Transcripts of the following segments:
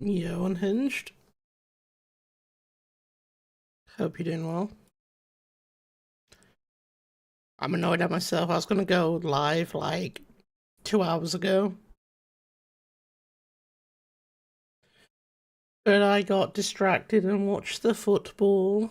Yo, Unhinged. Hope you're doing well. I'm annoyed at myself. I was gonna go live like 2 hours ago, but I got distracted and watched the football.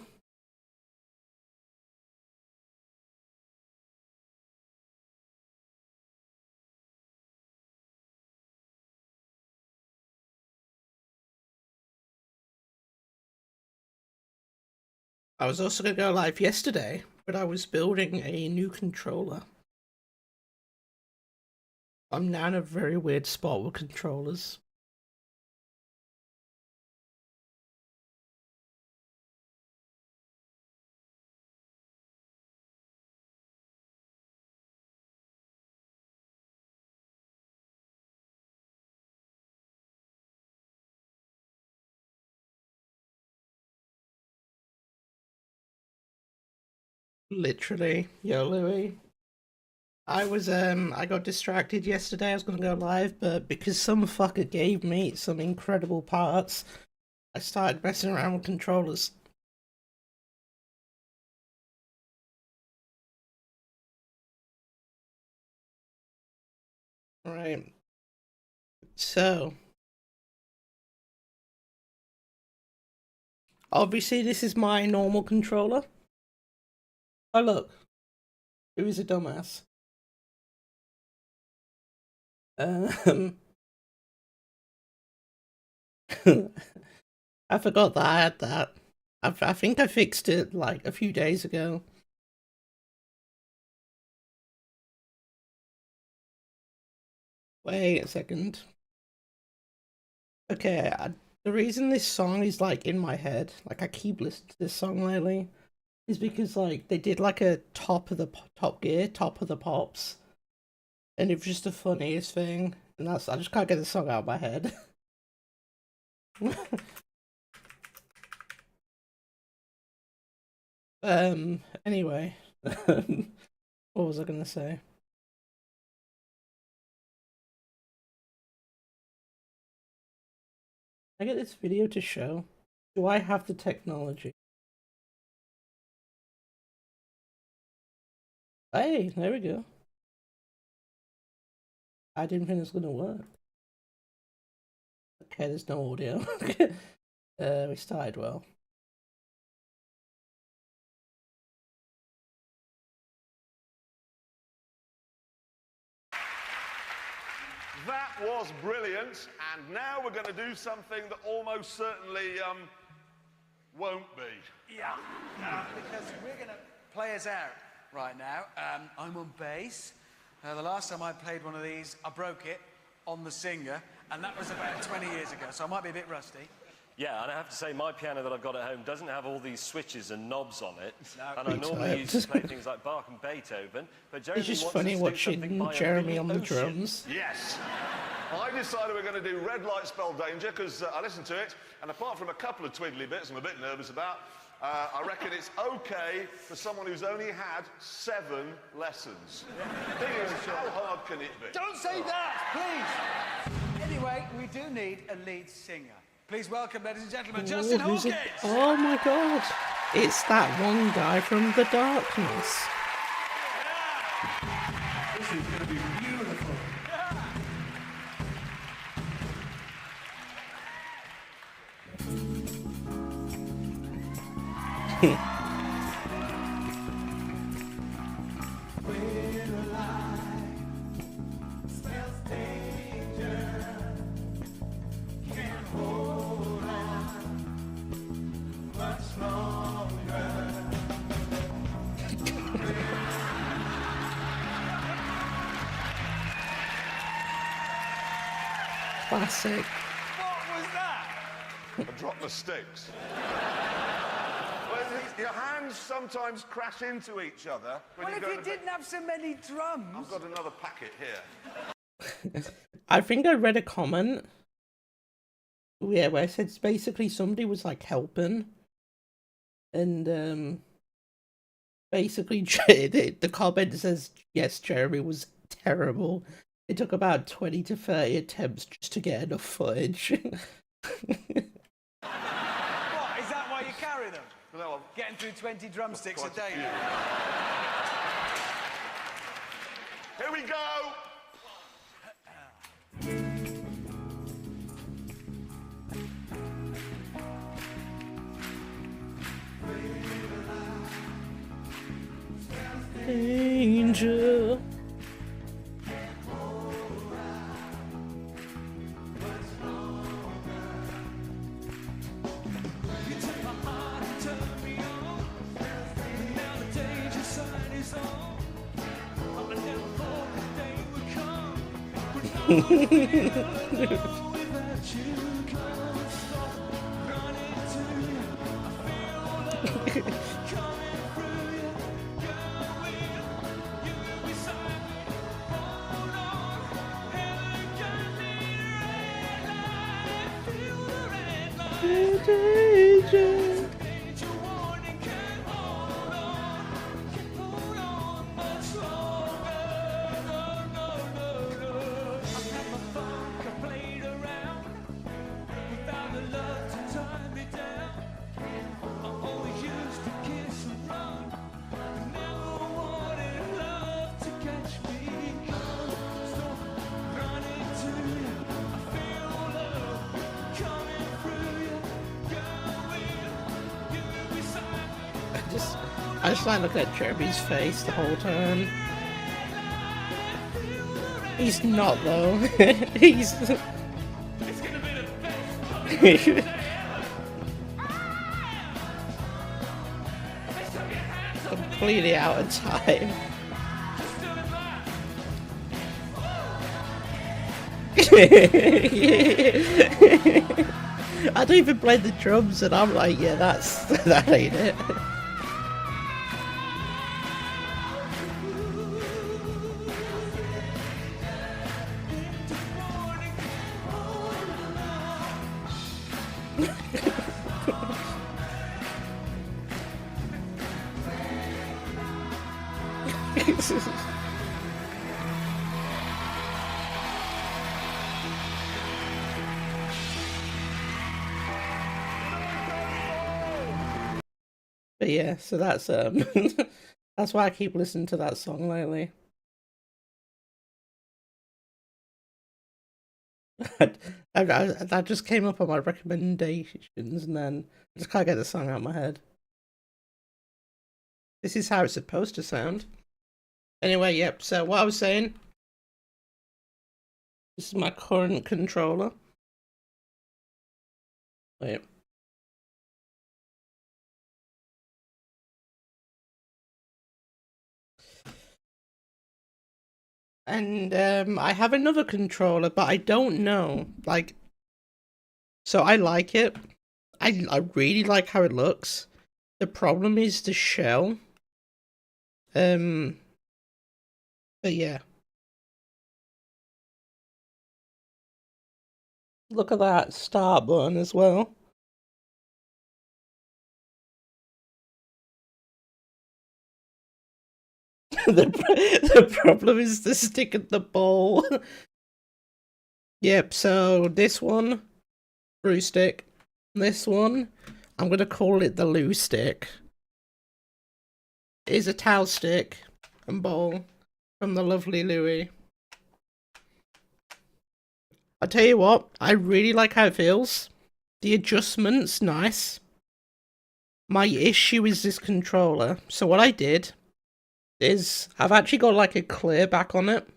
I was also gonna go live yesterday, but I was building a new controller. I'm now in a very weird spot with controllers. Literally. Yo, Louis. I got distracted yesterday. I was gonna go live, but because some fucker gave me some incredible parts, I started messing around with controllers. Right. So, obviously this is my normal controller. Oh look, who is a dumbass? Um, I forgot that I had that. I think I fixed it like a few days ago. Wait a second. Okay, the reason this song is like in my head, like I keep listening to this song lately, is because like they did like a Top Gear, Top of the Pops, and it was just the funniest thing. And I just can't get the song out of my head. Anyway, what was I gonna say? I get this video to show. Do I have the technology? Hey, there we go. I didn't think it was gonna work. Okay, there's no audio. We started well. That was brilliant, and now we're going to do something that almost certainly won't be. Yeah, because we're going to play us out right now. I'm on bass. The last time I played one of these, I broke it on the Singer, and that was about 20 years ago, so I might be a bit rusty. Yeah, and I have to say, my piano that I've got at home doesn't have all these switches and knobs on it. No. And I normally used to play things like Bach and Beethoven, but Jeremy It's just wants funny us to do something watching by Jeremy a on the ocean. drums. Yes. I decided we're going to do Red Light Spell Danger because I listened to it, and apart from a couple of twiddly bits I'm a bit nervous about, I reckon it's okay for someone who's only had 7 lessons. Thing is, how hard can it be? Don't say that, please! Anyway, we do need a lead singer. Please welcome, ladies and gentlemen, Justin Hawkins! Oh my god! It's that one guy from The Darkness. Yeah. This is going to be beautiful. Yeah. Classic. What was that? A drop of sticks. Well, your hands sometimes crash into each other. Well, if you didn't have so many drums... I've got another packet here. I think I read a comment. Yeah, where it said basically somebody was like helping, and basically the comment says yes, Jeremy was terrible. It took about 20 to 30 attempts just to get enough footage. What? Is that why you carry them? No, Getting through 20 drumsticks a quite day. Here we go. Danger. Danger. I just like looking at Jeremy's face the whole time. He's not though. He's completely out of time. I don't even play the drums and I'm like, yeah, that ain't it. But yeah, so that's that's why I keep listening to that song lately. That just came up on my recommendations, and then I just can't get the song out of my head. This is how it's supposed to sound. Anyway, yep. So what I was saying, this is my current controller. Wait. And I have another controller, but I don't know. Like, so I like it. I really like how it looks. The problem is the shell. But yeah. Look at that start button as well. the problem is the stick at the bowl. Yep, so this one, brew stick. This one, I'm gonna call it the loo stick. It is a towel stick and bowl from the lovely Louis. I tell you what, I really like how it feels. The adjustment's nice. My issue is this controller. So what I did is I've actually got like a clear back on it,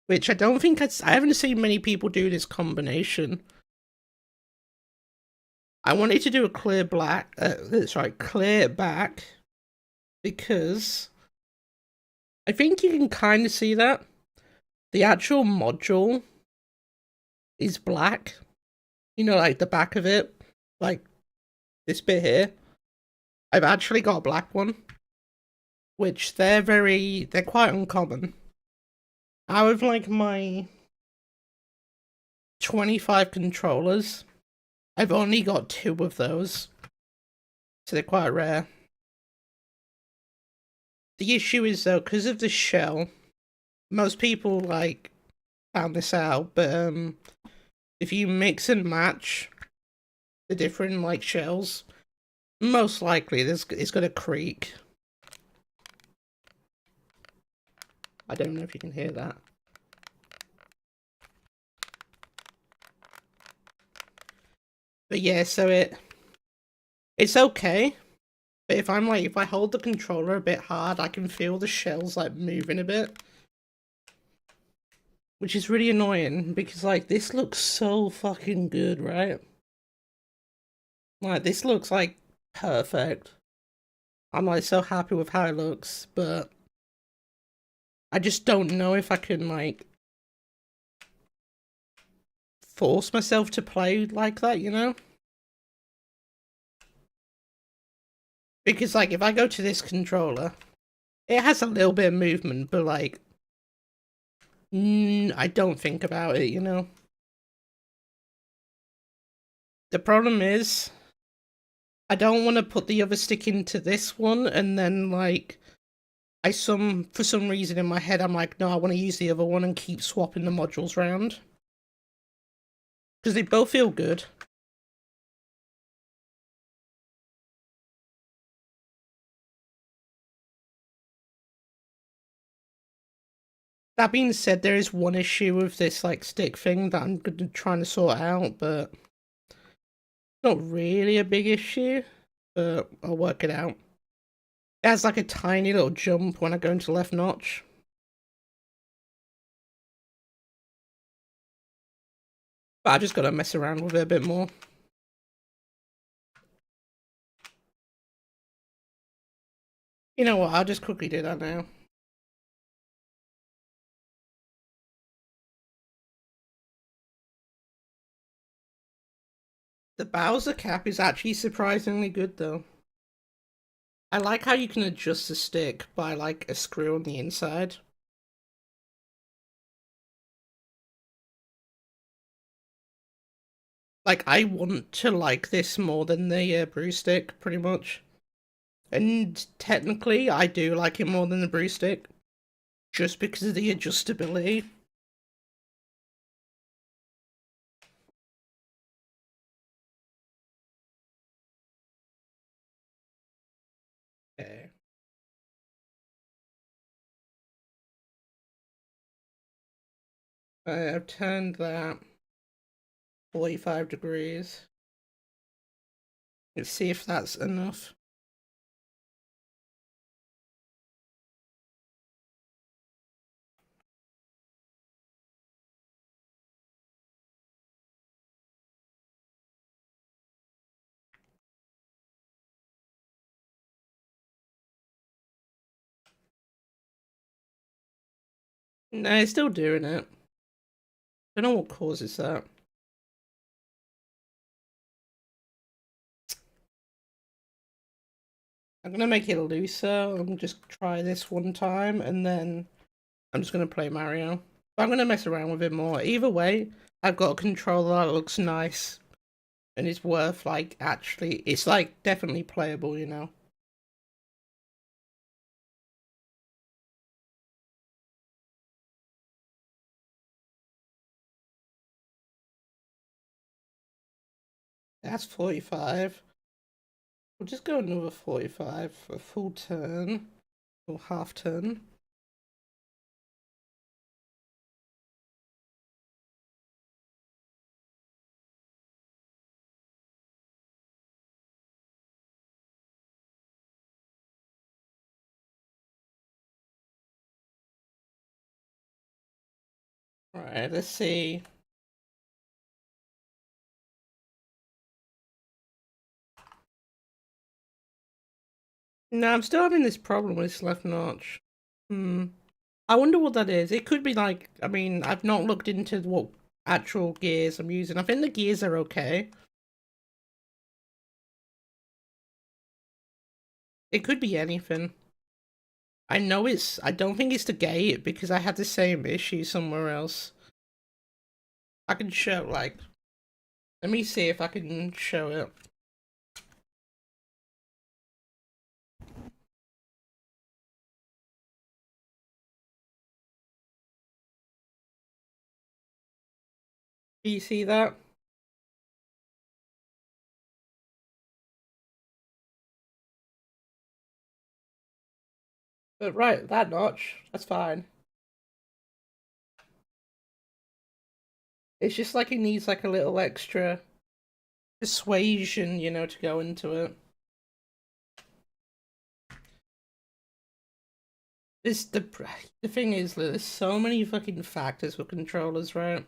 which I don't think I haven't seen many people do this combination. I wanted to do a clear black, clear back, because I think you can kind of see that the actual module is black. You know, like the back of it, like this bit here. I've actually got a black one, which they're quite uncommon. Out of like my 25 controllers, I've only got 2 of those, so they're quite rare. The issue is though, because of the shell, most people like found this out, but if you mix and match the different like shells. Most likely, it's gonna creak. I don't know if you can hear that. But yeah, so it's okay. But if I hold the controller a bit hard, I can feel the shells like moving a bit. Which is really annoying because like this looks so fucking good, right? Like this looks like perfect. I'm like so happy with how it looks, but I just don't know if I can like force myself to play like that, you know? Because like if I go to this controller, it has a little bit of movement, but like I don't think about it, you know? The problem is I don't want to put the other stick into this one and then like for some reason in my head I'm like, no, I want to use the other one and keep swapping the modules around. Because they both feel good. That being said, there is one issue with this like stick thing that I'm trying to sort out, but not really a big issue, but I'll work it out. It has like a tiny little jump when I go into left notch. But I just gotta mess around with it a bit more. You know what, I'll just quickly do that now. The Bowser cap is actually surprisingly good though. I like how you can adjust the stick by like a screw on the inside. Like I want to like this more than the brew stick, pretty much. And technically, I do like it more than the brew stick, just because of the adjustability. Okay. I've turned that 45 degrees. Let's see if that's enough. No, it's still doing it. Don't know what causes that. I'm gonna make it looser. I'm gonna just try this one time, and then I'm just gonna play Mario. But I'm gonna mess around with it more. Either way, I've got a controller that looks nice, and it's worth like actually. It's like definitely playable, you know. That's 45. We'll just go another 45 for a full turn or half turn. Alright, let's see. No, I'm still having this problem with this left notch. I wonder what that is. It could be like, I mean, I've not looked into what actual gears I'm using. I think the gears are okay. It could be anything. I don't think it's the gate because I had the same issue somewhere else. I can show, like, let me see if I can show it. Do you see that? But right, that notch, that's fine. It's just like it needs like a little extra persuasion, you know, to go into it. This the thing is that there's so many fucking factors with controllers, right?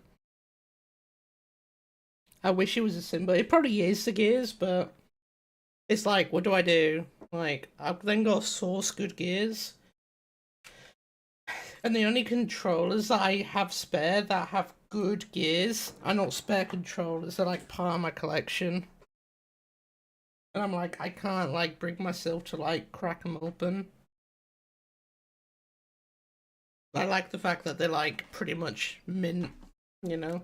I wish it was a simple. It probably is the gears, but it's like, what do I do? Like, I've then got to source good gears, and the only controllers that I have spare that have good gears are not spare controllers. They're like part of my collection, and I'm like, I can't like bring myself to like crack them open. I like the fact that they're like pretty much mint, you know.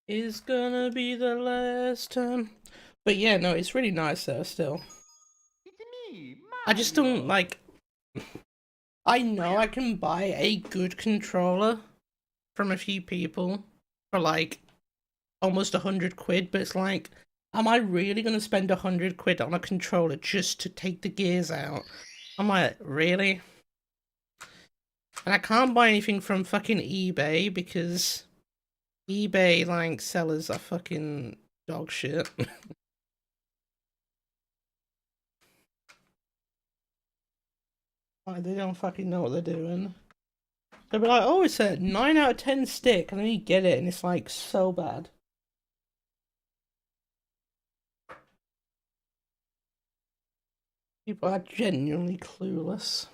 Is gonna be the last time. But yeah, no, it's really nice though still. I just don't like. I know I can buy a good controller from a few people for like almost 100 quid, but it's like, am I really gonna spend 100 quid on a controller just to take the gears out? I'm like, really? And I can't buy anything from fucking eBay because eBay like sellers are fucking dog shit. Like, they don't fucking know what they're doing. They'll be like, oh, it's a 9 out of 10 stick, and then you get it, and it's like so bad. People are genuinely clueless.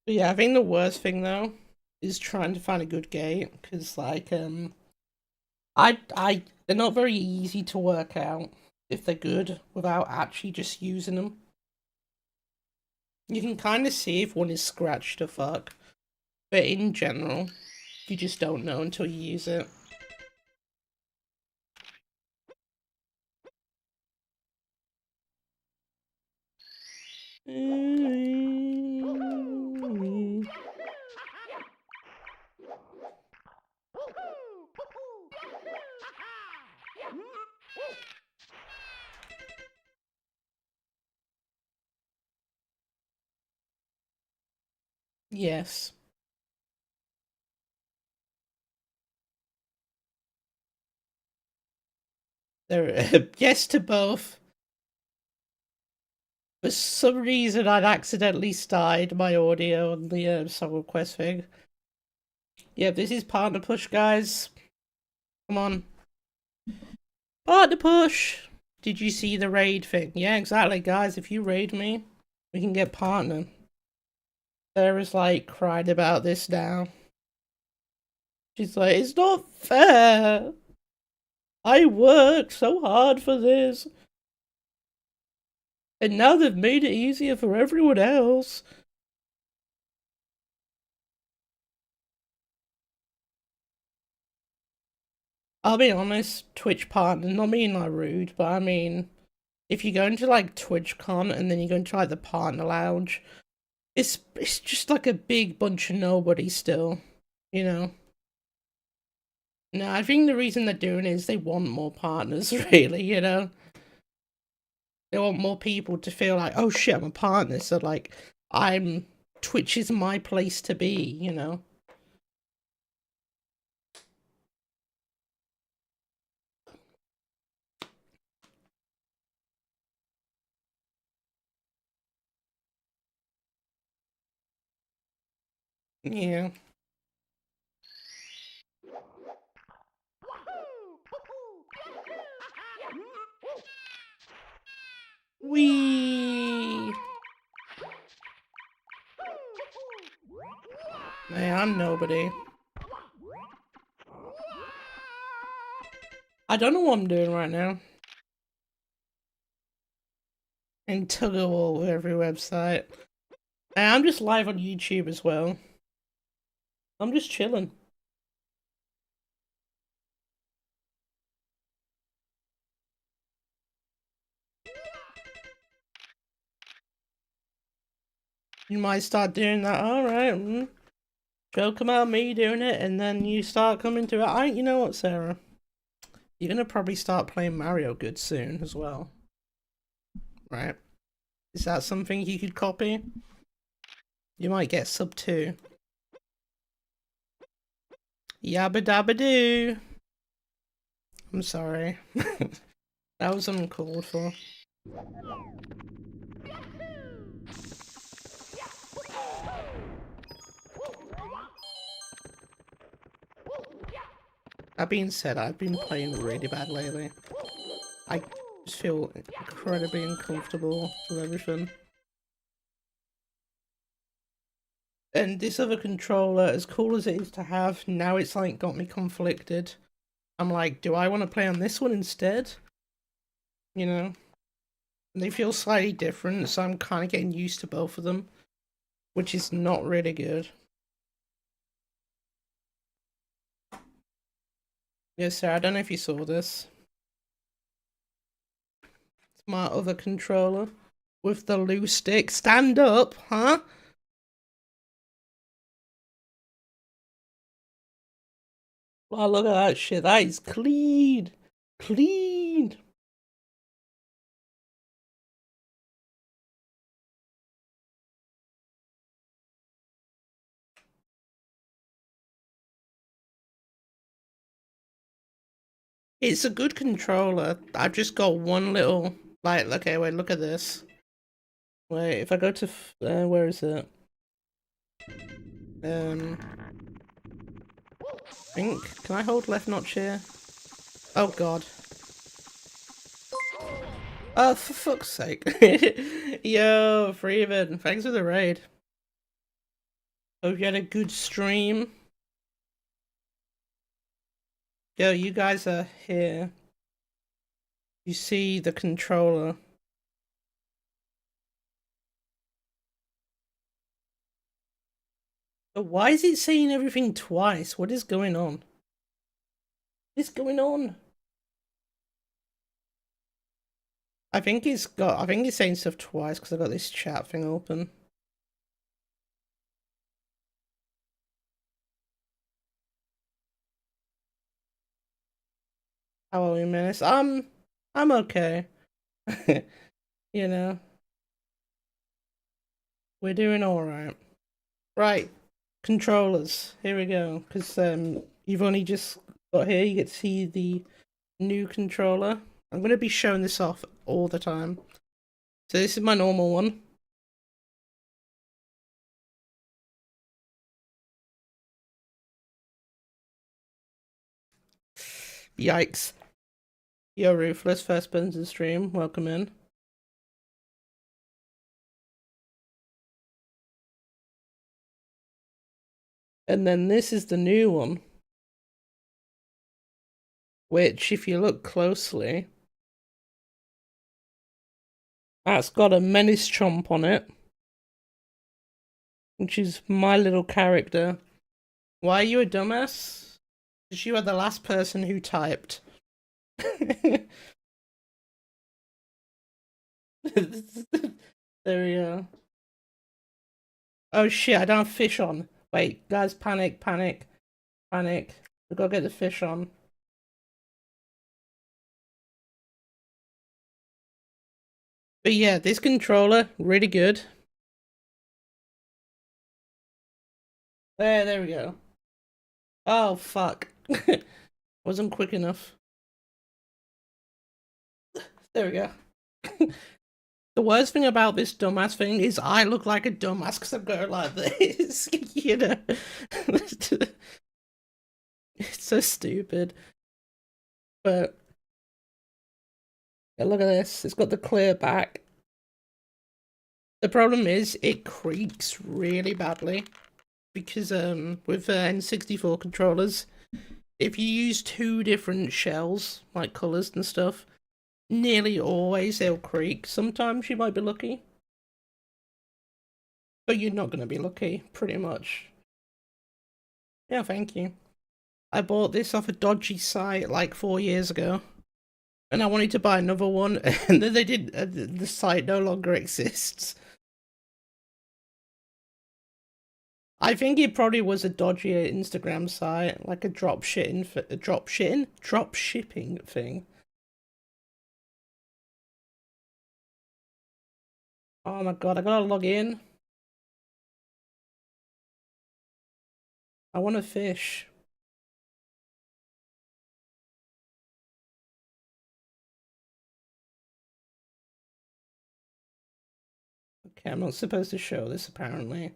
But yeah, I think the worst thing though is trying to find a good gate, because like they're not very easy to work out if they're good without actually just using them. You can kind of see if one is scratched to fuck, but in general, you just don't know until you use it. Yes. There, yes to both. For some reason, I'd accidentally started my audio on the song request thing. Yeah, this is partner push, guys. Come on. Partner push! Did you see the raid thing? Yeah, exactly, guys. If you raid me, we can get partner. Sarah's like cried about this now. She's like, it's not fair. I worked so hard for this. And now they've made it easier for everyone else. I'll be honest, Twitch partner, not being like rude, but I mean, if you go into like TwitchCon and then you go into like the partner lounge, it's just like a big bunch of nobody still, you know. No, I think the reason they're doing it is they want more partners, really, you know. They want more people to feel like, oh shit, I'm a partner, so like, Twitch is my place to be, you know. Yeah. Wee. Man, I'm nobody. I don't know what I'm doing right now. And tug of war with every website. And I'm just live on YouTube as well. I'm just chilling. You might start doing that. Alright. joke about me doing it, and then you start coming to it. You know what, Sarah? You're gonna probably start playing Mario good soon as well, right? Is that something you could copy? You might get sub 2. Yabba dabba doo. I'm sorry. That was uncalled for. That being said, I've been playing really bad lately. I just feel incredibly uncomfortable with everything. And this other controller, as cool as it is to have, now it's like got me conflicted. I'm like, do I want to play on this one instead? You know? They feel slightly different, so I'm kind of getting used to both of them, which is not really good. Yes, sir, I don't know if you saw this. It's my other controller with the loose stick. Stand up, huh? Wow, look at that shit. That is clean. Clean. It's a good controller. I've just got one little, like, okay, wait, look at this. Wait, if I go to, where is it? I think, can I hold left notch here? Oh god. Oh, for fuck's sake. Yo, Freeman, thanks for the raid. Hope you had a good stream. Yo, you guys are here. You see the controller. But why is it saying everything twice? What is going on? What is going on? I think it's saying stuff twice because I got this chat thing open. How are we, Menace? I'm okay. You know. We're doing alright. Right. Controllers. Here we go. Because you've only just got here, you get to see the new controller. I'm going to be showing this off all the time. So this is my normal one. Yikes. Yo, Ruthless, first person to stream. Welcome in. And then this is the new one. Which, if you look closely, that's got a mennisChomp on it. Which is my little character. Why are you a dumbass? Because you are the last person who typed. There we go. Oh shit, I don't have fish on. Wait, guys, panic, panic, panic. We gotta get the fish on. But yeah, this controller, really good. There we go. Oh, fuck. Wasn't quick enough. There we go. The worst thing about this dumbass thing is I look like a dumbass because I'm going like this, you know? It's so stupid. But yeah, look at this. It's got the clear back. The problem is it creaks really badly because with N64 controllers, if you use 2 different shells, like colors and stuff, nearly always they'll creak. Sometimes you might be lucky, but you're not going to be lucky, pretty much. Yeah, thank you. I bought this off a dodgy site like 4 years ago, and I wanted to buy another one, and then they did. The site no longer exists. I think it probably was a dodgy Instagram site, like a drop shipping thing. Oh my god, I gotta log in. I want to fish. Okay, I'm not supposed to show this apparently.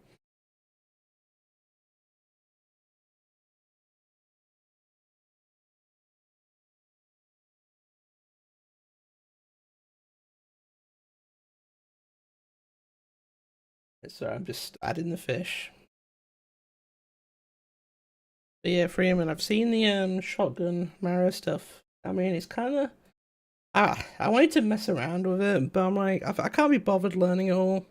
So I'm just adding the fish. But yeah, Freeman, I've seen the shotgun Mario stuff. I mean, it's kind of I wanted to mess around with it, but I'm like, I can't be bothered learning it all.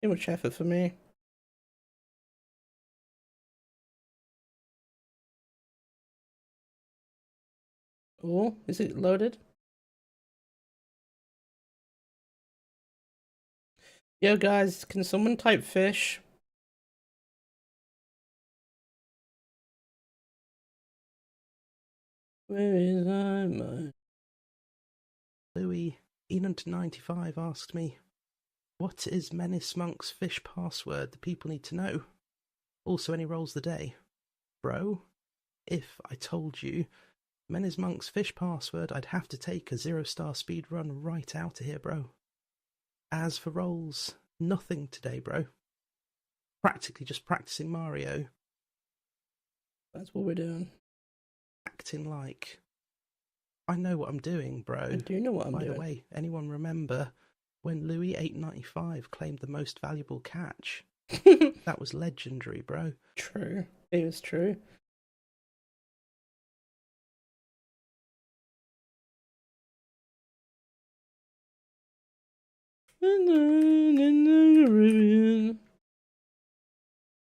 Too much effort for me. Oh, is it loaded? Yo guys, can someone type fish? Where is I? Louis, Enant95 asked me, what is mennisChomp's fish password the people need to know? Also, any rolls the day? Bro, if I told you mennisChomp's fish password, I'd have to take a 0-star speedrun right out of here, bro. As for rolls, nothing today, bro. Practically just practicing Mario. That's what we're doing. Acting like I know what I'm doing, bro. I do know what I'm doing. By the way, anyone remember when Louis 895 claimed the most valuable catch? That was legendary, bro. True. It was true.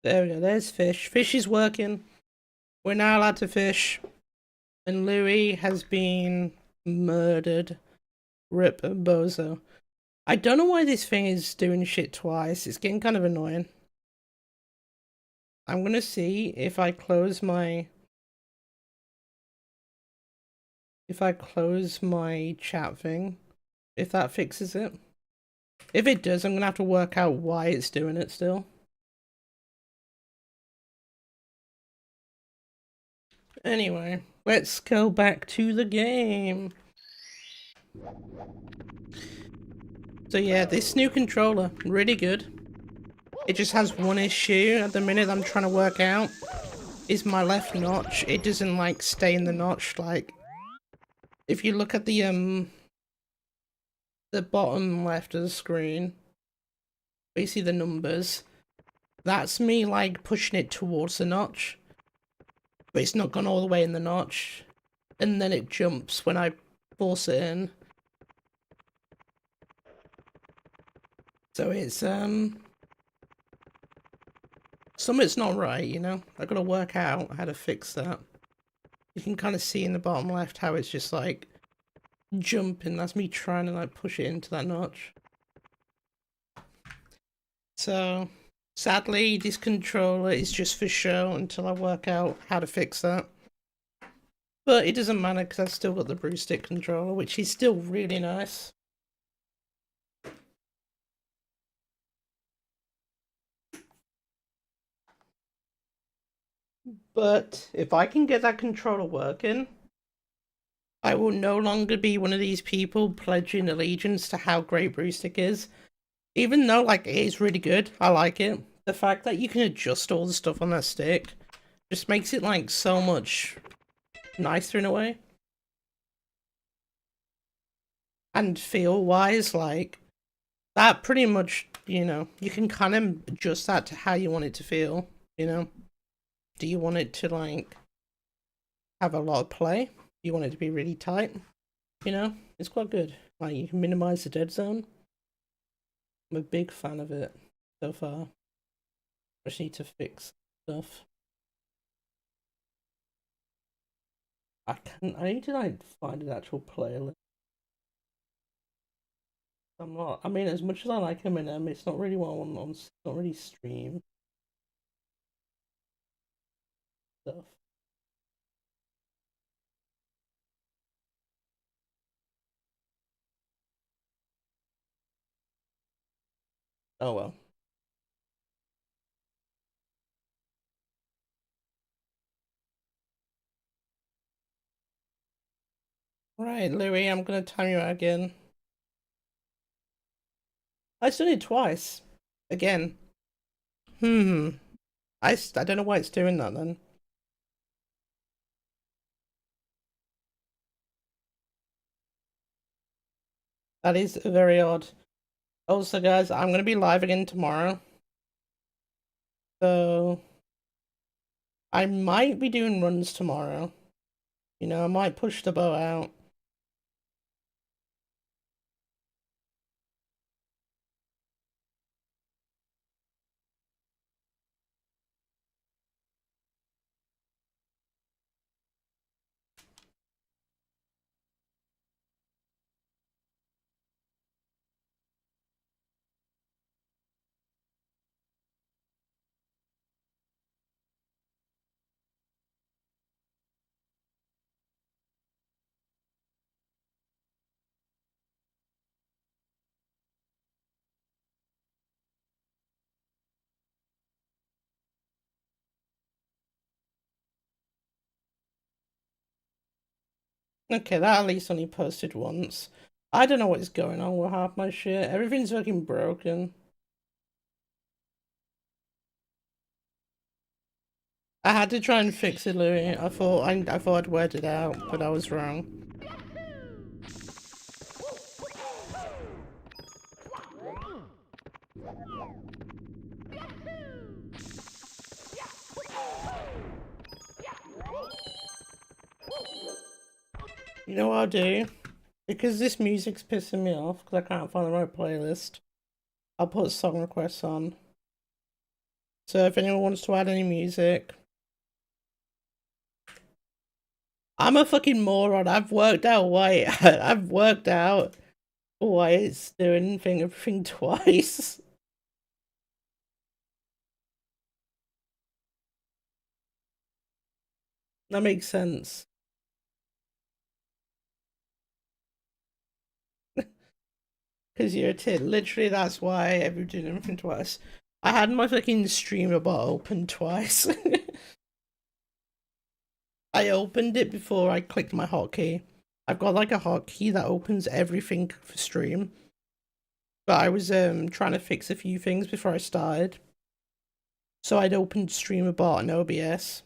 There we go, there's fish. Fish is working. We're now allowed to fish. And Louis has been murdered. Rip Bozo. I don't know why this thing is doing shit twice. It's getting kind of annoying. I'm gonna see if I close my... If I close my chat thing, if that fixes it. If it does, I'm gonna have to work out why it's doing it still. Anyway, let's go back to the game. So yeah, this new controller, really good. It just has one issue at the minute I'm trying to work out. Is my left notch. It doesn't like stay in the notch. Like, if you look at the bottom left of the screen, where you see the numbers, that's me like pushing it towards the notch. But it's not gone all the way in the notch. And then it jumps when I force it in. So it's, something's not right, you know? I gotta work out how to fix that. You can kind of see in the bottom left how it's just like jumping. That's me trying to like push it into that notch. So, sadly, this controller is just for show until I work out how to fix that. But it doesn't matter because I've still got the Brew Stick controller, which is still really nice. But if I can get that controller working, I will no longer be one of these people pledging allegiance to how great Brew Stick is. Even though, like, it is really good, I like it. The fact that you can adjust all the stuff on that stick just makes it, like, so much nicer in a way. And feel-wise, like, that pretty much, you know, you can kind of adjust that to how you want it to feel, you know? Do you want it to, like, have a lot of play? Do you want it to be really tight? You know? It's quite good. Like, you can minimize the dead zone. I'm a big fan of it so far. I just need to fix stuff. I need to like find an actual playlist. I'm not. I mean, as much as I like Eminem, it's not really what I want on. It's not really stream stuff. Oh well. Right, Louis, I'm gonna time you out again. I still did twice. Again. I don't know why it's doing that then. That is very odd. Also, guys, I'm gonna be live again tomorrow. So I might be doing runs tomorrow. You know, I might push the boat out. Okay, that at least only posted once. I don't know what's going on with half my shit. Everything's fucking broken. I had to try and fix it, Louis. I thought I'd worked it out, but I was wrong. You know what I'll do? Because this music's pissing me off because I can't find the right playlist, I'll put song requests on. So if anyone wants to add any music, I'm a fucking moron. I've worked out why I've worked out why it's doing everything twice. That makes sense. Because you're a tit. Literally, that's why everyone's doing everything twice. I had my fucking streamer bot open twice. I opened it before I clicked my hotkey. I've got like a hotkey that opens everything for stream. But I was trying to fix a few things before I started. So I'd opened streamer bot and OBS.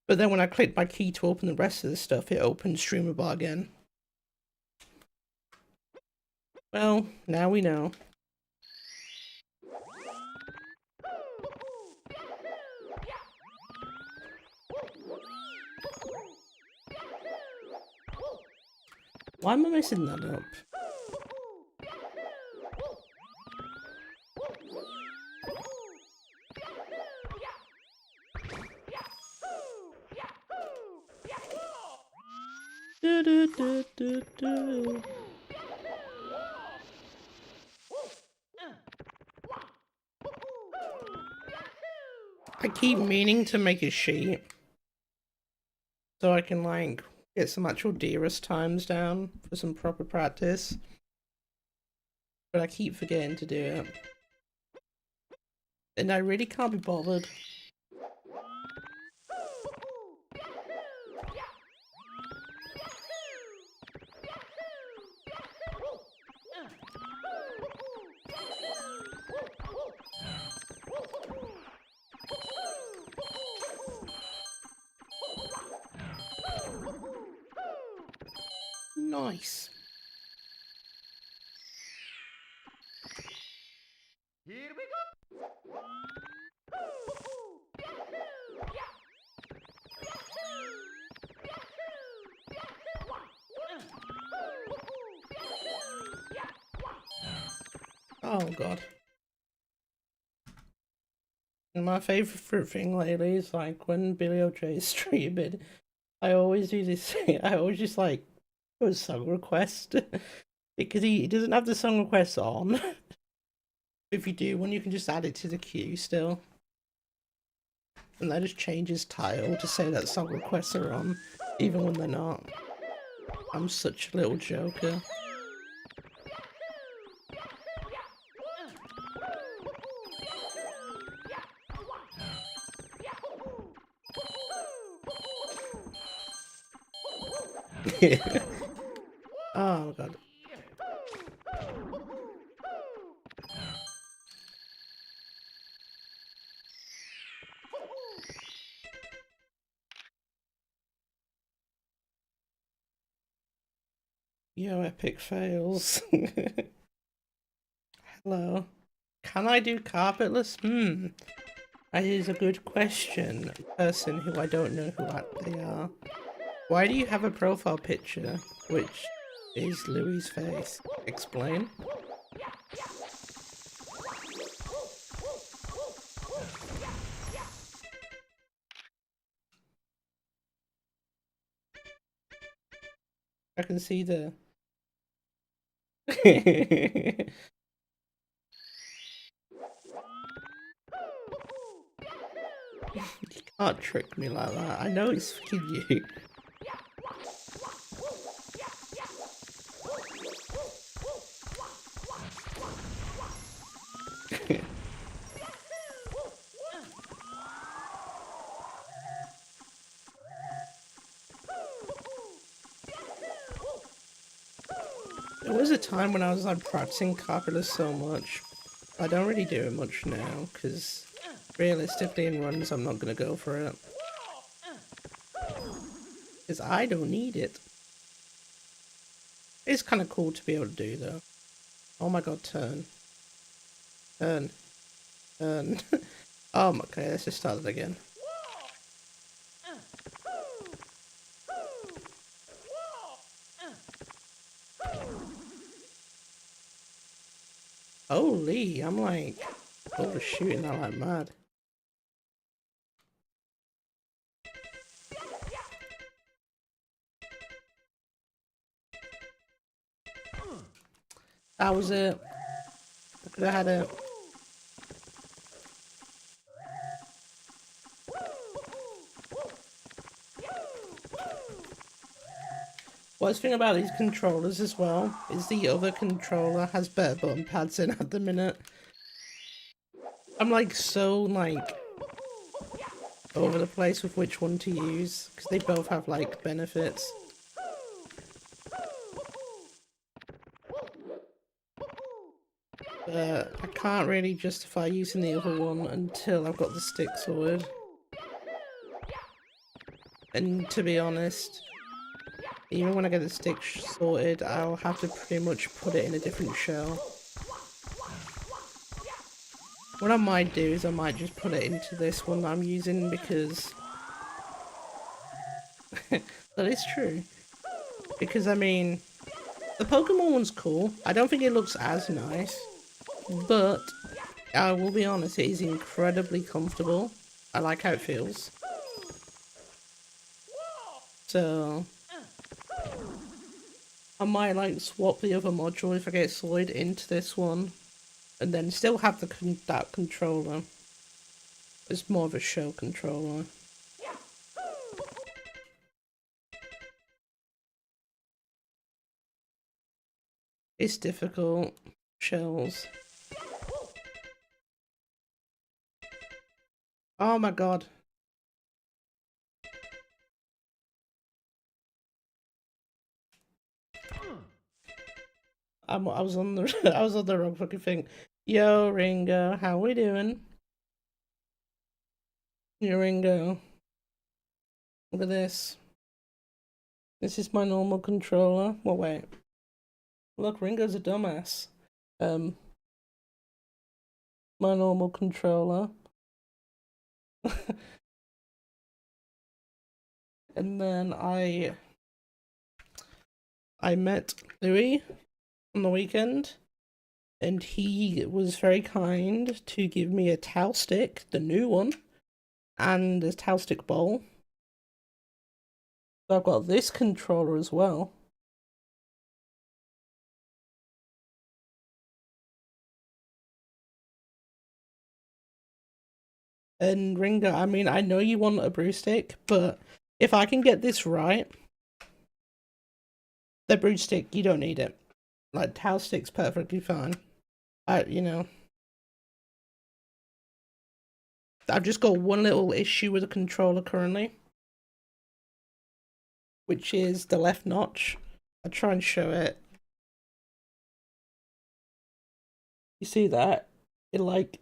But then when I clicked my key to open the rest of the stuff, it opened streamer bot again. Well, now we know. Why am I messing that up? Do, do, do, do, do. I keep meaning to make a sheet so I can like get some actual dearest times down for some proper practice, but I keep forgetting to do it, and I really can't be bothered. Nice. Here we go. Oh god. And my favorite thing lately is like when Billy OJ is streaming, I always do this thing. I always just like put a song request Because he doesn't have the song requests on. If you do one, you can just add it to the queue still. And that just changes title to say that song requests are on, even when they're not. I'm such a little joker. Oh my god. Yo, epic fails. Hello. Can I do carpetless? That is a good question. Person who I don't know who they are. Why do you have a profile picture which is Louis' face? Explain. I can see the... You can't trick me like that. I know it's fucking you. There was a time when I was like practicing carpetless so much. I don't really do it much now because realistically in runs I'm not gonna go for it. Because I don't need it. It's kind of cool to be able to do though. Oh my god, turn. Turn. Turn. Oh, okay, let's just start it again. Holy, I'm like overshooting that like mad. That was it. I could have had it. What's the thing about these controllers as well is the other controller has better button pads in at the minute. I'm like so like over the place with which one to use because they both have like benefits. But I can't really justify using the other one until I've got the stick sorted. And to be honest, even when I get the stick sorted, I'll have to pretty much put it in a different shell. What I might do is I might just put it into this one that I'm using because... that is true. Because I mean, the Pokemon one's cool. I don't think it looks as nice. But I will be honest, it is incredibly comfortable. I like how it feels. So I might like swap the other module if I get sorted into this one, and then still have that controller. It's more of a show controller. It's difficult. Shells. Oh my god. I was on the I was on the wrong fucking thing. Yo Ringo, how we doing? Yo Ringo. Look at this. This is my normal controller. Well wait. Look, Ringo's a dumbass. My normal controller. And then I met Louis on the weekend, and he was very kind to give me a towel stick, the new one, and a towel stick bowl. So I've got this controller as well. And Ringo, I mean, I know you want a brew stick, but if I can get this right, the brew stick, you don't need it. Like, towel stick's perfectly fine. You know, I've just got one little issue with the controller currently, which is the left notch. I'll try and show it. You see that? It like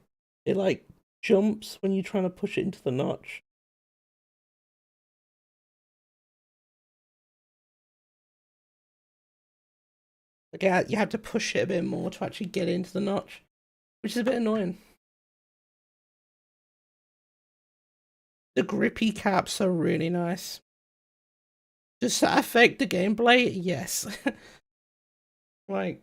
jumps when you're trying to push it into the notch. Like, yeah, you have to push it a bit more to actually get into the notch, which is a bit annoying. The grippy caps are really nice. Does that affect the gameplay? Yes. Like,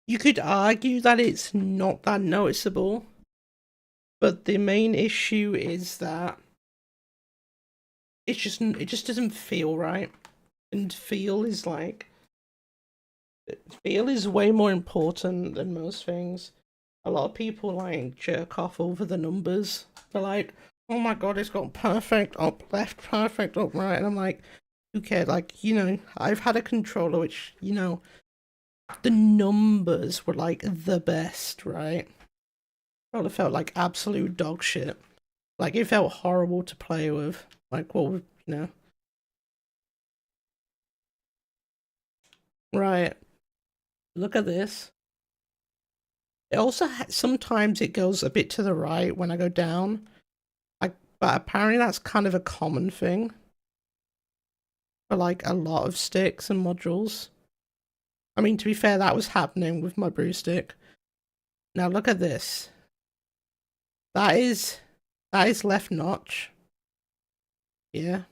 you could argue that it's not that noticeable, but the main issue is that it just doesn't feel right. And feel is way more important than most things. A lot of people like jerk off over the numbers. They're like, oh my god, it's got perfect up left, perfect up right, and I'm like, who cares? Like, you know, I've had a controller which, you know, the numbers were like the best, right? Controller felt like absolute dog shit. Like, it felt horrible to play with. Like, what would, you know? Right. Look at this. It also sometimes it goes a bit to the right when I go down. But apparently that's kind of a common thing for like a lot of sticks and modules. I mean, to be fair, that was happening with my brew stick. Now look at this. That is left notch. Yeah.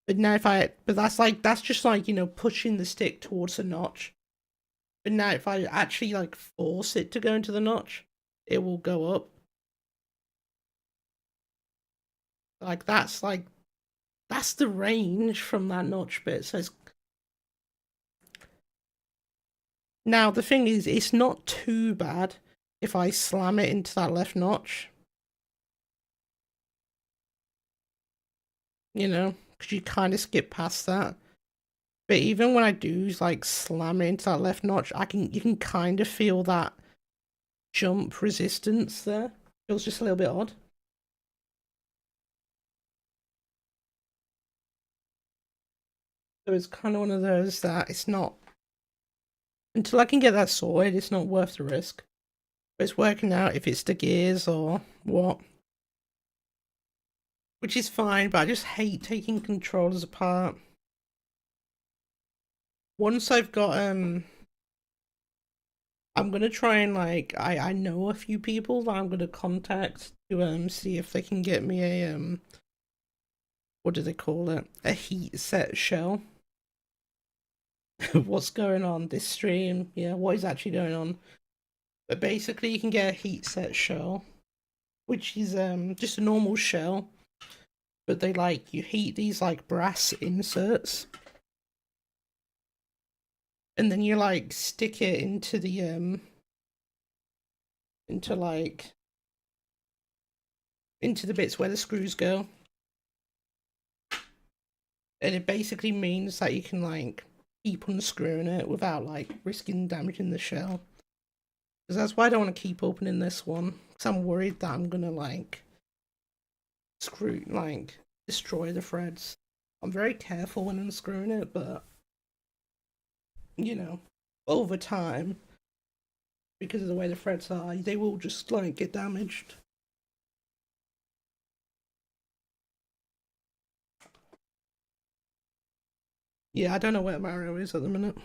But now that's just like, you know, pushing the stick towards the notch. But now if I actually like force it to go into the notch, it will go up. That's the range from that notch bit. So it's now the thing is, it's not too bad if I slam it into that left notch. You know, because you kind of skip past that. But even when I do like slam it into that left notch, you can kind of feel that jump resistance there. Feels just a little bit odd. So it's kind of one of those that it's not, until I can get that sorted, it's not worth the risk. But it's working out if it's the gears or what. Which is fine, but I just hate taking controllers apart. Once I've got I'm gonna try and like I know a few people that I'm gonna contact to see if they can get me a what do they call it? A heat set shell. What's going on this stream? Yeah, what is actually going on? But basically you can get a heat set shell, which is just a normal shell. But they like you heat these like brass inserts. And then you like stick it into the into the bits where the screws go. And it basically means that you can like keep unscrewing it without like risking damaging the shell. Because that's why I don't want to keep opening this one. Because I'm worried that I'm gonna like destroy the threads. I'm very careful when unscrewing it, but you know, over time, because of the way the threads are, they will just like get damaged. Yeah, I don't know where Mario is at the minute.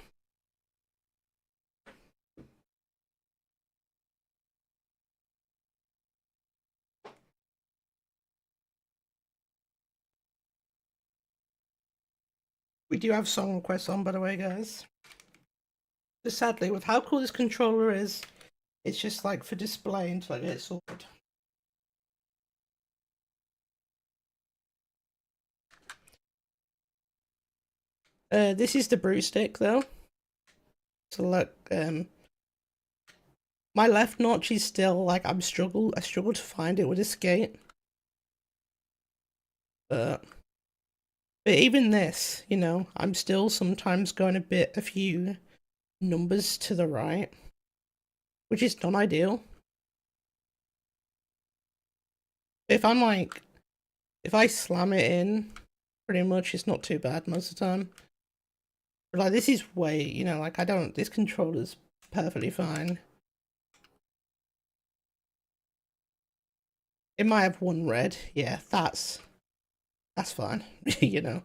We do have song requests on, by the way, guys. But sadly, with how cool this controller is, it's just like for display until I get it sorted. This is the brew stick though. So look, my left notch is still like I struggle to find it with a skate. But even this, you know, I'm still sometimes going a few numbers to the right, which is not ideal. If I slam it in, pretty much it's not too bad most of the time. But like this is way, you know, like this controller's perfectly fine. It might have one red, yeah, that's fine, you know.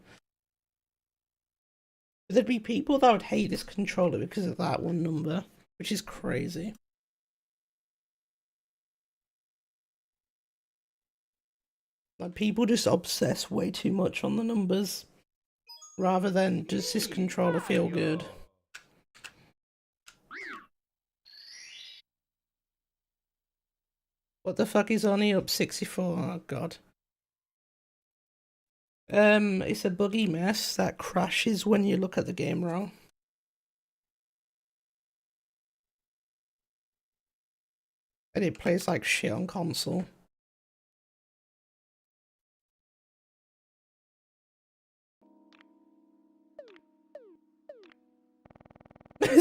But there'd be people that would hate this controller because of that one number, which is crazy. Like people just obsess way too much on the numbers, rather than does this controller feel good? What the fuck is only up 64? Oh god. It's a buggy mess that crashes when you look at the game wrong. And it plays like shit on console.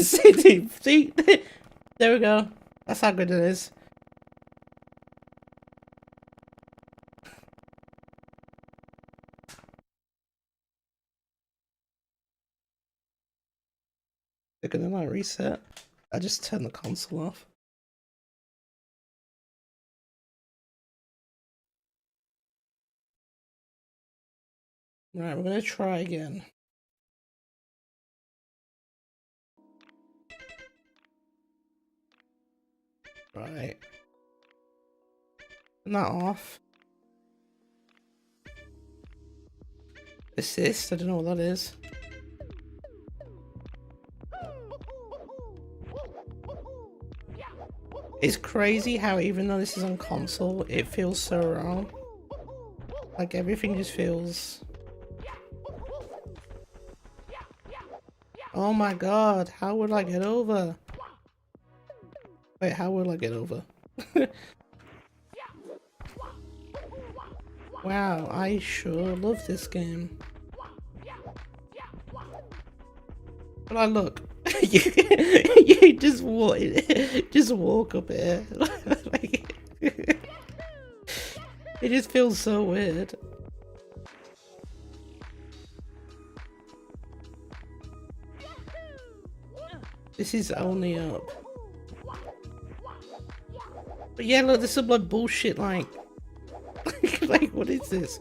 See, there we go. That's how good it is. They're gonna like reset. I just turned the console off. Right, we're gonna try again. Right. Turn that off. Assist, I don't know what that is. It's crazy how even though this is on console, it feels so wrong. Like everything just feels... Oh my god, how would I get over? Wait, how will I get over? Wow, I sure love this game. But I look, you just walk up here. Like, it just feels so weird. This is only up. But yeah, look, this is like bullshit, like, like, what is this?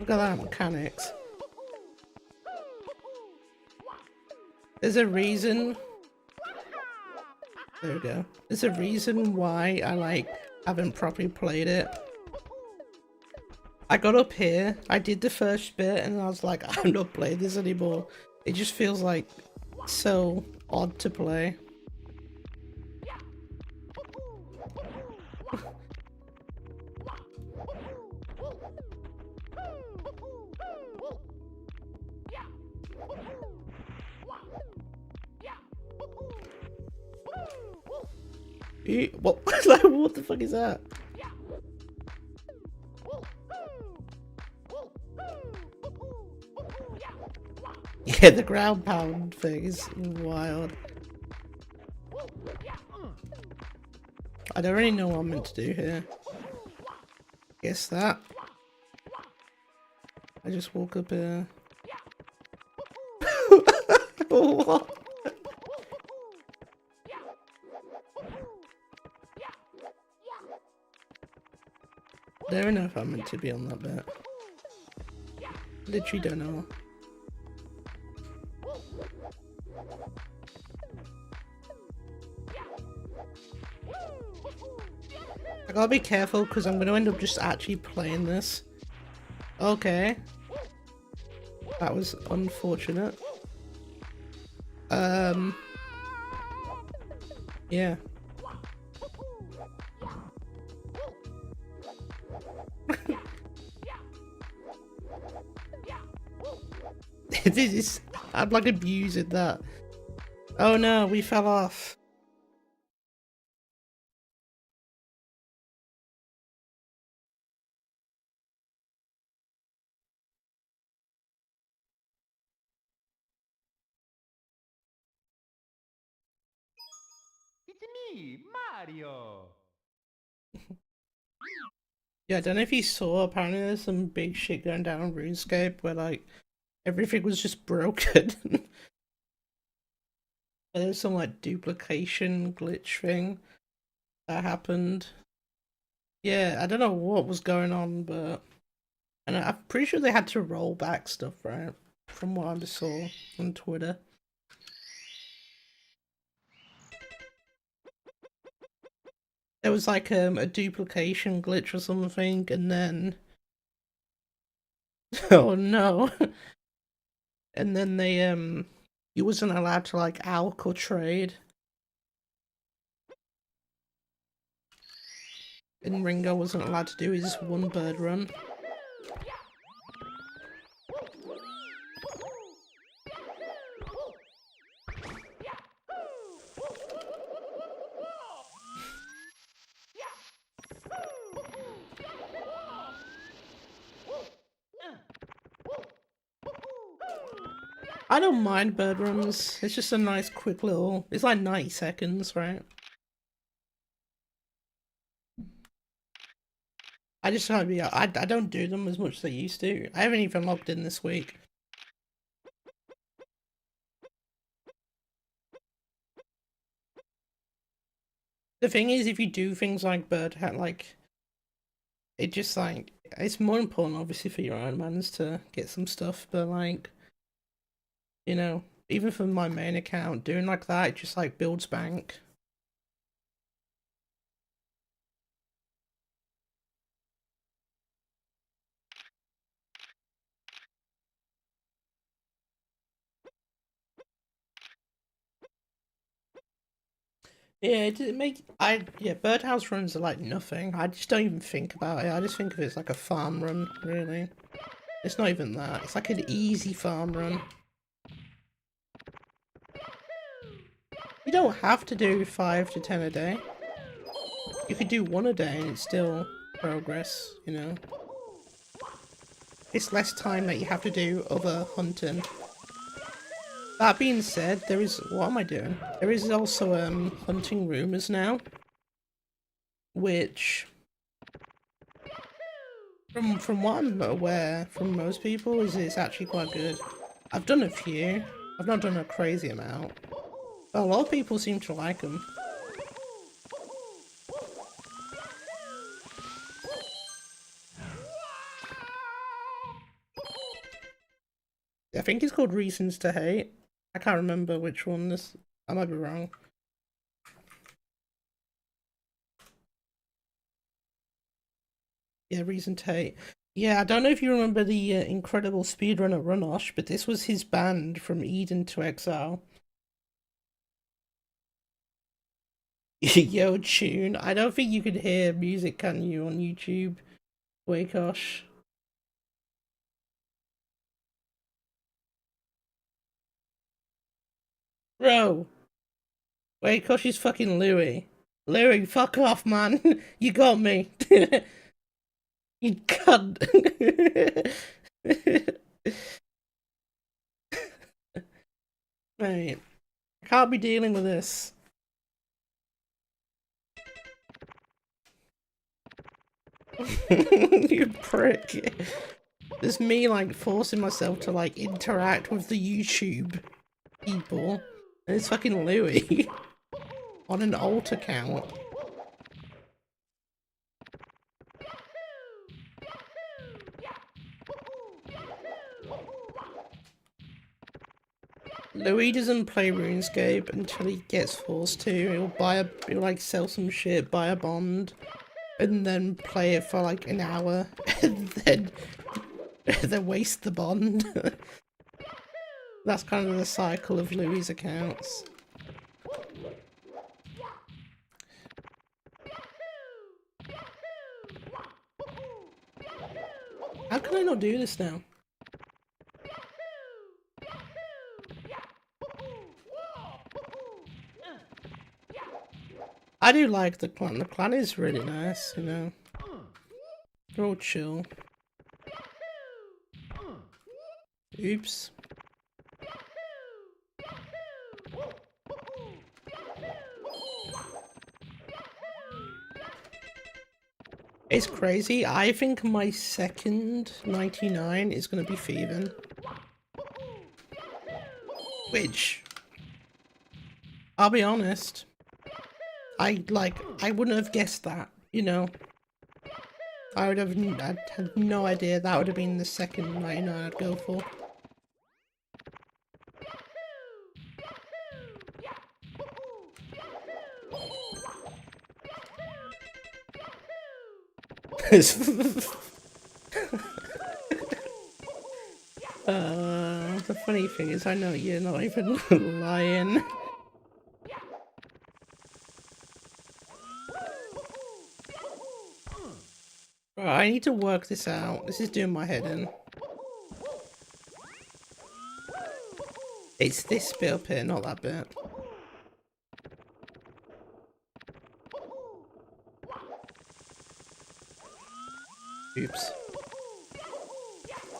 Look at that mechanics. There's a reason. There we go. There's a reason why I like haven't properly played it. I got up here, I did the first bit, and I was like, I'm not playing this anymore. It just feels like so odd to play. What? Like, what the fuck is that? Yeah, the ground pound thing is wild. I don't really know what I'm meant to do here. Guess that. I just walk up here. What? I don't know if I'm meant to be on that bit. Literally don't know. I gotta be careful because I'm gonna end up just actually playing this. Okay. That was unfortunate. Yeah. This is, I'm like abusing that. Oh no, we fell off. It's me, Mario. Yeah, I don't know if you saw, apparently there's some big shit going down on RuneScape where like everything was just broken. There's some like duplication glitch thing that happened. Yeah, I don't know what was going on, but and I'm pretty sure they had to roll back stuff, right? From what I saw on Twitter. There was like a duplication glitch or something, and then oh no, and then they he wasn't allowed to like alch or trade. And Ringo wasn't allowed to do his one bird run. I don't mind bird runs. It's just a nice quick little, it's like 90 seconds, right? I just can't be, I don't do them as much as I used to. I haven't even logged in this week. The thing is, if you do things like bird hat, like, it just like, it's more important obviously for your own mans to get some stuff, but like, you know, even for my main account, doing like that, it just like builds bank. Yeah, it make yeah, birdhouse runs are like nothing. I just don't even think about it. I just think of it as like a farm run, really. It's not even that. It's like an easy farm run. You don't have to do 5 to 10 a day. You could do 1 a day and it's still progress, you know. It's less time that you have to do other hunting. That being said, there is, what am I doing? There is also hunting rumors now, which from what I'm aware from most people is it's actually quite good. I've done a few. I've not done a crazy amount, but a lot of people seem to like them. I think it's called Reasons to Hate. I can't remember which one this. I might be wrong. Yeah, Reason to Hate. Yeah, I don't know if you remember the incredible speedrunner Runosh, but this was his band from Eden to Exile. Yo, tune. I don't think you could hear music, can you, on YouTube? Wakeosh. Bro, Wakeosh is fucking Louis. Louis, fuck off, man. You got me. You cunt. Right. I can't be dealing with this. You prick. There's me like forcing myself to like interact with the YouTube people. And it's fucking Louis. On an alt account. Louis doesn't play RuneScape until he gets forced to. He'll like sell some shit, buy a bond, and then play it for like an hour, and then waste the bond. That's kind of the cycle of Louis' accounts. How can I not do this now? I do like the clan. The clan is really nice, you know. They're all chill. Oops. It's crazy. I think my second 99 is gonna be thieving. Which, I'll be honest, I wouldn't have guessed that, you know. I'd had no idea that would have been the second 99 I'd go for. The funny thing is, I know you're not even lying. Right, I need to work this out. This is doing my head in. It's this bit up here, not that bit. Oops.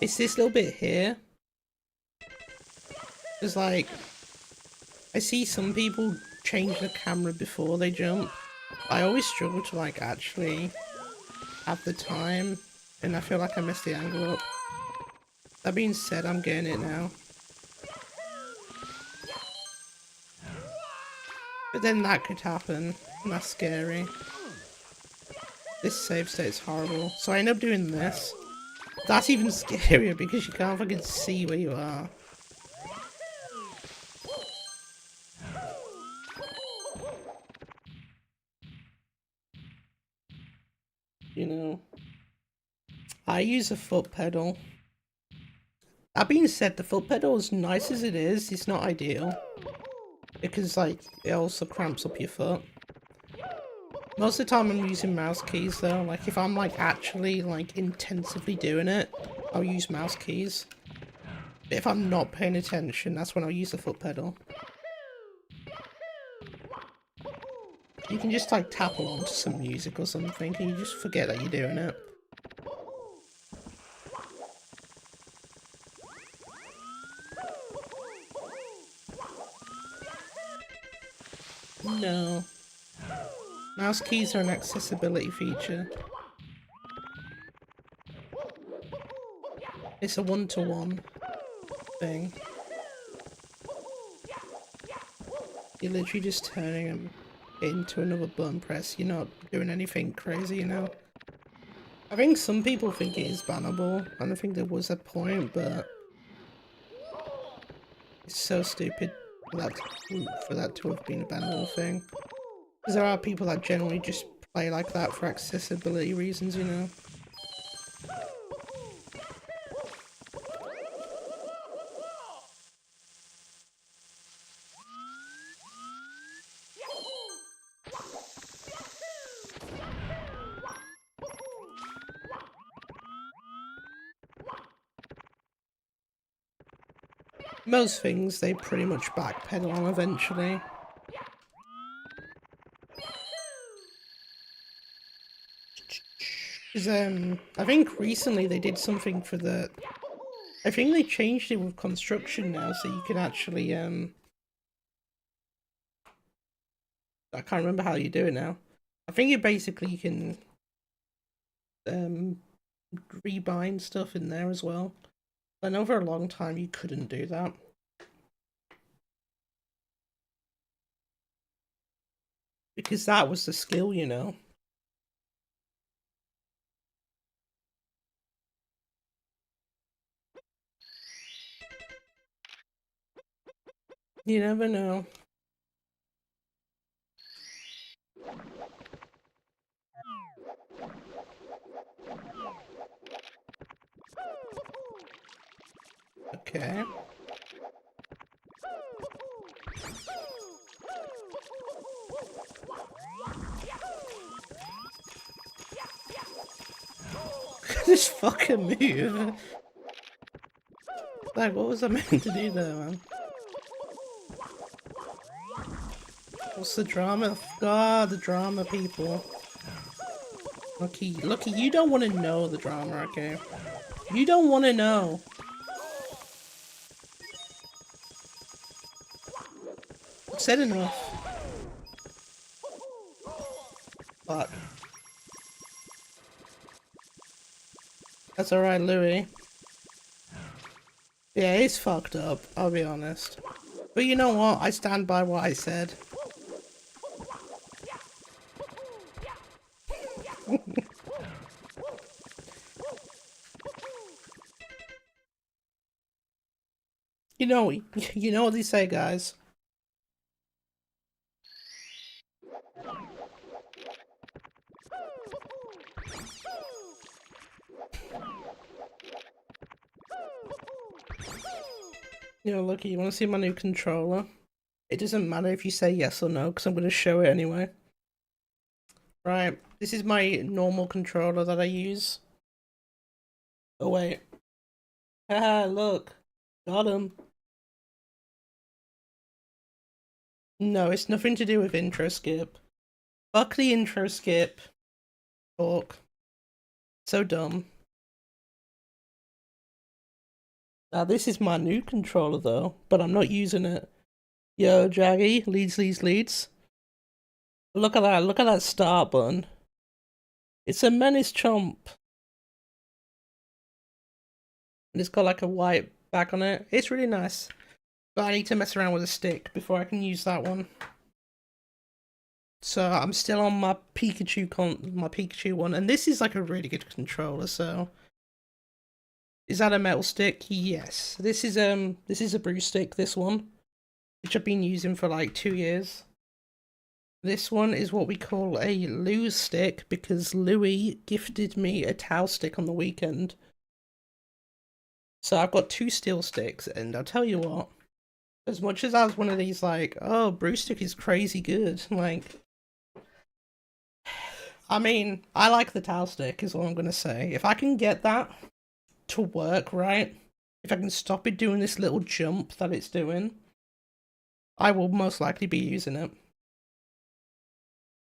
It's this little bit here. It's like, I see some people change the camera before they jump. I always struggle to like actually have the time, and I feel like I messed the angle up. That being said, I'm getting it now. But then that could happen, and that's scary. This save state's horrible. So I end up doing this. That's even scarier because you can't fucking see where you are. You know, I use a foot pedal. That being said, the foot pedal, as nice as it is, it's not ideal. Because, like, it also cramps up your foot. Most of the time I'm using mouse keys, though. Like, if I'm, like, actually, like, intensively doing it, I'll use mouse keys. But if I'm not paying attention, that's when I'll use the foot pedal. You can just, like, tap along to some music or something, and you just forget that you're doing it. No. Mouse keys are an accessibility feature. It's a one-to-one thing. You're literally just turning them into another button press. You're not doing anything crazy, you know? I think some people think it is bannable. I don't think there was a point, but it's so stupid for that to have been a bannable thing. Because there are people that generally just play like that for accessibility reasons, you know? Most things they pretty much backpedal on eventually. Because I think recently they did something for the... I think they changed it with construction now, so you can actually I can't remember how you do it now. I think you basically can rebind stuff in there as well. I know for a long time you couldn't do that. Because that was the skill, you know. You never know. Okay. This fucking move. Like, what was I meant to do there, man? What's the drama? God, the drama, people. Lucky, you don't want to know the drama, okay? You don't want to know. I've said enough. Fuck. That's alright, Louis. Yeah, it's fucked up, I'll be honest. But you know what? I stand by what I said. You know what they say, guys. You know, Lucky, you want to see my new controller? It doesn't matter if you say yes or no, because I'm going to show it anyway. Right, this is my normal controller that I use. Oh wait. Haha, look. Got him. No, it's nothing to do with intro skip. Fuck the intro skip. Talk. So dumb. Now this is my new controller though, but I'm not using it. Yo, Jaggy, leads. Look at that start button. It's a mennisChomp. And it's got like a white back on it. It's really nice. But I need to mess around with a stick before I can use that one. So I'm still on my Pikachu one, and this is like a really good controller, so. Is that a metal stick? Yes. This is a brew stick, this one, which I've been using for like 2 years. This one is what we call a Lou stick, because Louis gifted me a towel stick on the weekend. So I've got 2 steel sticks, and I'll tell you what, as much as I was one of these like, oh, brew stick is crazy good, like, I mean, I like the towel stick is all I'm gonna say. If I can get that to work right, if I can stop it doing this little jump that it's doing, I will most likely be using it.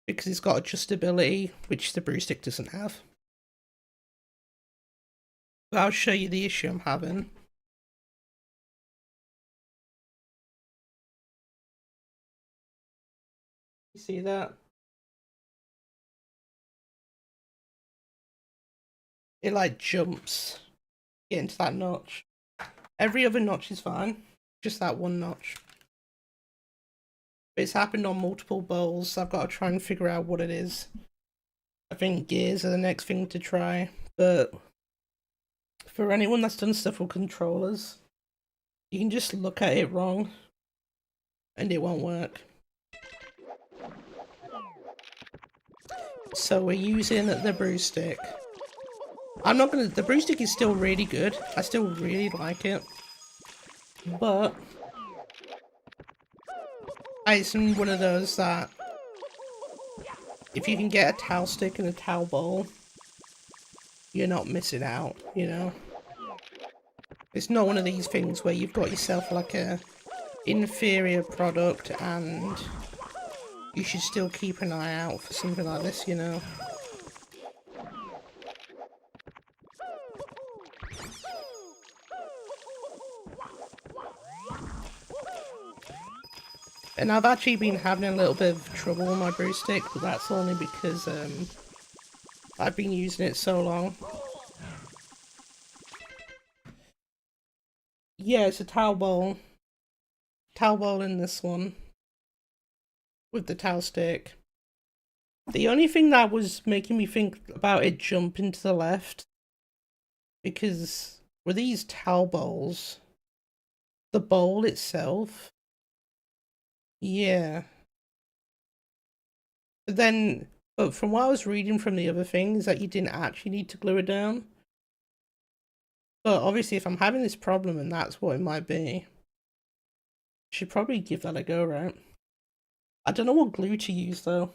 Because it's got adjustability, which the brew stick doesn't have. But I'll show you the issue I'm having. You see that? It like jumps. Get into that notch. Every other notch is fine. Just that one notch. But it's happened on multiple bowls, so I've got to try and figure out what it is. I think gears are the next thing to try. But for anyone that's done stuff with controllers, you can just look at it wrong and it won't work. So we're using the brew stick. The brew stick is still really good. I still really like it. But it's one of those that if you can get a towel stick and a towel bowl, you're not missing out, you know? It's not one of these things where you've got yourself like a inferior product and you should still keep an eye out for something like this, you know? And I've actually been having a little bit of trouble with my brew stick, but that's only because I've been using it so long. Yeah, it's a towel bowl. Towel bowl in this one. With the towel stick. The only thing that was making me think about it jumping to the left, because with these towel bowls, the bowl itself, yeah. But from what I was reading from the other things, that you didn't actually need to glue it down. But obviously if I'm having this problem and that's what it might be, I should probably give that a go, right? I don't know what glue to use though.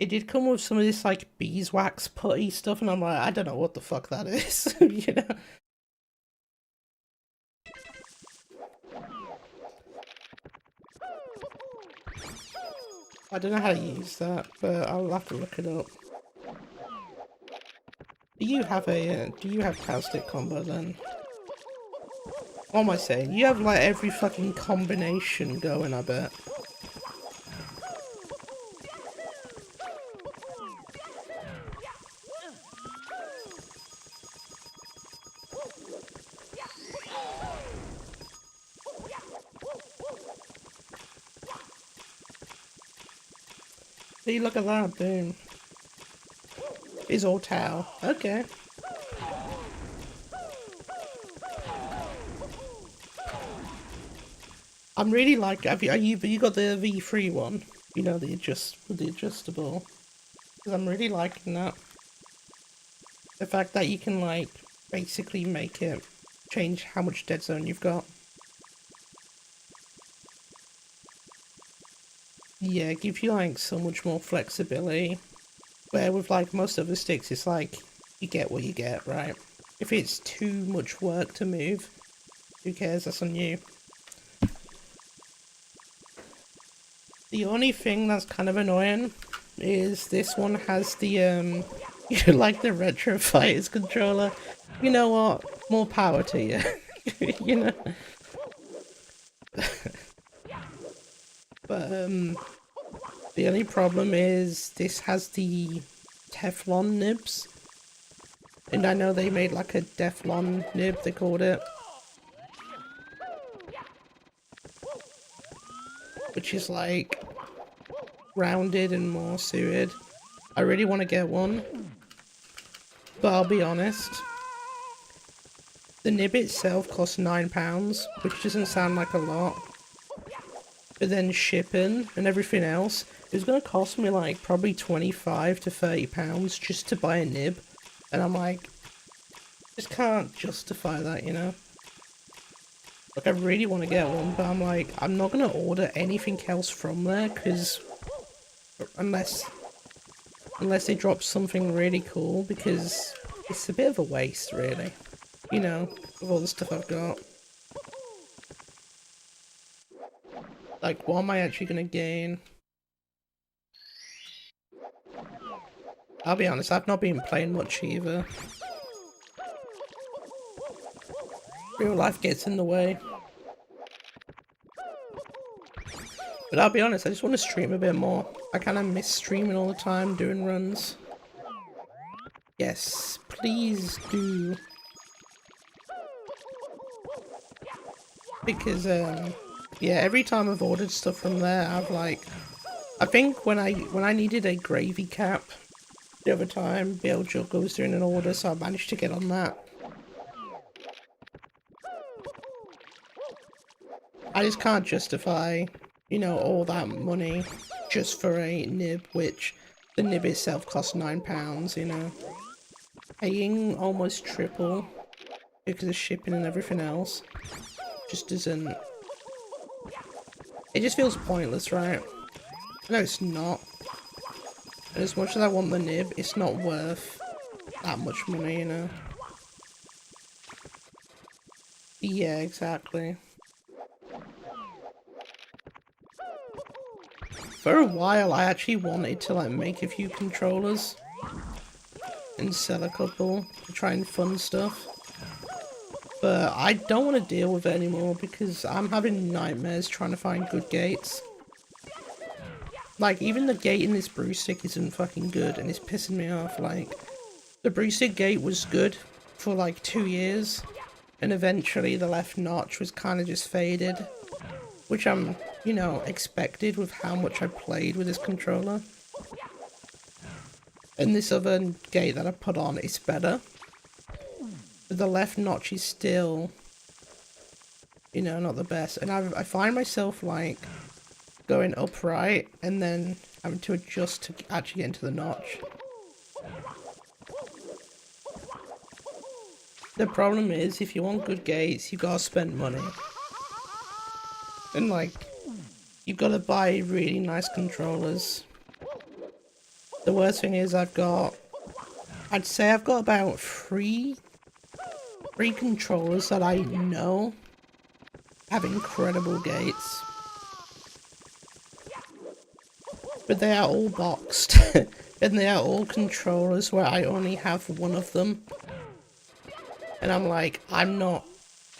It did come with some of this like beeswax putty stuff and I'm like, I don't know what the fuck that is, you know? I don't know how to use that, but I'll have to look it up. Do you have cow stick combo then? What am I saying? You have like every fucking combination going, I bet. See, look at that, boom. It's all towel. Okay. I'm really like. Have you got the V3 one? You know, the adjustable. Because I'm really liking that. The fact that you can like basically make it change how much dead zone you've got. Yeah, it gives you like so much more flexibility. Where with like most other sticks, it's like you get what you get, right? If it's too much work to move, who cares? That's on you. The only thing that's kind of annoying is this one has the like the Retro Fighters controller. You know what? More power to you. You know. But the only problem is this has the Teflon nibs. And I know they made like a Teflon nib, they called it. Which is like rounded and more suited. I really want to get one. But I'll be honest. The nib itself costs £9, which doesn't sound like a lot. But then shipping and everything else, it was going to cost me like probably £25 to £30 just to buy a nib. And I'm like, just can't justify that, you know? Like, I really want to get one, but I'm like, I'm not going to order anything else from there, because unless they drop something really cool, because it's a bit of a waste, really. You know, of all the stuff I've got. Like, what am I actually going to gain? I'll be honest, I've not been playing much either. Real life gets in the way. But I'll be honest, I just want to stream a bit more. I kind of miss streaming all the time, doing runs. Yes, please do. Because, yeah, every time I've ordered stuff from there, I've like... I think when I needed a gravy cap the other time, Bill Juggle was doing an order, so I managed to get on that. I just can't justify, you know, all that money just for a nib, which the nib itself costs £9, you know. Paying almost triple because of shipping and everything else just doesn't... It just feels pointless, right? No, it's not. And as much as I want the nib, it's not worth that much money, you know. Yeah, exactly. For a while, I actually wanted to like make a few controllers and sell a couple to try and fund stuff. But I don't want to deal with it anymore because I'm having nightmares trying to find good gates. Like, even the gate in this brew stick isn't fucking good and it's pissing me off. Like, the brew stick gate was good for like 2 years and eventually the left notch was kind of just faded. Which I'm, you know, expected with how much I played with this controller. And this other gate that I put on is better. But the left notch is still, you know, not the best. And I find myself, like, going upright and then having to adjust to actually get into the notch. The problem is, if you want good gates, you've got to spend money. And, like, you've got to buy really nice controllers. The worst thing is I'd say I've got about three controllers that I know have incredible gates. but they are all boxed, and they are all controllers where I only have one of them. And I'm like, I'm not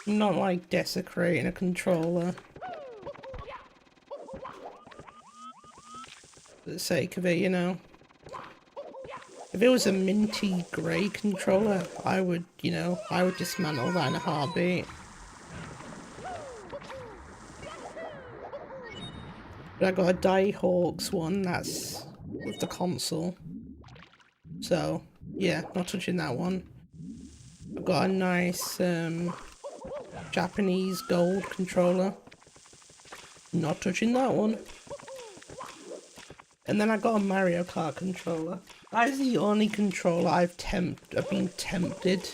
like desecrating a controller for the sake of it, you know. If it was a minty grey controller, I would, you know, I would dismantle that in a heartbeat. But I got a Die-Hawks one that's with the console. So, yeah, not touching that one. I've got a nice Japanese gold controller. Not touching that one. And then I got a Mario Kart controller. That is the only controller I've been tempted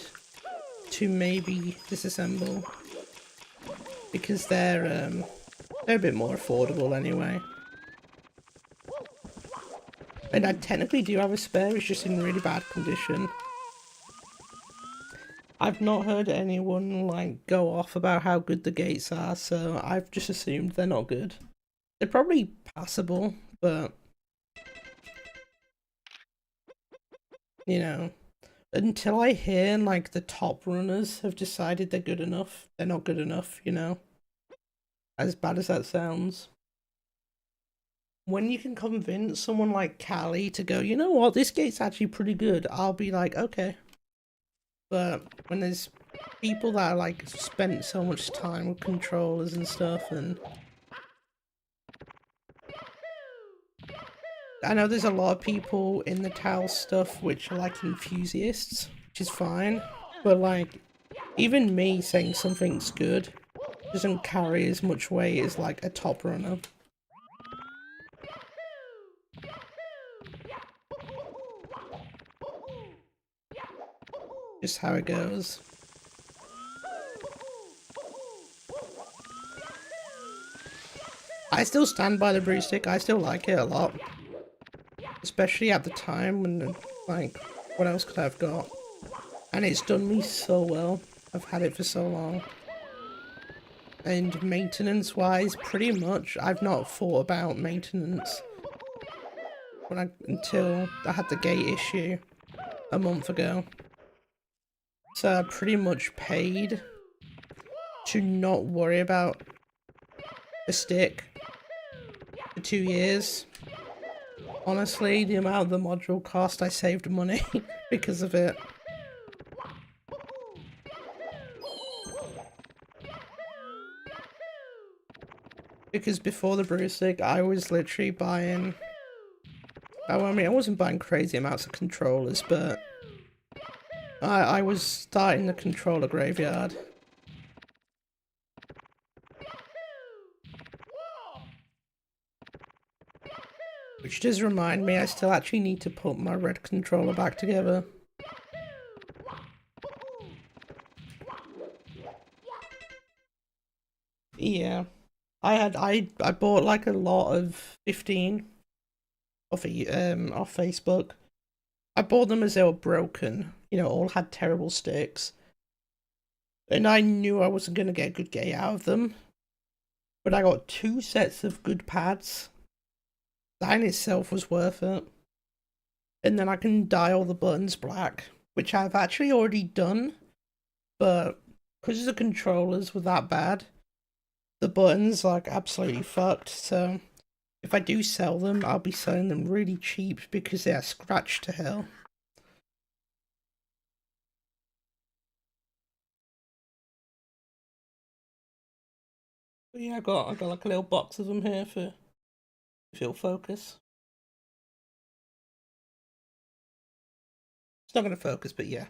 to maybe disassemble. Because they're a bit more affordable anyway. And I technically do have a spare, it's just in really bad condition. I've not heard anyone like go off about how good the gates are, so I've just assumed they're not good. They're probably passable, but you know, until I hear like the top runners have decided they're good enough, they're not good enough, you know? As bad as that sounds. When you can convince someone like Callie to go, you know what, this gate's actually pretty good, I'll be like, okay. But when there's people that are like spent so much time with controllers and stuff, and I know there's a lot of people in the towel stuff which are like enthusiasts, which is fine, but like even me saying something's good doesn't carry as much weight as like a top runner. Just how it goes. I still stand by the broomstick, I still like it a lot. Especially at the time when, like, what else could I have got? And it's done me so well. I've had it for so long. And maintenance wise, pretty much, I've not thought about maintenance until I had the gate issue a month ago. So I pretty much paid to not worry about the stick for 2 years. Honestly, the amount of the module cost, I saved money because of it. Because before the broomstick, I was literally buying... I mean, I wasn't buying crazy amounts of controllers, but... I was starting the controller graveyard. Which does remind me, I still actually need to put my red controller back together. Yeah. I bought like a lot of 15 off Facebook. I bought them as they were broken, you know, all had terrible sticks. And I knew I wasn't going to get a good gate out of them. But I got 2 sets of good pads. That in itself was worth it. And then I can dye all the buttons black, which I've actually already done. But because the controllers were that bad, the buttons like absolutely fucked. So if I do sell them, I'll be selling them really cheap because they are scratched to hell. But yeah, I got like a little box of them here for if it'll focus. It's not gonna focus, but yeah.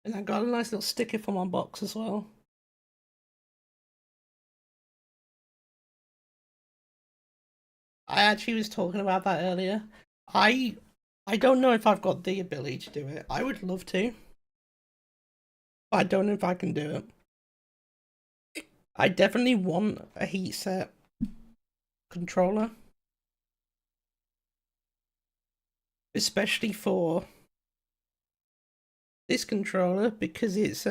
And I got a nice little sticker for my box as well. I actually was talking about that earlier. I don't know if I've got the ability to do it. I would love to. But I don't know if I can do it. I definitely want a heatset controller. Especially for this controller because it's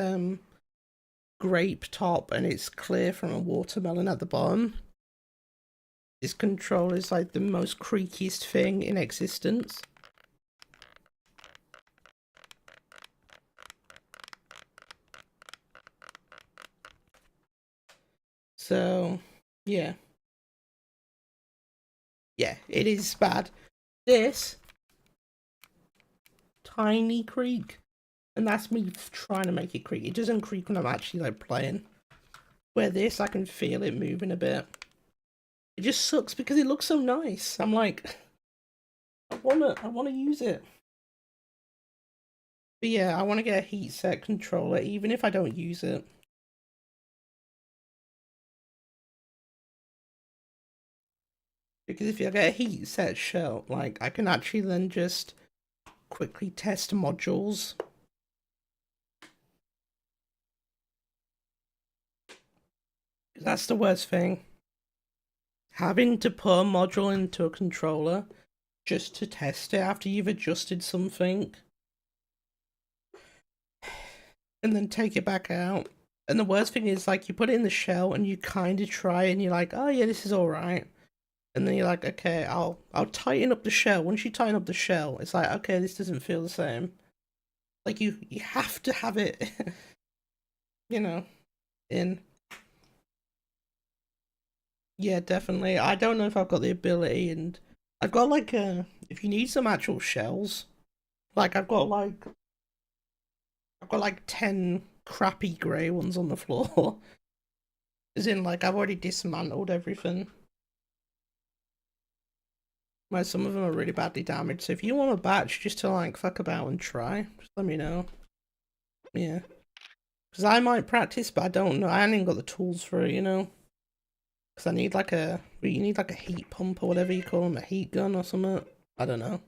grape top and it's clear from a watermelon at the bottom. This controller is like the most creakiest thing in existence. So, yeah. Yeah, it is bad. This tiny creak, and that's me trying to make it creak. It doesn't creak when I'm actually like playing. Where this, I can feel it moving a bit. It just sucks because it looks so nice. I'm like, I wanna use it. But yeah, I want to get a heat set controller, even if I don't use it. Because if I get a heat set shell, like, I can actually then just quickly test modules. That's the worst thing. Having to put a module into a controller just to test it after you've adjusted something. And then take it back out. And the worst thing is, like, you put it in the shell and you kind of try and you're like, oh yeah, this is alright. And then you're like, okay, I'll tighten up the shell. Once you tighten up the shell, it's like, okay, this doesn't feel the same. Like, you have to have it, you know, in. Yeah, definitely. I don't know if I've got the ability, and I've got, like, if you need some actual shells, like, I've got, like, 10 crappy grey ones on the floor. As in, like, I've already dismantled everything. Well, some of them are really badly damaged, so if you want a batch just to, like, fuck about and try, just let me know. Yeah. Because I might practice, but I don't know. I haven't even got the tools for it, you know? Because I need, like, you need, like, a heat pump or whatever you call them, a heat gun or something. I don't know.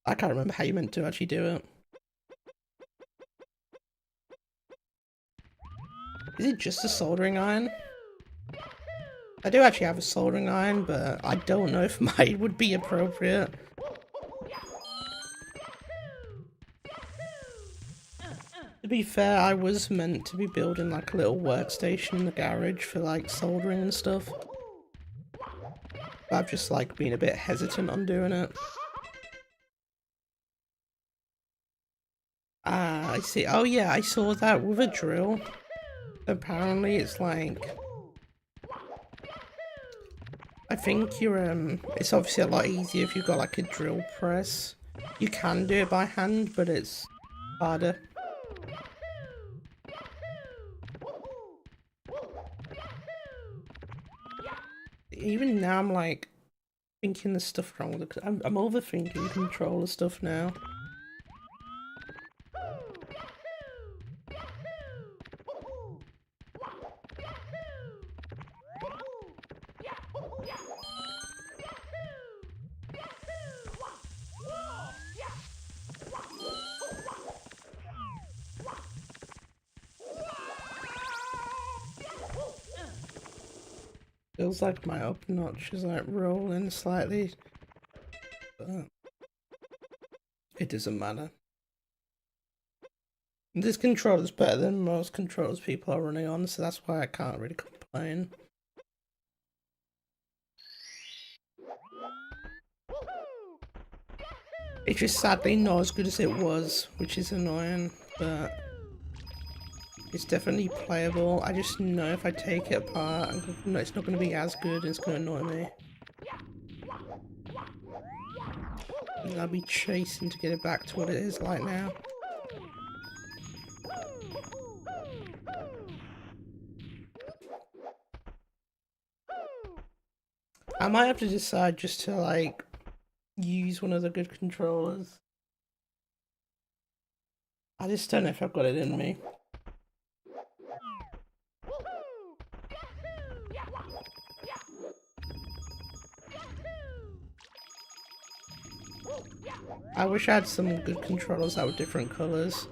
I can't remember how you meant to actually do it. Is it just a soldering iron? I do actually have a soldering iron, but I don't know if mine would be appropriate. To be fair, I was meant to be building like a little workstation in the garage for like soldering and stuff. But I've just like been a bit hesitant on doing it. Ah, I see. Oh yeah, I saw that with a drill. Apparently it's like, I think you're it's obviously a lot easier if you've got like a drill press. You can do it by hand, but it's harder. Even now I'm like thinking there's stuff wrong with it. I'm overthinking controller stuff now. Feels like my up notch is like rolling slightly, but it doesn't matter. This controller's better than most controllers people are running on, so that's why I can't really complain. It's just sadly not as good as it was, which is annoying, but it's definitely playable. I just know if I take it apart, it's not going to be as good and it's going to annoy me. And I'll be chasing to get it back to what it is like now. I might have to decide just to like use one of the good controllers. I just don't know if I've got it in me. I wish I had some good controllers that were different colours.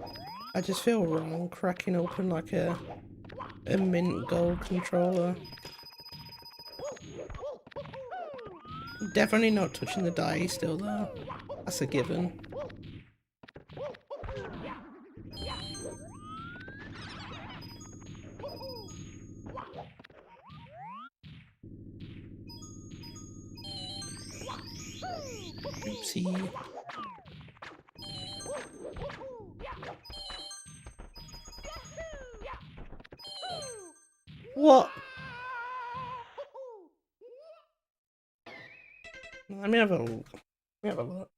I just feel wrong cracking open like a mint gold controller. Definitely not touching the die still though. That's a given. Oopsie. What? Let me have a look. Let me have a look.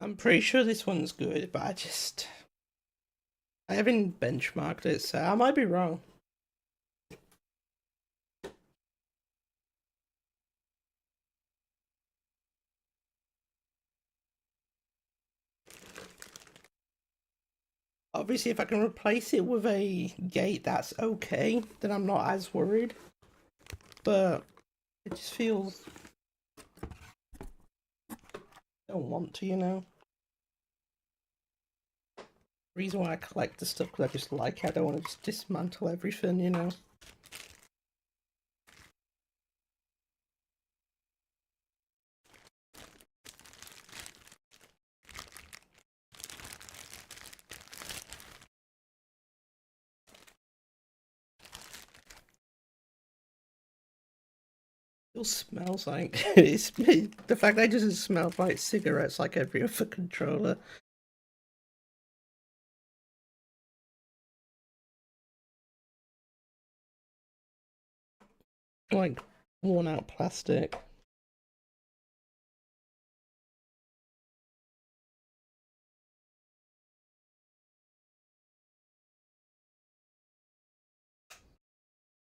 I'm pretty sure this one's good, but I haven't benchmarked it, so I might be wrong. Obviously, if I can replace it with a gate that's okay, then I'm not as worried. But it just feels... I don't want to, you know? The reason why I collect the stuff because I just like it. I don't want to just dismantle everything, you know? Still smells like it's the fact that it doesn't smell like cigarettes like every other controller. Like worn out plastic.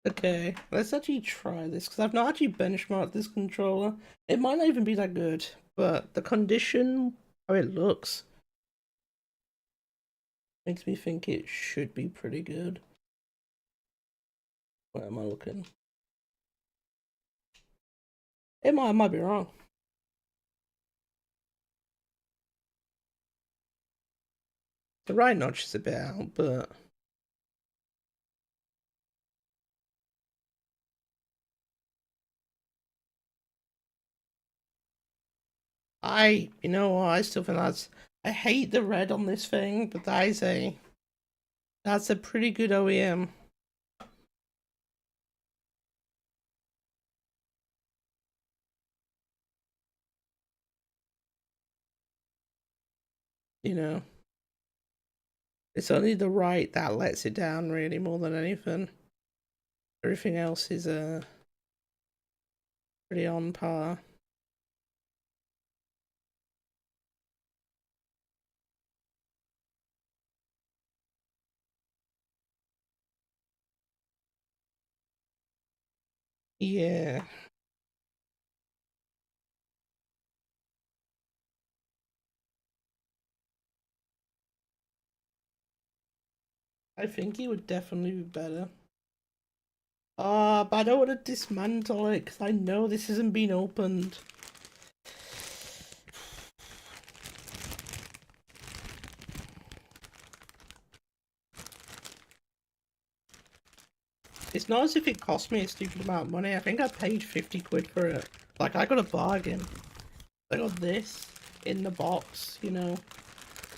Okay, let's actually try this because I've not actually benchmarked this controller. It might not even be that good, but the condition, how it looks, makes me think it should be pretty good. Where am I looking? I might be wrong. The right notch is a bit out, but you know what, I still think I hate the red on this thing, but that's a pretty good OEM. You know, it's only the right that lets it down really more than anything. Everything else is pretty on par. Yeah. I think it would definitely be better. But I don't want to dismantle it because I know this hasn't been opened. It's not as if it cost me a stupid amount of money. I think I paid 50 quid for it. Like, I got a bargain. I got this in the box, you know,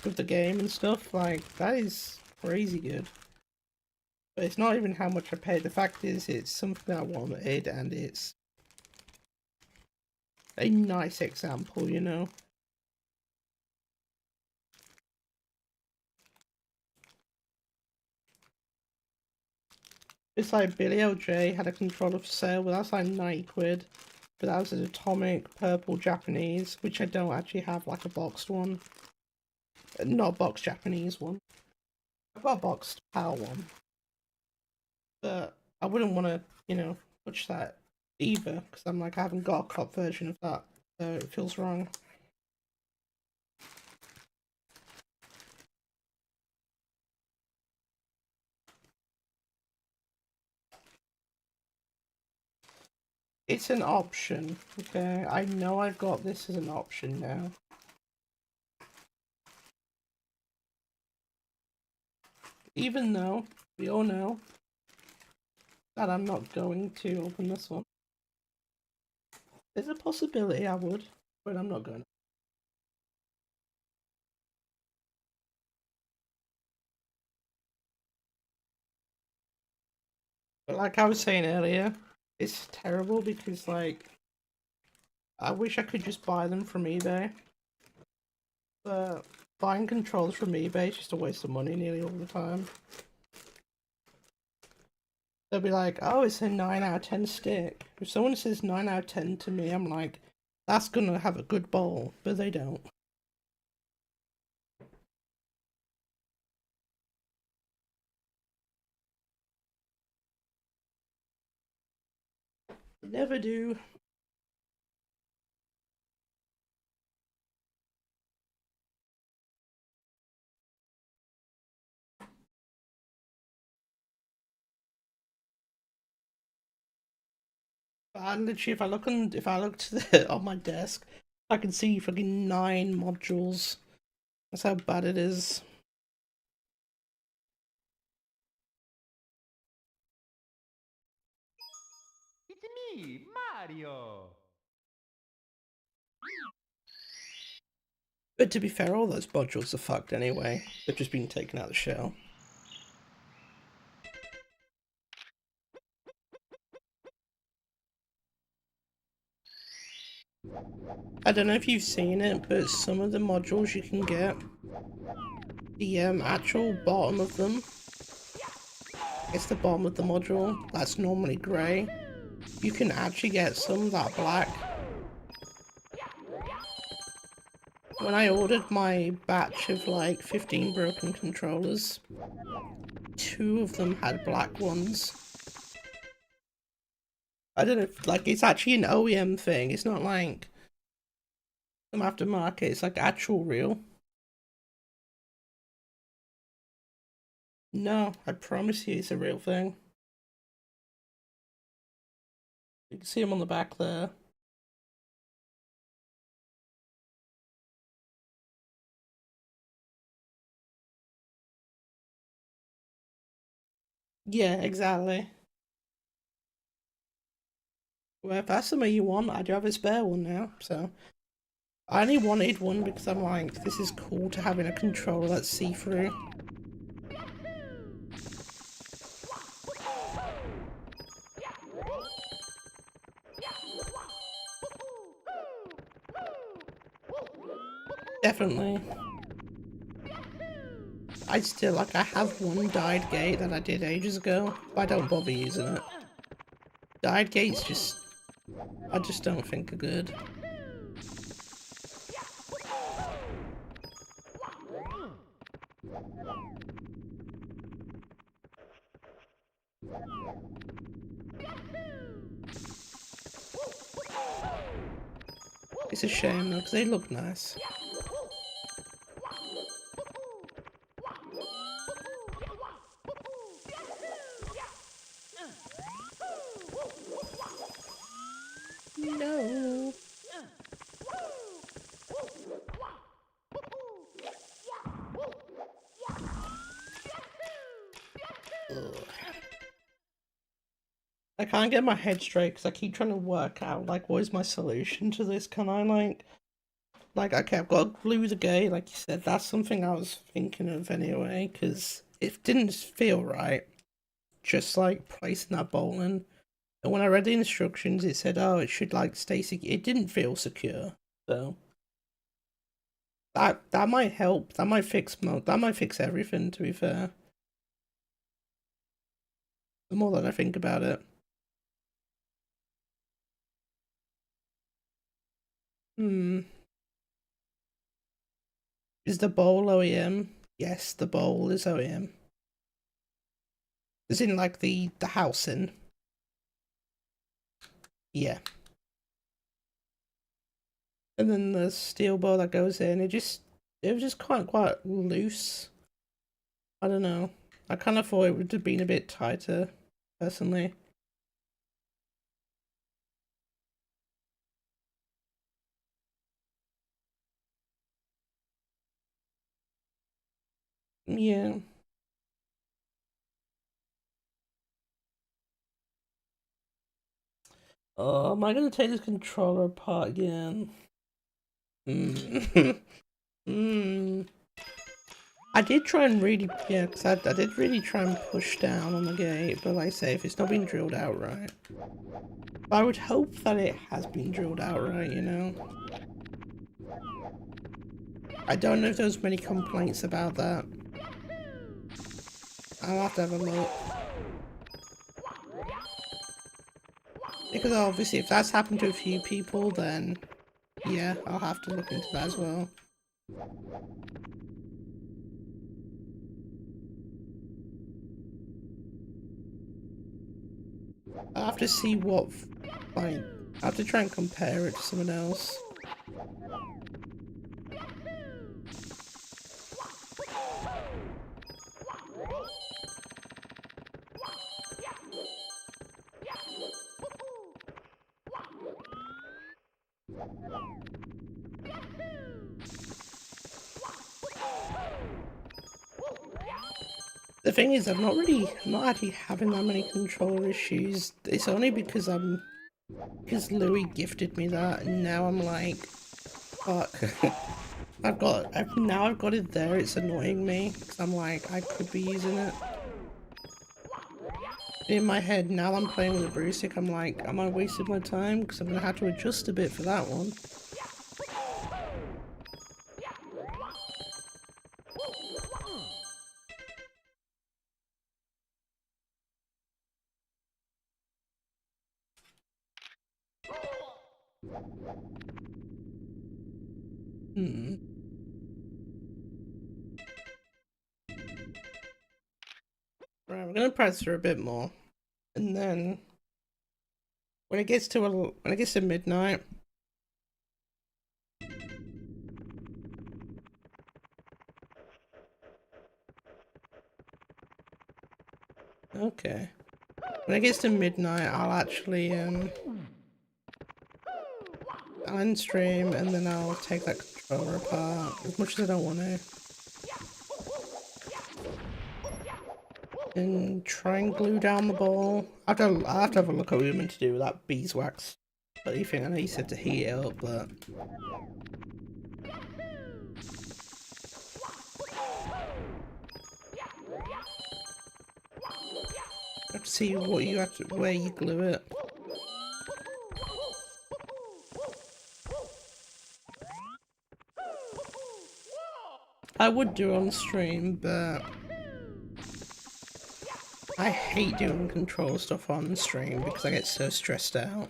with the game and stuff. Like, that is crazy good. But it's not even how much I paid. The fact is, it's something I wanted, and it's a nice example, you know. It's like Billy LJ had a controller for sale, but that's like 90 quid. But that was an atomic purple Japanese, which I don't actually have like a boxed one. Not a boxed Japanese one. I've got a boxed PAL one. But I wouldn't want to, you know, touch that either, because I'm like, I haven't got a cop version of that, so it feels wrong. It's an option, okay? I know I've got this as an option now. Even though we all know that I'm not going to open this one. There's a possibility I would, but I'm not going to. But like I was saying earlier, it's terrible because, like, I wish I could just buy them from eBay. But buying controls from eBay is just a waste of money nearly all the time. They'll be like, oh, it's a 9 out of 10 stick. If someone says 9 out of 10 to me, I'm like, that's gonna have a good bowl, but they don't. Never do. Literally, if I look to the on my desk, I can see fucking 9 modules. That's how bad it is. It's me, Mario. But to be fair, all those modules are fucked anyway. They've just been taken out of the shell. I don't know if you've seen it, but some of the modules you can get, the actual bottom of them, it's the bottom of the module, that's normally grey. You can actually get some that are black. When I ordered my batch of like 15 broken controllers, 2 of them had black ones. I don't know if, like, it's actually an OEM thing, it's not like some aftermarket, it's like actual real. No, I promise you it's a real thing. You can see them on the back there. Yeah, exactly. Well, if that's something you want, I do have a spare one now, so. I only wanted one because I'm like, this is cool to having a controller that's see-through. Definitely. I still, like, I have one died gate that I did ages ago, but I don't bother using it. Died gates just, I just don't think are good. It's a shame though, because they look nice. No. Ugh. I can't get my head straight because I keep trying to work out, like, what is my solution to this? Can I, like, okay, I've got to glue the gate, like you said, that's something I was thinking of anyway, because it didn't feel right, just, like, placing that bolt in. And when I read the instructions, it said, oh, it should, like, stay secure. It didn't feel secure, so. That might help, that might fix everything, to be fair. The more that I think about it. Is the bowl OEM? Yes, the bowl is OEM. As in, like, the housing. Yeah. And then the steel bowl that goes in, it was just quite loose. I don't know. I kind of thought it would have been a bit tighter, personally. Yeah. Oh, am I gonna take this controller apart again? Hmm. Hmm. I did try and really, yeah, because I did really try and push down on the gate, but like I say, if it's not been drilled out right. I would hope that it has been drilled out right, you know? I don't know if there's many complaints about that. I'll have to have a look. Because obviously if that's happened to a few people, then yeah, I'll have to look into that as well. I'll have to see what, like, I'll have to try and compare it to someone else. The thing is, I'm not actually having that many controller issues. It's only because because Louis gifted me that, and now I'm like, fuck. I've got it there, it's annoying me, because I'm like, I could be using it. In my head, now I'm playing with a broomstick, I'm like, am I wasting my time? Because I'm going to have to adjust a bit for that one. Hmm. Right, we're going to press through a bit more. And then, when it gets to midnight, okay. When it gets to midnight, I'll actually, I'll end stream and then I'll take that controller apart, as much as I don't want to. And try and glue down the ball. I'll have to have a look at what you're meant to do with that beeswax. But you think, I know you said to heat it up, but... I have to see what you have to, where you glue it. I would do it on stream, but I hate doing control stuff on stream because I get so stressed out.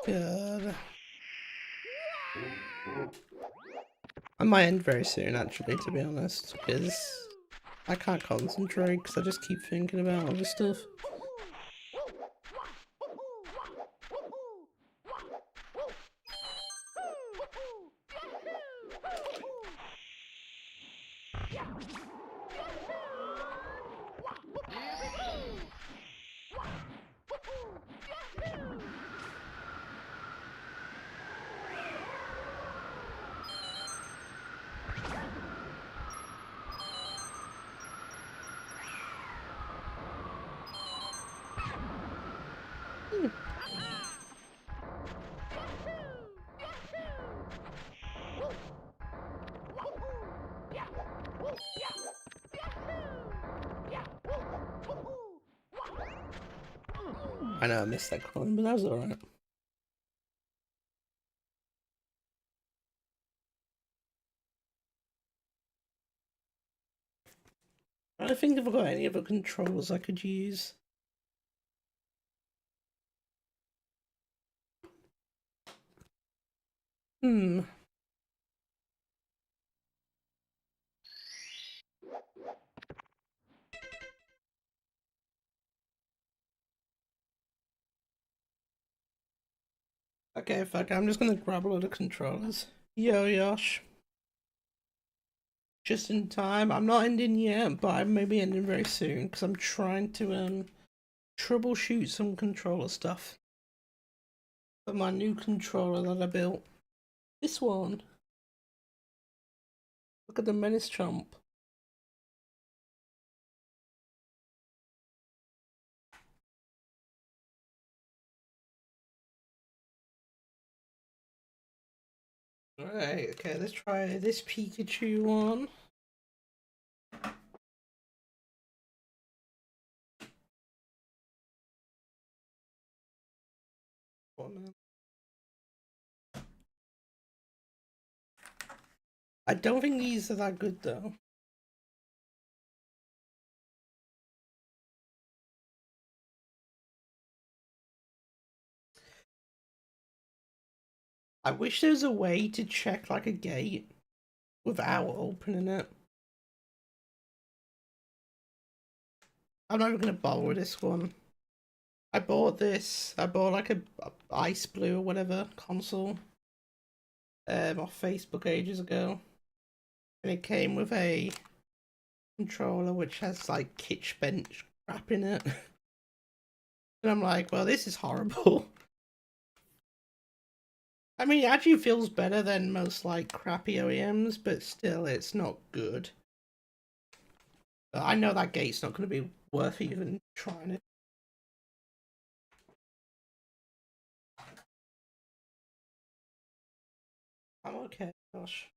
God. I might end very soon, actually, to be honest, because I can't concentrate because I just keep thinking about other stuff. I know I missed that coin, but that was alright. I don't think I've got any other controls I could use. Hmm. Okay, fuck, I'm just gonna grab a load of controllers. Yo, Yosh. Just in time. I'm not ending yet, but I may be ending very soon, because I'm trying to, troubleshoot some controller stuff. For my new controller that I built. This one. Look at the mennisChomp. Alright, okay, let's try this Pikachu one. I don't think these are that good though. I wish there was a way to check like a gate without opening it. I'm not even gonna bother with this one. I bought like a ice blue or whatever console off Facebook ages ago. And it came with a controller which has like kitsch bench crap in it. And I'm like, well, this is horrible. I mean, it actually feels better than most like crappy OEMs, but still, it's not good. I know that gate's not going to be worth even trying it. I'm okay, gosh.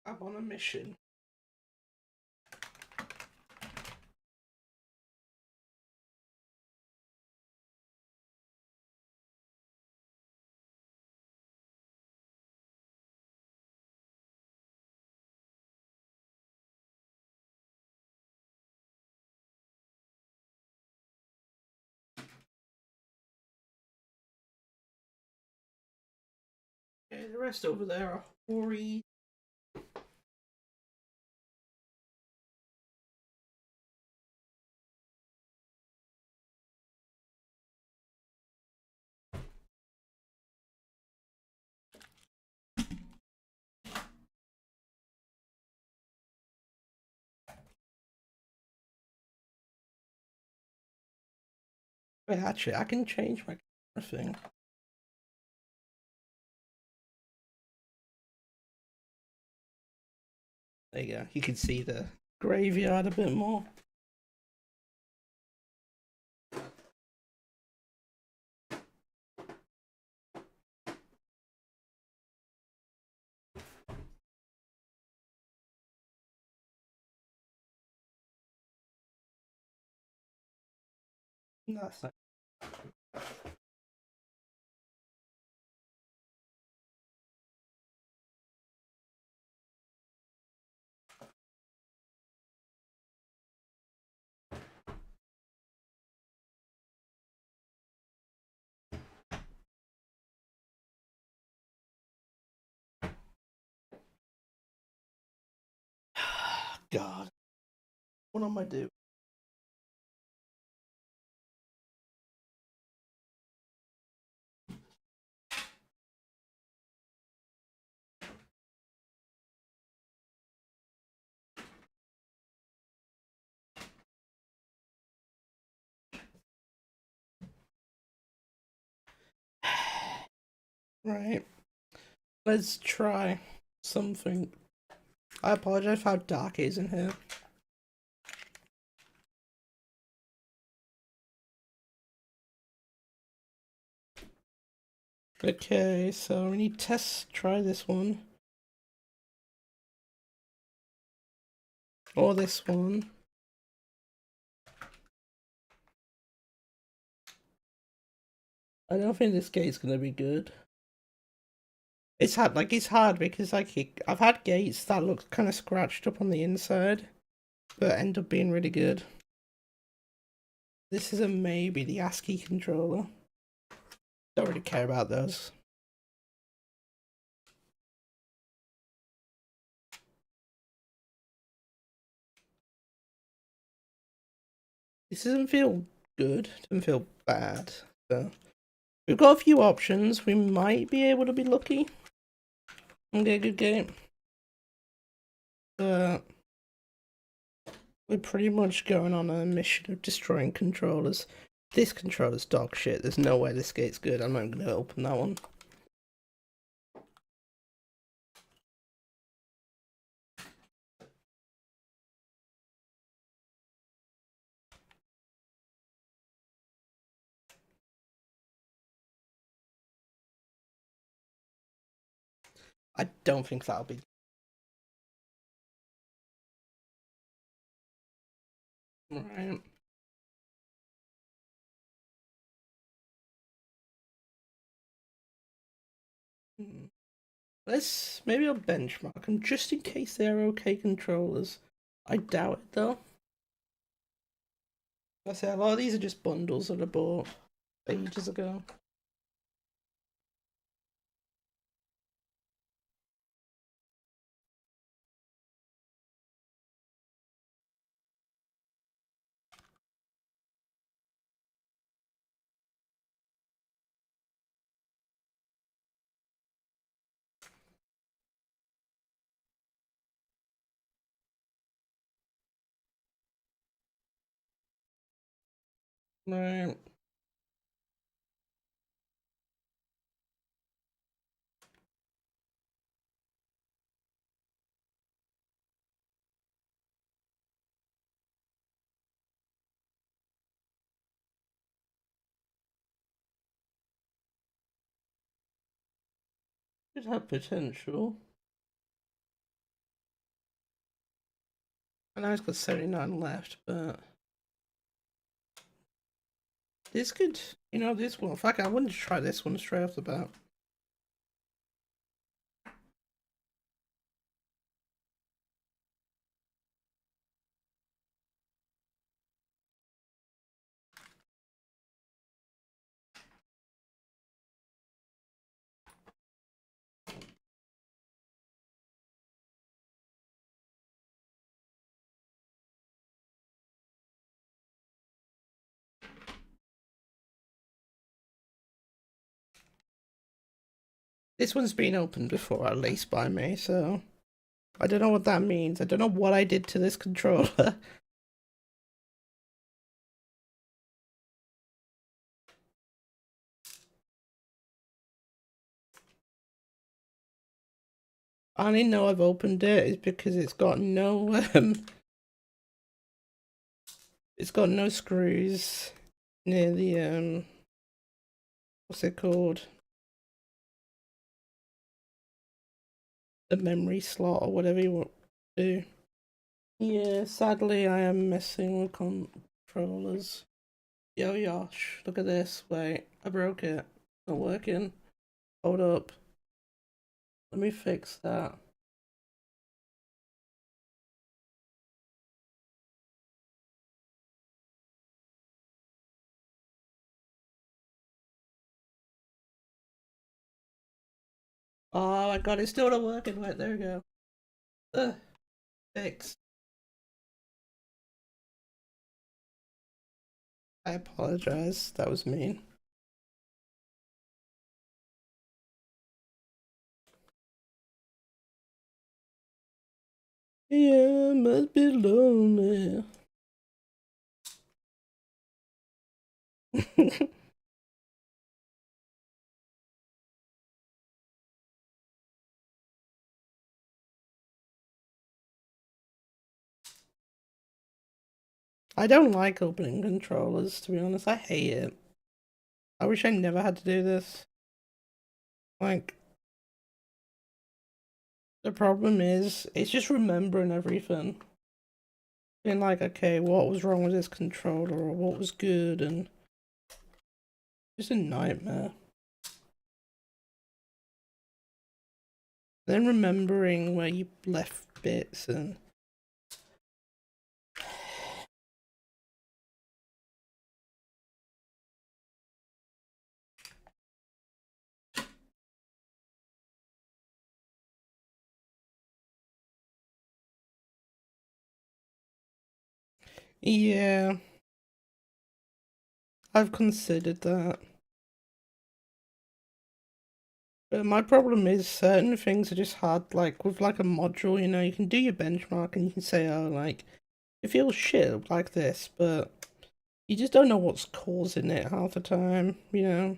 I'm on a mission. Okay, the rest over there are hoary. Wait, actually, I can change my camera thing. There you go. You can see the graveyard a bit more. No, that's not. God. What am I doing? Right. Let's try something. I apologize for how dark it is in here. Okay, so we need to try this one. Or this one. I don't think this gate's gonna be good. It's hard, like it's hard because like I've had gates that look kind of scratched up on the inside, but end up being really good. This is a maybe, the ASCII controller. Don't really care about those. This doesn't feel good, doesn't feel bad. So we've got a few options. We might be able to be lucky and get a good game. But we're pretty much going on a mission of destroying controllers. This controller's dog shit. There's no way this gate's good. I'm not going to open that one. I don't think that'll be. Right. Let's maybe I'll benchmark them just in case they're okay controllers. I doubt it though. I say a lot of these are just bundles that I bought ages ago. Right. Could have potential. I know it's got 79 left, but this could, you know, this one. Fuck, I wanted to try this one straight off the bat. This one's been opened before, at least by me, so I don't know what that means. I don't know what I did to this controller. I only know I've opened it is because it's got no it's got no screws near the what's it called? The memory slot or whatever you want to do. Yeah, sadly I am messing with controllers. Yo Yosh, look at this. Wait, I broke it. It's not working. Hold up. Let me fix that. Oh my god, it's still not working. Wait, there we go. Ugh, fix. I apologize. That was mean. Yeah, must be lonely. I don't like opening controllers, to be honest. I hate it. I wish I never had to do this. Like, the problem is, it's just remembering everything. Being like, okay, what was wrong with this controller, or what was good, and It's a nightmare. Then remembering where you left bits and... Yeah, I've considered that. But my problem is certain things are just hard, like with like a module, you know, you can do your benchmark and you can say, oh, like, it feels shit like this, but you just don't know what's causing it half the time, you know?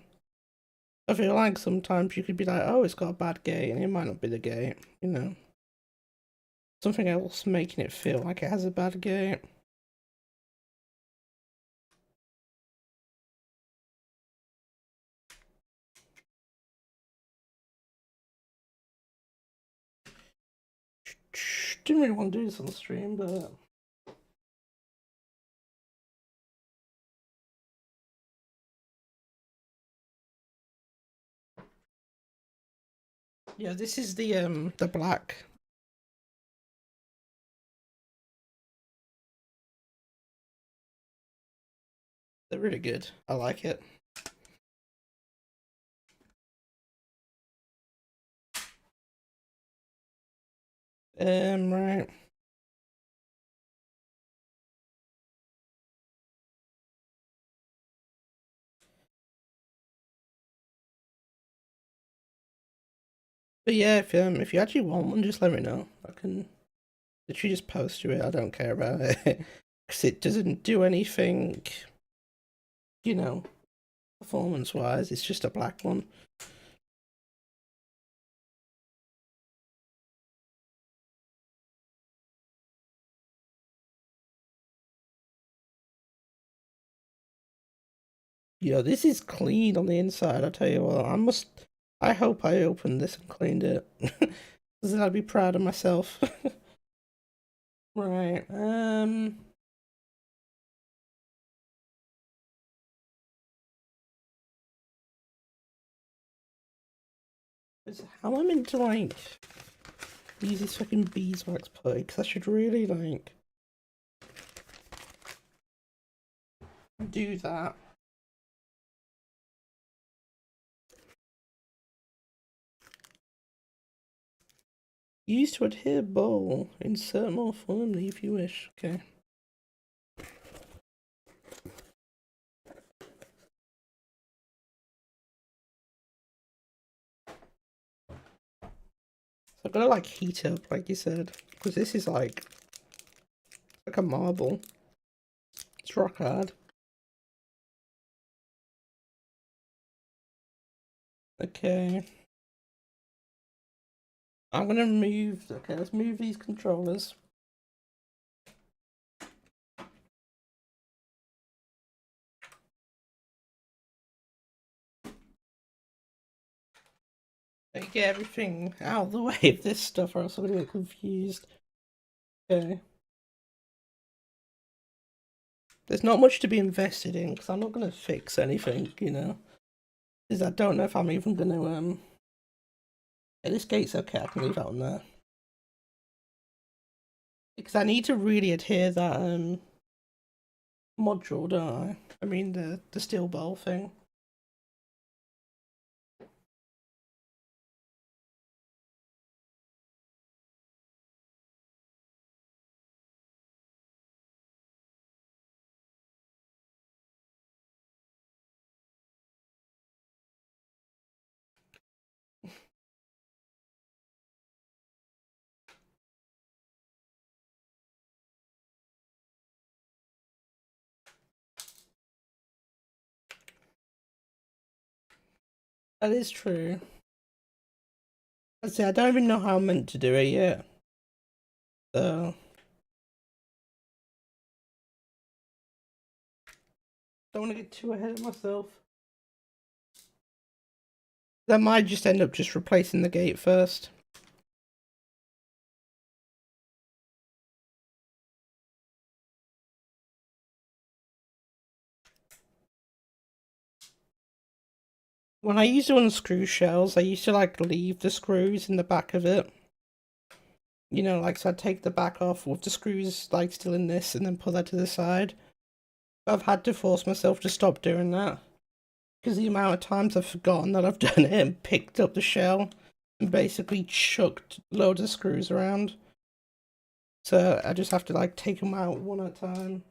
I feel like sometimes you could be like, oh, it's got a bad gate, and it might not be the gate, you know? Something else making it feel like it has a bad gate. Didn't really want to do this on the stream, but... Yeah, this is the black. They're really good. I like it. Right. But yeah, if you actually want one, just let me know. I can literally just post you it. I don't care about it. Because it doesn't do anything, you know, performance-wise. It's just a black one. Yeah, this is clean on the inside, I tell you what. I hope I opened this and cleaned it. Because then I'd be proud of myself. Right, how am I meant to, like, use this fucking beeswax putty? Because I should really, like, do that. Use to adhere bowl. Insert more firmly if you wish. Okay. So I've got to like heat up, like you said, because this is like a marble. It's rock hard. Okay. I'm gonna move. Okay, let's move these controllers. Get everything out of the way of this stuff, or else I'm gonna get confused. Okay. There's not much to be invested in because I'm not gonna fix anything, you know. Because I don't know if I'm even gonna Yeah, this gate's okay. I can leave that on there. Because I need to really adhere that module, don't I? I mean the steel bowl thing. That is true. I say I don't even know how I'm meant to do it yet. So don't want to get too ahead of myself. That might just end up just replacing the gate first. When I used to unscrew shells, I used to like leave the screws in the back of it. You know, like, so I'd take the back off with the screws like still in this and then put that to the side. But I've had to force myself to stop doing that. Because the amount of times I've forgotten that I've done it and picked up the shell and basically chucked loads of screws around. So I just have to like take them out one at a time.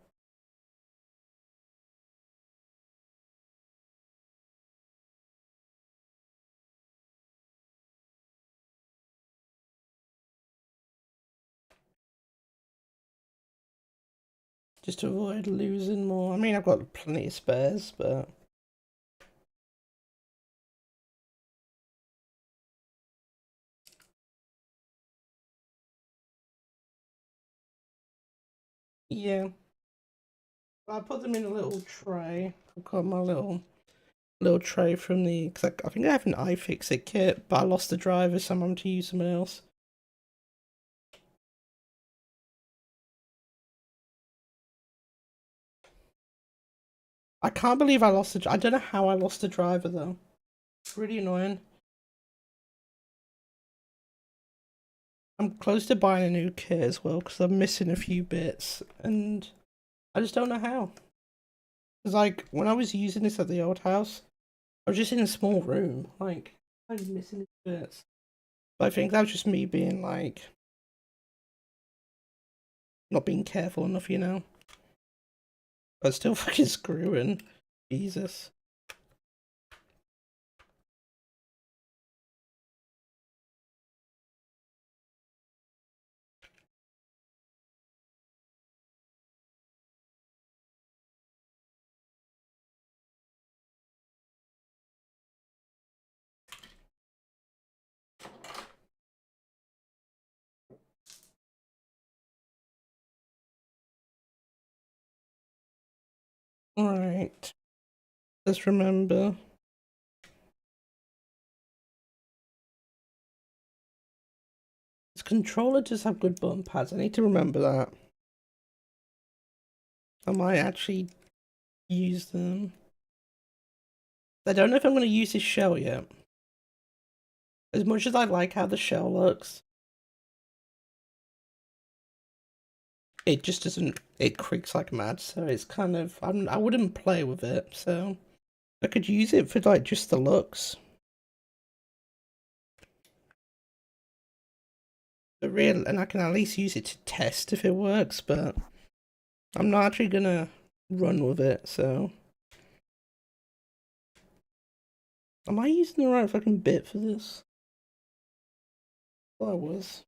Just to avoid losing more. I mean, I've got plenty of spares, but... yeah. I put them in a little tray. I've got my little tray from the... Because I think I have an iFixit kit, but I lost the driver, so I'm having to use someone else. I can't believe I lost the... I don't know how I lost the driver, though. It's really annoying. I'm close to buying a new kit as well, because I'm missing a few bits, and I just don't know how. Because, like, when I was using this at the old house, I was just in a small room, like, I was missing bits. But I think that was just me being, like, not being careful enough, you know? But still fucking screwing. Jesus. Alright. Let's remember. This controller does have good button pads. I need to remember that. I might actually use them. I don't know if I'm going to use this shell yet. As much as I like how the shell looks, it just doesn't... It creaks like mad, so it's kind of... I wouldn't play with it, so... I could use it for, like, just the looks. And I can at least use it to test if it works, but I'm not actually gonna run with it, so... Am I using the right fucking bit for this? Well, I was.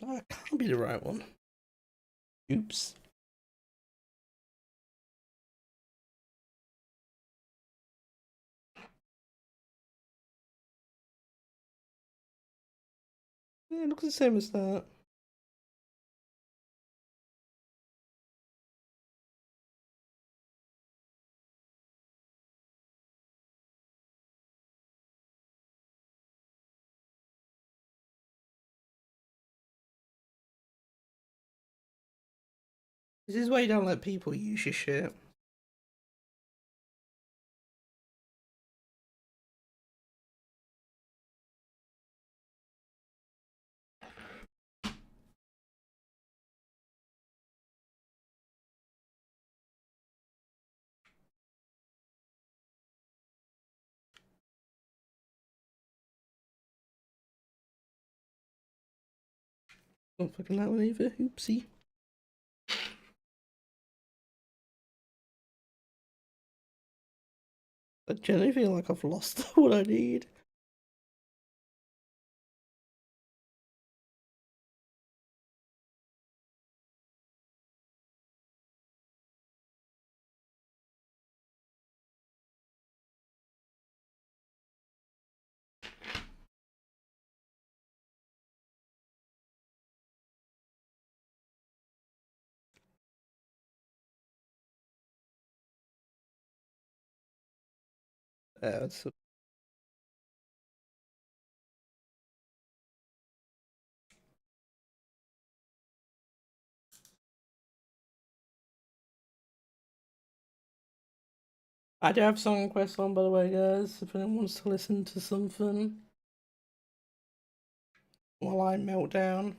Oh, it can't be the right one. Oops. Yeah, it looks the same as that. This is why you don't let people use your shit. Not fucking that one either. Oopsie. I generally feel like I've lost what I need. It's I do have song requests on, by the way, guys. If anyone wants to listen to something while I melt down.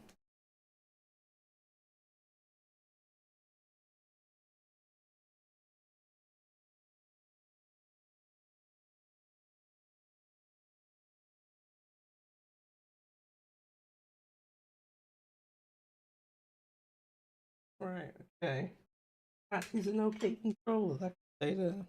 Right, okay. That is an okay controller, that can say that.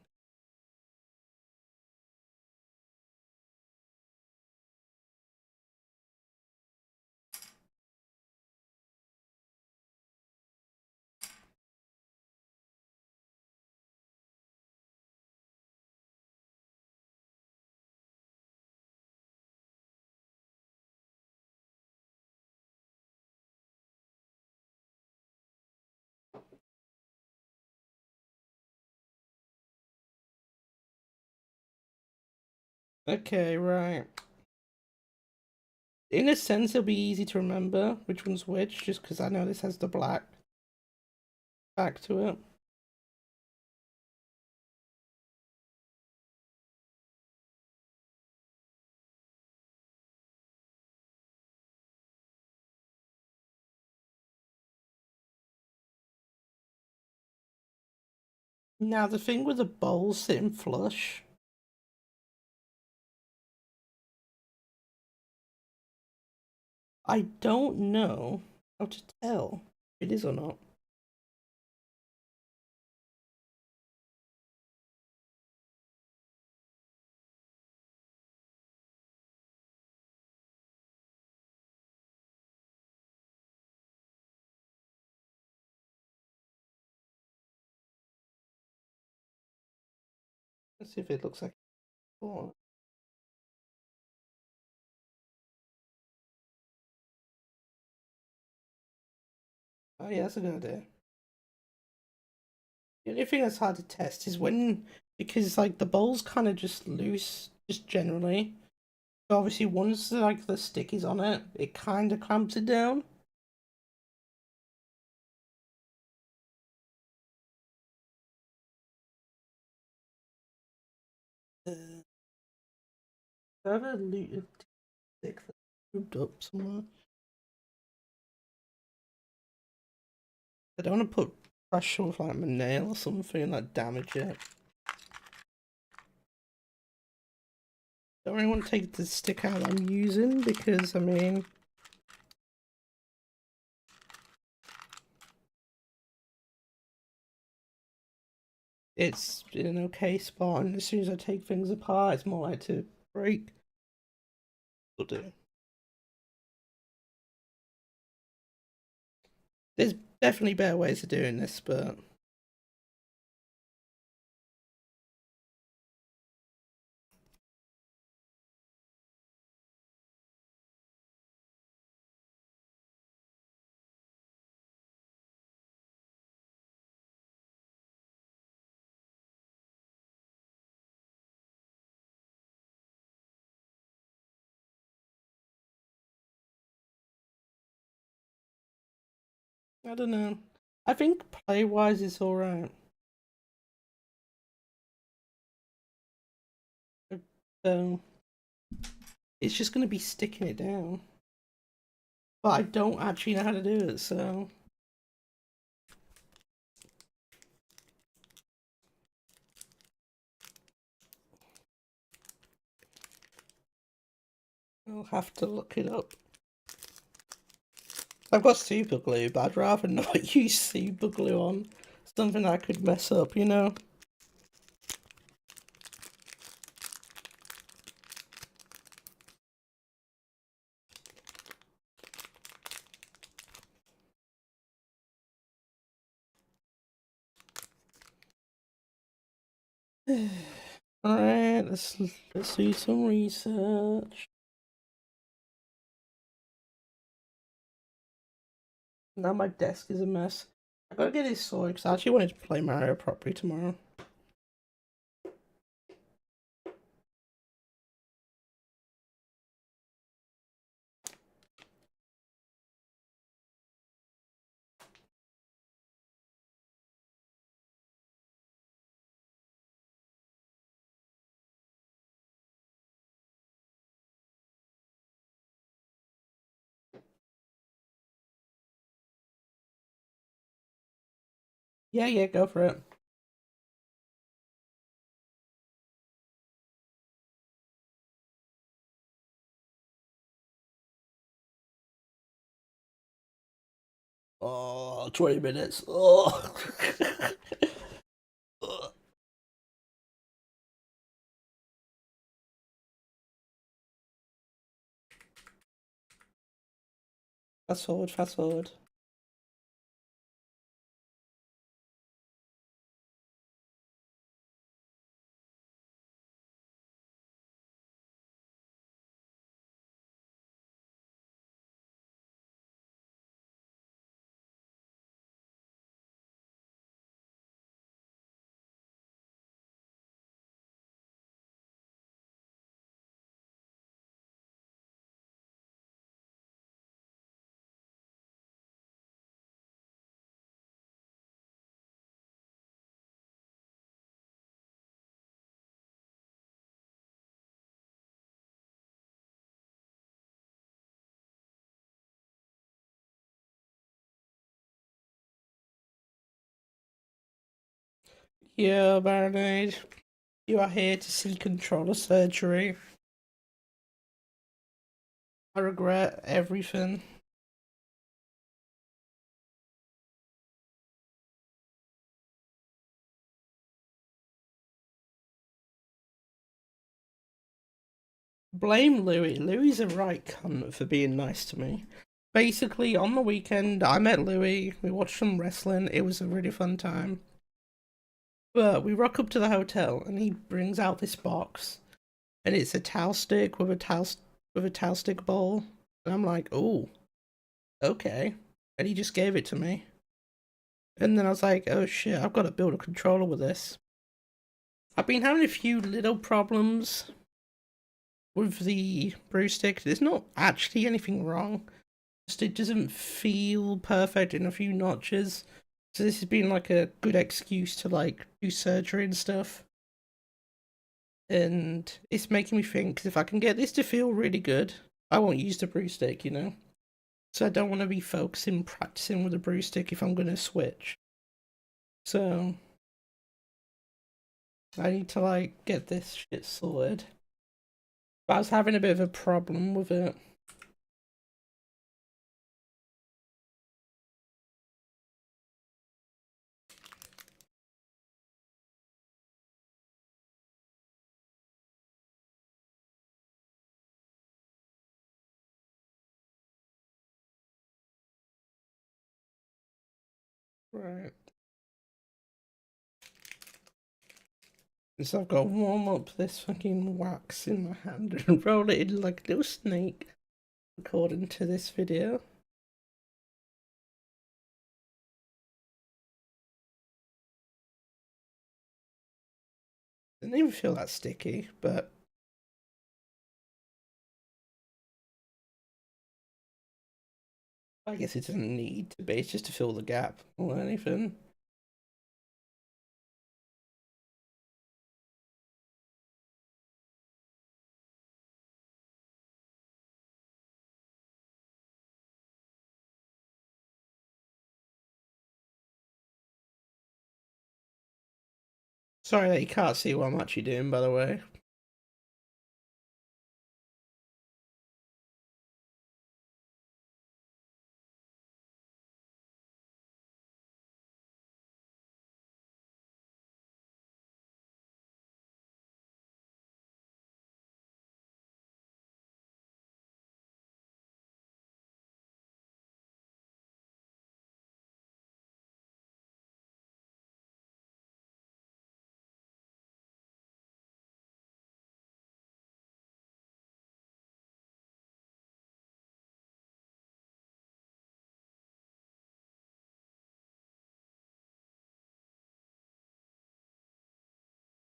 Okay, right. In a sense, it'll be easy to remember which one's which, just because I know this has the black back to it. Now, the thing with the bowl sitting flush, I don't know how to tell if it is or not. Let's see if it looks like oh, oh yeah, that's a good idea. The only thing that's hard to test is when, because like the bowl's kind of just loose, just generally. So obviously once like the stick is on it, it kind of clamps it down. I have a looted stick that's moved up somewhere. I don't want to put pressure with like my nail or something and like damage it. Don't really want to take the stick out I'm using because I mean it's in an okay spot, and as soon as I take things apart, it's more likely to break. Will do. There's definitely better ways of doing this, but I don't know. I think play-wise it's alright. So it's just gonna be sticking it down. But I don't actually know how to do it, so I'll have to look it up. I've got super glue, but I'd rather not use super glue on something I could mess up, you know? Alright, let's do some research. Now my desk is a mess. I gotta get this sorted because I actually wanted to play Mario properly tomorrow. Yeah, yeah, go for it. Oh, 20 minutes. Oh. Fast forward, fast forward. Yeah, Marinade. You are here to see controller surgery. I regret everything. Blame Louis. Louis's a right cunt for being nice to me. Basically, on the weekend, I met Louis. We watched some wrestling. It was a really fun time. But we rock up to the hotel, and he brings out this box, and it's a towel stick with a towel stick bowl. And I'm like, oh, okay. And he just gave it to me. And then I was like, oh shit, I've got to build a controller with this. I've been having a few little problems with the brew stick. There's not actually anything wrong. Just it doesn't feel perfect in a few notches. So this has been like a good excuse to like do surgery and stuff. And it's making me think, 'cause if I can get this to feel really good, I won't use the brew stick, you know? So I don't want to be practicing with the brew stick if I'm going to switch. So I need to like get this shit sorted. But I was having a bit of a problem with it. Right. So I've got to warm up this fucking wax in my hand and roll it in like a little snake, according to this video. Didn't even feel that sticky, but I guess it doesn't need to be. It's just to fill the gap or anything. Sorry that you can't see what I'm actually doing, by the way.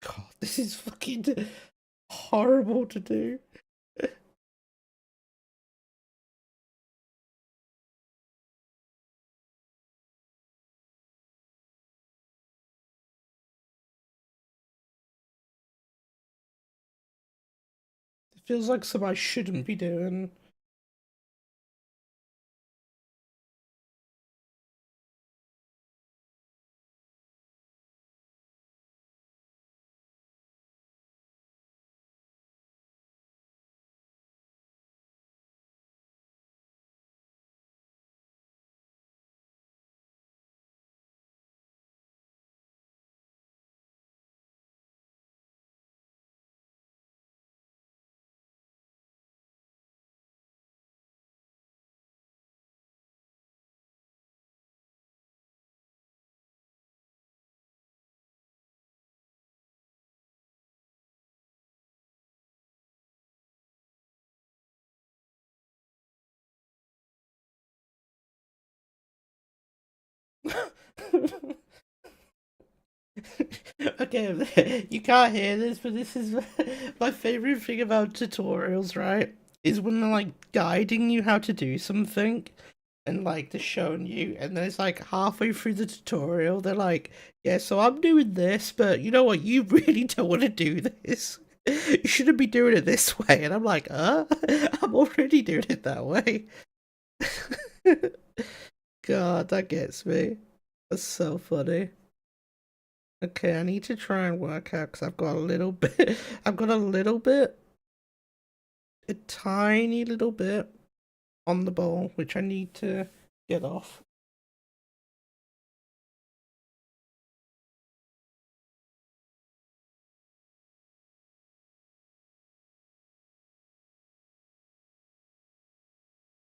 God, this is fucking horrible to do. It feels like something I shouldn't be doing. Okay, you can't hear this, but this is my favorite thing about tutorials, right? Is when they're like guiding you how to do something and like they're showing you, and then it's like halfway through the tutorial, they're like, yeah, so I'm doing this, but you know what? You really don't want to do this. You shouldn't be doing it this way. And I'm like, I'm already doing it that way. God, that gets me. That's so funny. Okay, I need to try and work out because I've got a little bit, I've got a little bit, a tiny little bit on the ball, which I need to get off.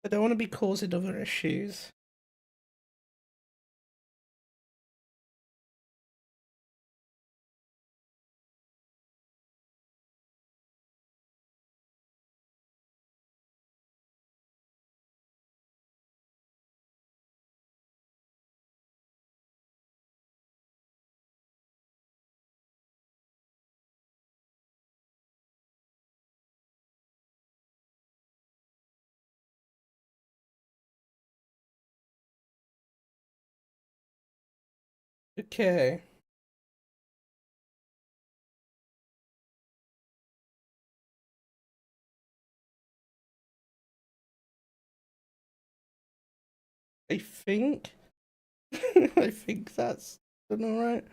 I don't want to be causing other issues. Okay. I think, I think that's done alright.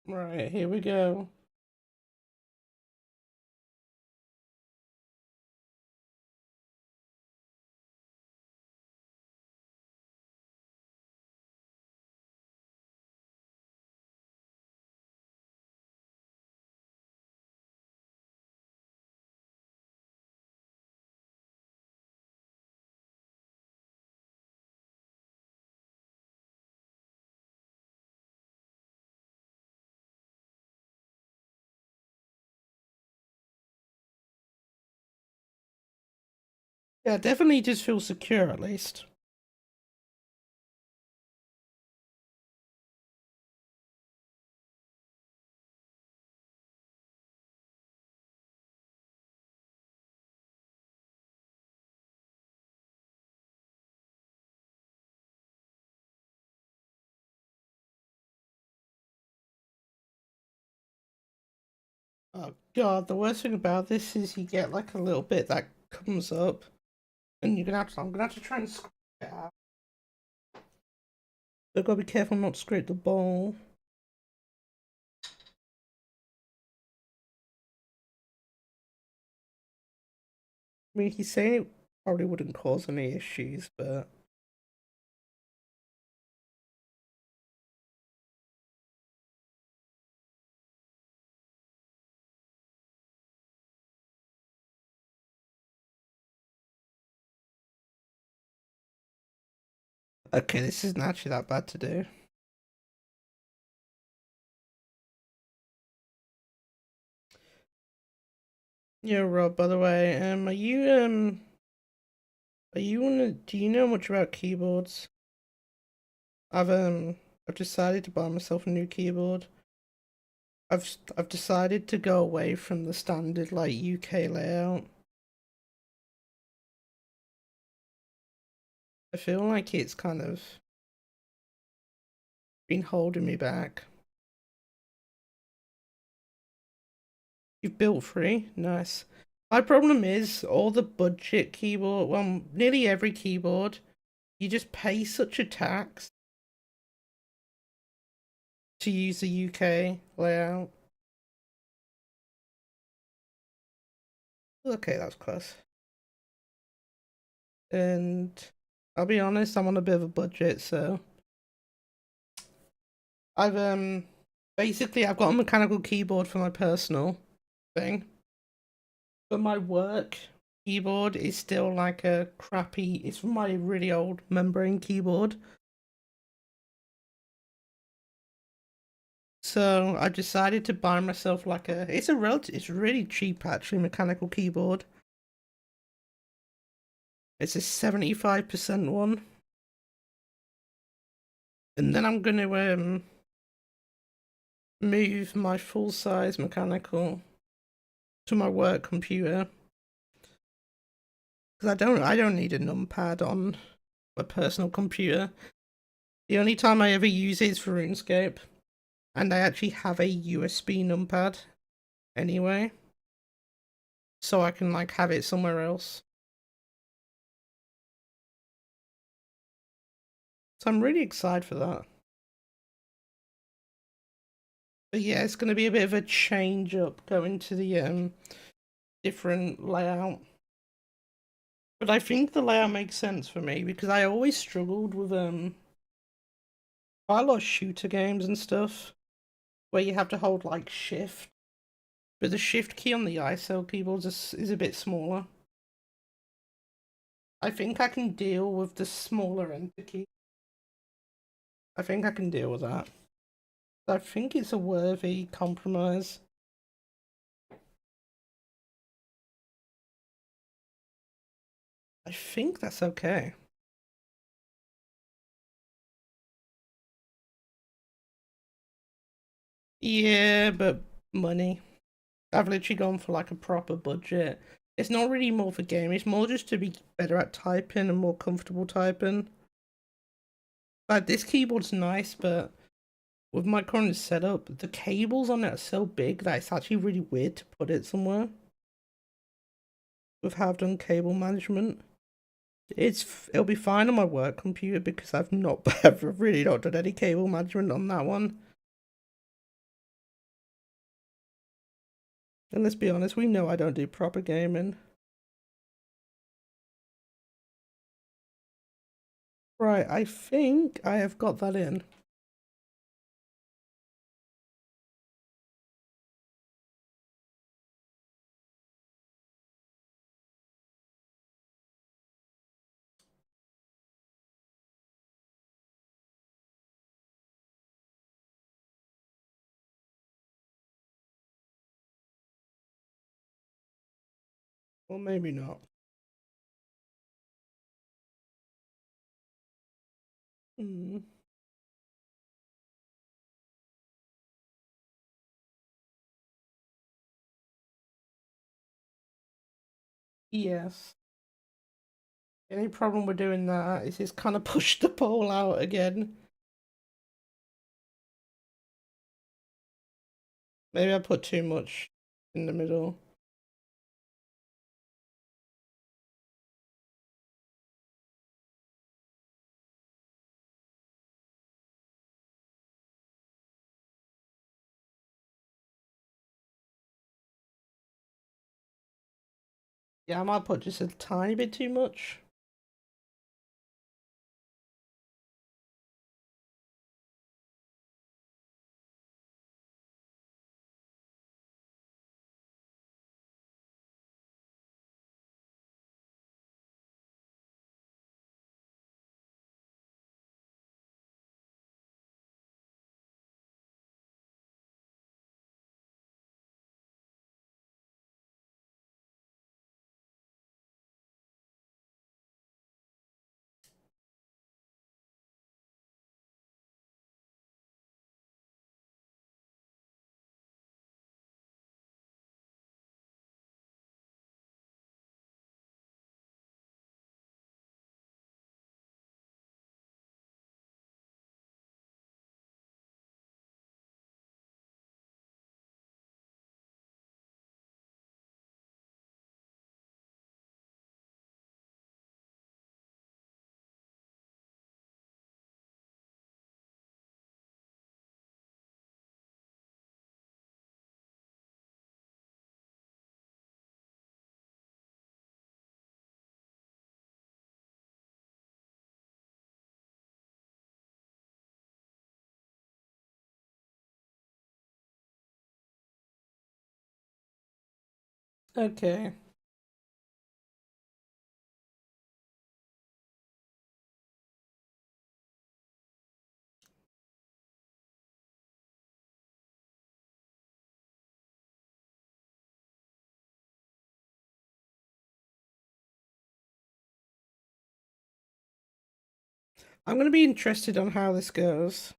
Right, here we go. Yeah, definitely just feel secure at least. Oh god, the worst thing about this is you get like a little bit that comes up, and you're gonna have to. I'm gonna have to try and scrape it out. I've got to be careful not to scrape the ball. I mean, he's saying it probably wouldn't cause any issues, but okay, this isn't actually that bad to do. Yeah, Rob, by the way, are you do you know much about keyboards? I've decided to buy myself a new keyboard. I've decided to go away from the standard like UK layout. I feel like it's kind of been holding me back. You've built three? Nice. My problem is all the budget keyboard, well, nearly every keyboard, you just pay such a tax to use the UK layout. Okay, that's close. And I'll be honest, I'm on a bit of a budget, so I've basically I've got a mechanical keyboard for my personal thing, but my work keyboard is still like a crappy, it's from my really old membrane keyboard. So I decided to buy myself like it's really cheap actually, mechanical keyboard. It's a 75% one. And then I'm gonna move my full-size mechanical to my work computer. Because I don't need a numpad on my personal computer. The only time I ever use it is for RuneScape. And I actually have a USB numpad anyway. So I can like have it somewhere else. So I'm really excited for that. But yeah, it's gonna be a bit of a change up going to the different layout. But I think the layout makes sense for me because I always struggled with quite a lot of shooter games and stuff where you have to hold like shift. But the shift key on the ISO keyboards is a bit smaller. I think I can deal with the smaller enter key. I think I can deal with that. I think it's a worthy compromise. I think that's okay. Yeah, but money. I've literally gone for like a proper budget. It's not really more for game, it's more just to be better at typing and more comfortable typing. Like this keyboard's nice, but with my current setup, the cables on it are so big that it's actually really weird to put it somewhere. With how I've done cable management. It'll be fine on my work computer because I've really not done any cable management on that one. And let's be honest, we know I don't do proper gaming. Right, I think I have got that in. Or maybe not. Hmm. Yes. The only problem with doing that is it's kind of pushed the pole out again. Maybe I put too much in the middle. Yeah, I might put just a tiny bit too much. Okay. I'm gonna be interested on how this goes.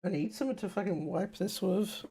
I need someone to fucking wipe this with.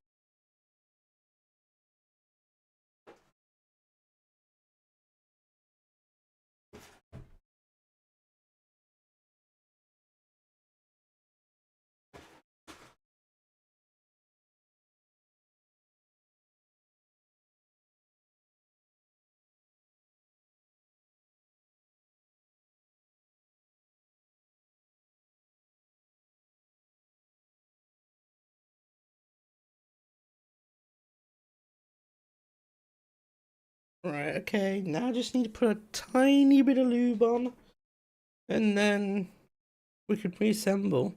Right, okay, now I just need to put a tiny bit of lube on, and then we can reassemble.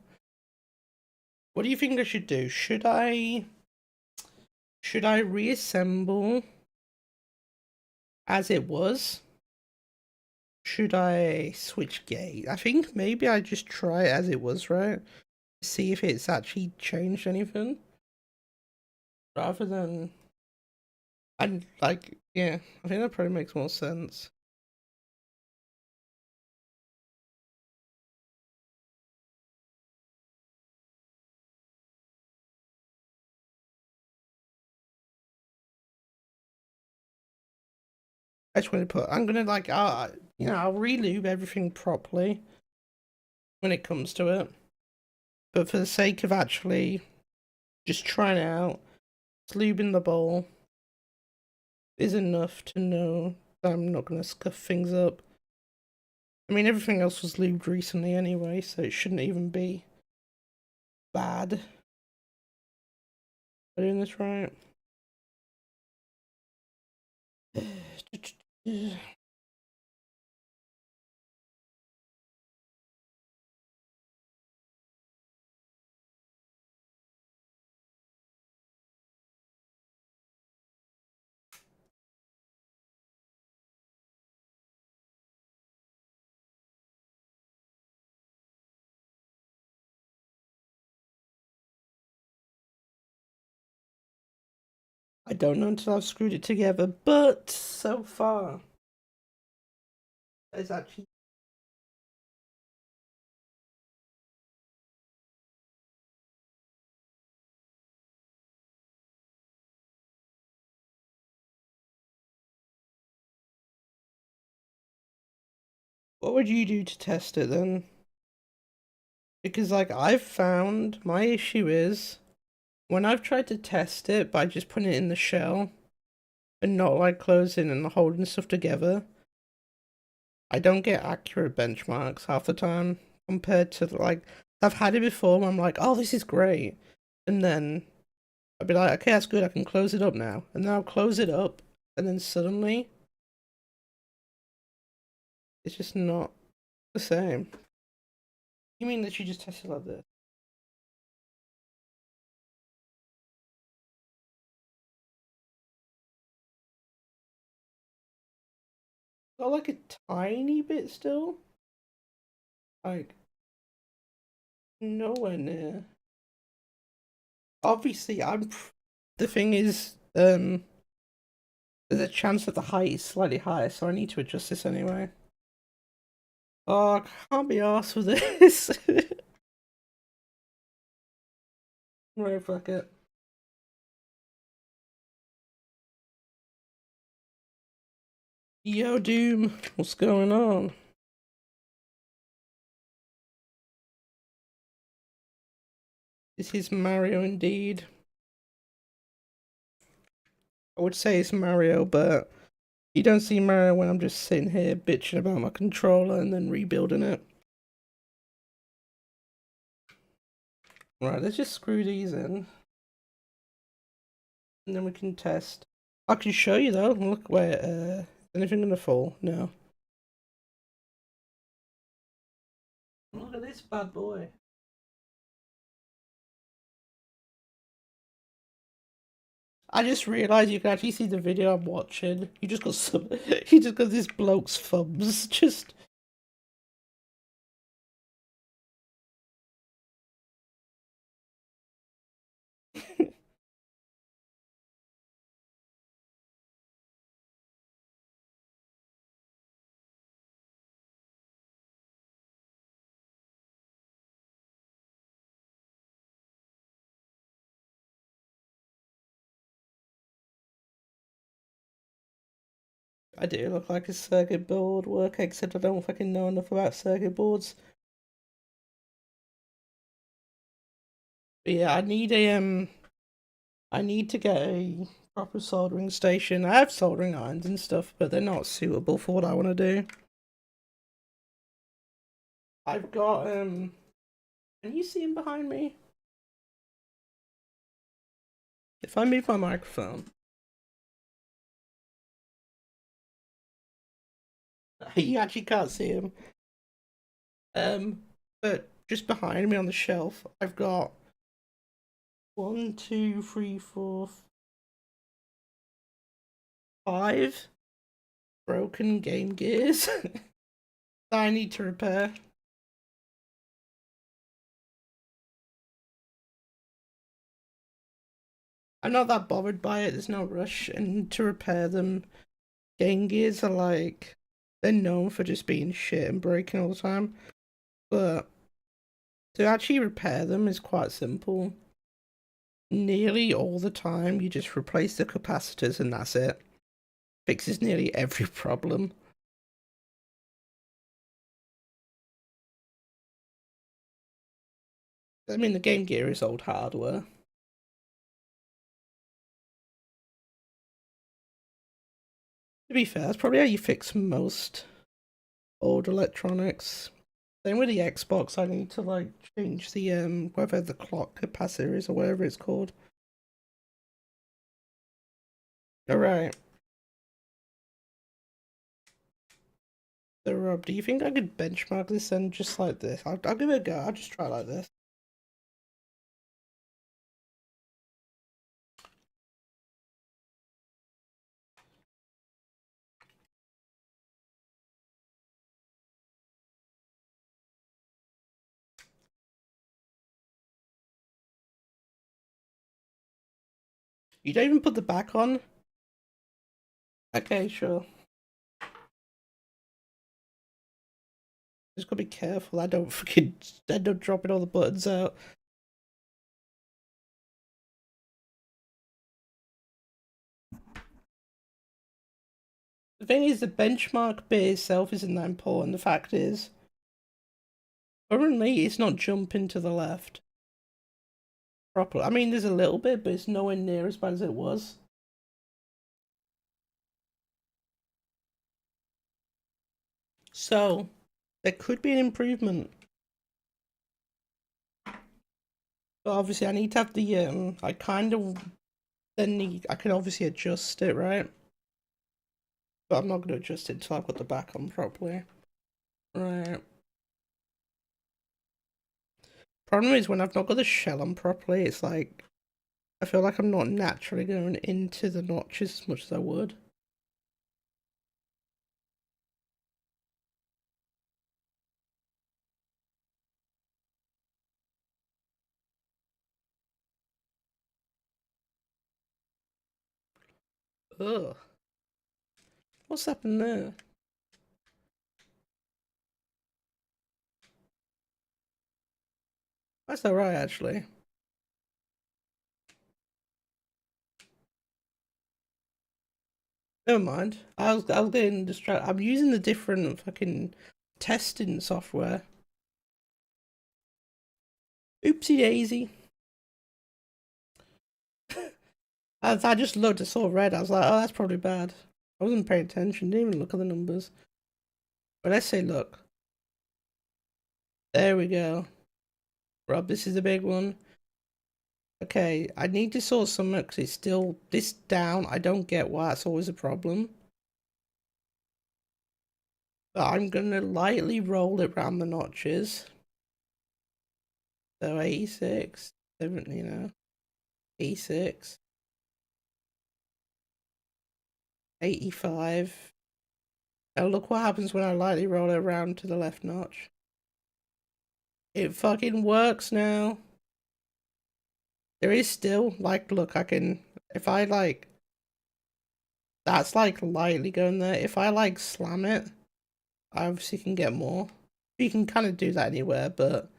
What do you think I should do? Should I reassemble as it was? Should I switch gate? I think maybe I just try it as it was, right? See if it's actually changed anything. Rather than... And, like, yeah, I think that probably makes more sense. I just want to put... I'm gonna, like, you know, I'll re-lube everything properly when it comes to it. But for the sake of actually just trying it out, lubing the bowl is enough to know that I'm not going to scuff things up. I mean, everything else was lubed recently anyway, so it shouldn't even be bad. Am I doing this right? I don't know until I've screwed it together, but so far, it's actually... What would you do to test it then? Because, like, I've found my issue is when I've tried to test it by just putting it in the shell and not, like, closing and holding stuff together, I don't get accurate benchmarks half the time compared to, like, I've had it before where I'm like, oh, this is great. And then I'd be like, okay, that's good, I can close it up now. And then I'll close it up, and then suddenly it's just not the same. You mean that you just tested like this? Got like a tiny bit still? Like, nowhere near. Obviously, the thing is, there's a chance that the height is slightly higher, so I need to adjust this anyway. Oh, I can't be arsed with this. Right, fuck it. Yo, Doom, what's going on? This is Mario indeed. I would say it's Mario, but You don't see Mario when I'm just sitting here bitching about my controller and then rebuilding it. Right, let's just screw these in. And then we can test. I can show you though. Look, where, anything gonna fall? No. Look at this bad boy. I just realized you can actually see the video I'm watching. You just got some. You just got this bloke's thumbs. Just. I do look like a circuit board worker, except I don't fucking know enough about circuit boards. But yeah, I need to get a proper soldering station. I have soldering irons and stuff, but they're not suitable for what I want to do. I've got can you see him behind me? If I move my microphone, you actually can't see him. But just behind me on the shelf, I've got 1, 2, 3, 4, 5 broken Game Gears that I need to repair. I'm not that bothered by it, there's no rush, and to repair them, Game Gears are like, they're known for just being shit and breaking all the time, but to actually repair them is quite simple. Nearly all the time, you just replace the capacitors and that's it. Fixes nearly every problem. I mean, the Game Gear is old hardware. To be fair, that's probably how you fix most old electronics. Same with the Xbox, I need to like change the whether the clock capacitor is or whatever it's called. Alright. So Rob, do you think I could benchmark this and just like this? I'll give it a go, I'll just try like this. You don't even put the back on? Okay, sure. Just gotta be careful, I don't fucking end up dropping all the buttons out. The thing is, the benchmark bit itself isn't that important. The fact is, currently it's not jumping to the left properly. I mean, there's a little bit, but it's nowhere near as bad as it was. So, there could be an improvement. But obviously, I need to have the, I kind of then need, I can obviously adjust it, right? But I'm not going to adjust it until I've got the back on properly. Right. Problem is, when I've not got the shell on properly, it's like, I feel like I'm not naturally going into the notches as much as I would. Ugh. What's happened there? That's alright, actually. Never mind. I was getting distracted. I'm using the different fucking testing software. Oopsie daisy. I just looked, I saw red, I was like, oh, that's probably bad. I wasn't paying attention, didn't even look at the numbers. But let's say look. There we go. Rob, this is a big one. Okay, I need to sort some out because it's still this down. I don't get why that's always a problem. But I'm gonna lightly roll it around the notches. So 86, 7, 86, 85. Now look what happens when I lightly roll it around to the left notch. It fucking works now. There is still, like, look, I can, if I, like, that's, like, lightly going there. If I, like, slam it, I obviously can get more. You can kind of do that anywhere, but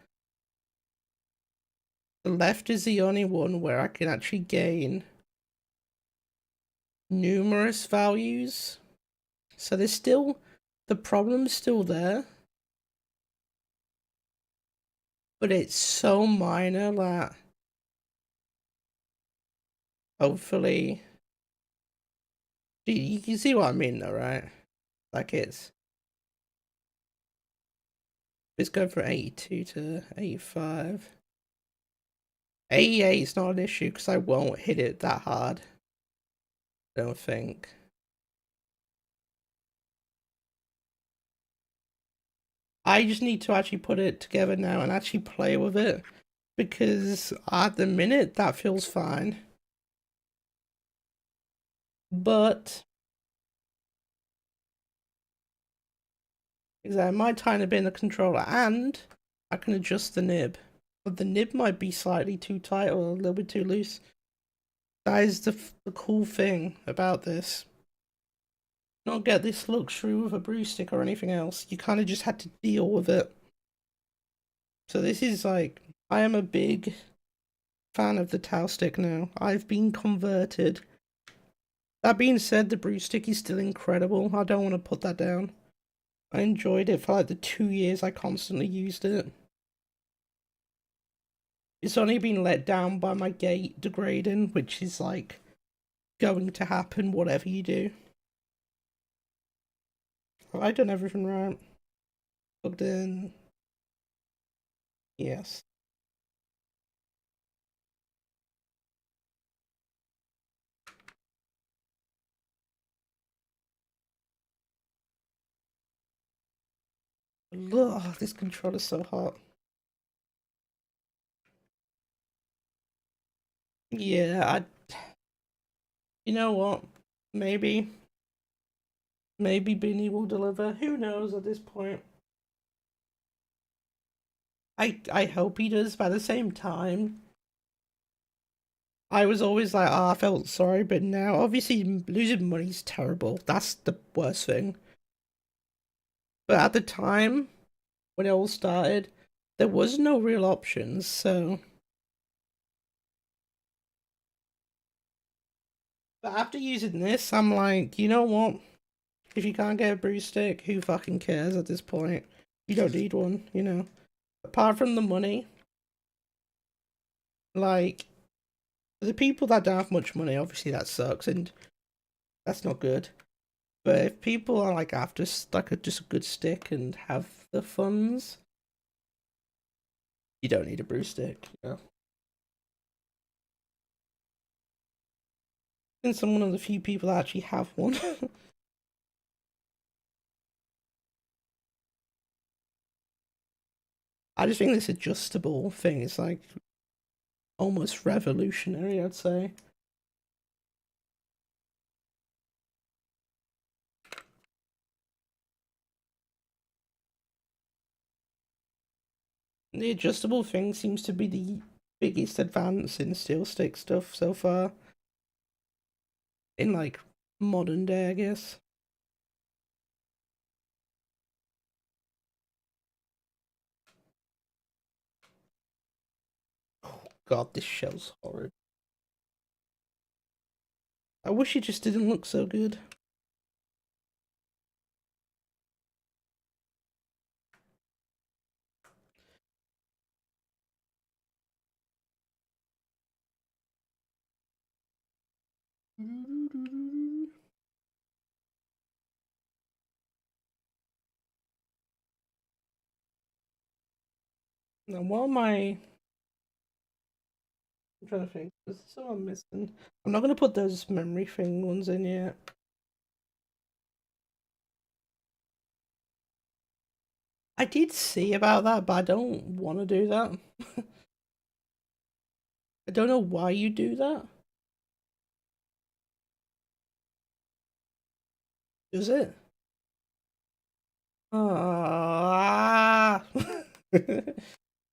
the left is the only one where I can actually gain numerous values. So there's still, the problem's still there. But it's so minor that hopefully you can see what I mean though, right? Like it's going from 82 to 85. 88 is not an issue because I won't hit it that hard. I don't think. I just need to actually put it together now and actually play with it because at the minute that feels fine. But because I might tighten a bit in the controller and I can adjust the nib. But the nib might be slightly too tight or a little bit too loose. That is the cool thing about this. Not get this luxury with a brew stick or anything else. You kind of just had to deal with it. So this is like, I am a big fan of the Tau stick now. I've been converted. That being said, the brew stick is still incredible. I don't want to put that down. I enjoyed it for like the 2 years I constantly used it. It's only been let down by my gate degrading, which is like going to happen whatever you do. Have I done everything right? Plugged in. Yes. Ugh, this controller's so hot. Yeah, you know what? Maybe Beanie will deliver. Who knows at this point? I hope he does, but at the same time, I was always like, oh, I felt sorry, but now obviously losing money's terrible. That's the worst thing. But at the time, when it all started, there was no real options, so. But after using this, I'm like, you know what? If you can't get a brew stick, who fucking cares at this point? You don't need one, you know? Apart from the money, like, the people that don't have much money, obviously that sucks, and that's not good. But if people are like after like just a good stick and have the funds, you don't need a brew stick, you know? Since I'm one of the few people that actually have one. I just think this adjustable thing is like almost revolutionary, I'd say. The adjustable thing seems to be the biggest advance in steel stick stuff so far. In like modern day, I guess. Oh god, this shell's horrid. I wish it just didn't look so good. Now, what am I? I'm trying to think. There's someone missing. I'm not gonna put those memory thing ones in yet. I did see about that, but I don't want to do that. I don't know why you do that. Does it? Ah.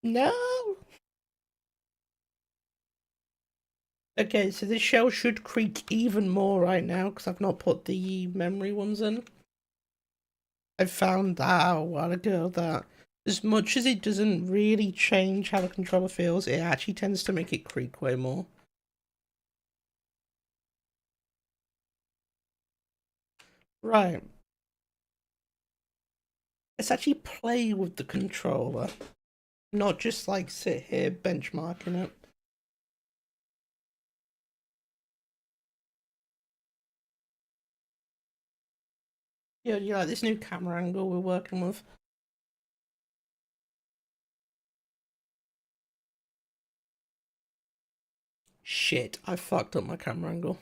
No. Okay, so this shell should creak even more right now because I've not put the memory ones in. I found that out a while ago that as much as it doesn't really change how the controller feels, it actually tends to make it creak way more. Right. Let's actually play with the controller, not just like sit here benchmarking it. Yeah, you like this new camera angle we're working with. Shit, I fucked up my camera angle.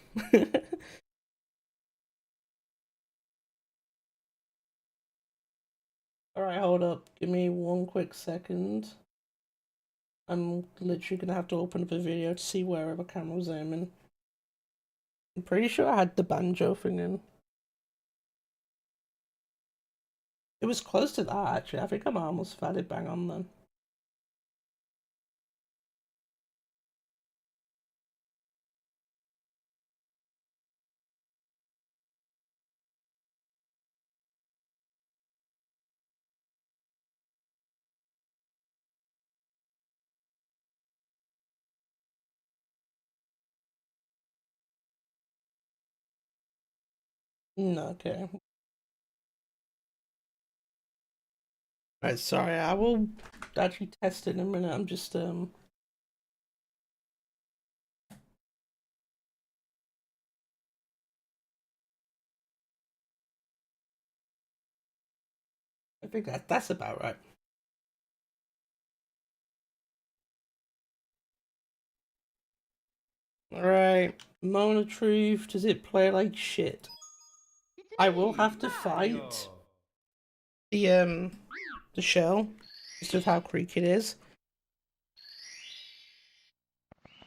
Alright, hold up. Give me one quick second. I'm literally gonna have to open up a video to see wherever camera's aiming. I'm pretty sure I had the banjo thing in. It was close to that, actually. I think I almost had it bang on then. No, okay. Right, sorry, I will actually test it in a minute. I'm just I think that's about right. Alright, moment of truth. Does it play like shit? I will have to fight the shell, just with how creaky it is.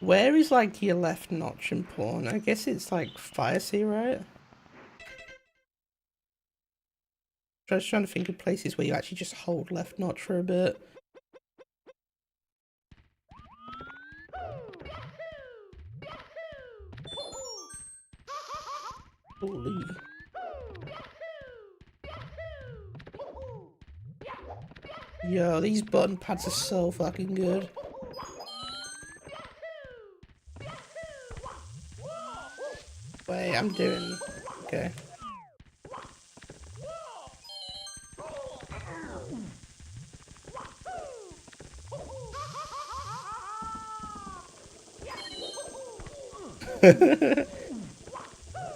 Where is like your left notch in porn? I guess it's like Fire Sea, right? I was trying to think of places where you actually just hold left notch for a bit. Holy. Yo, these button pads are so fucking good. Wait, I'm doing... Okay.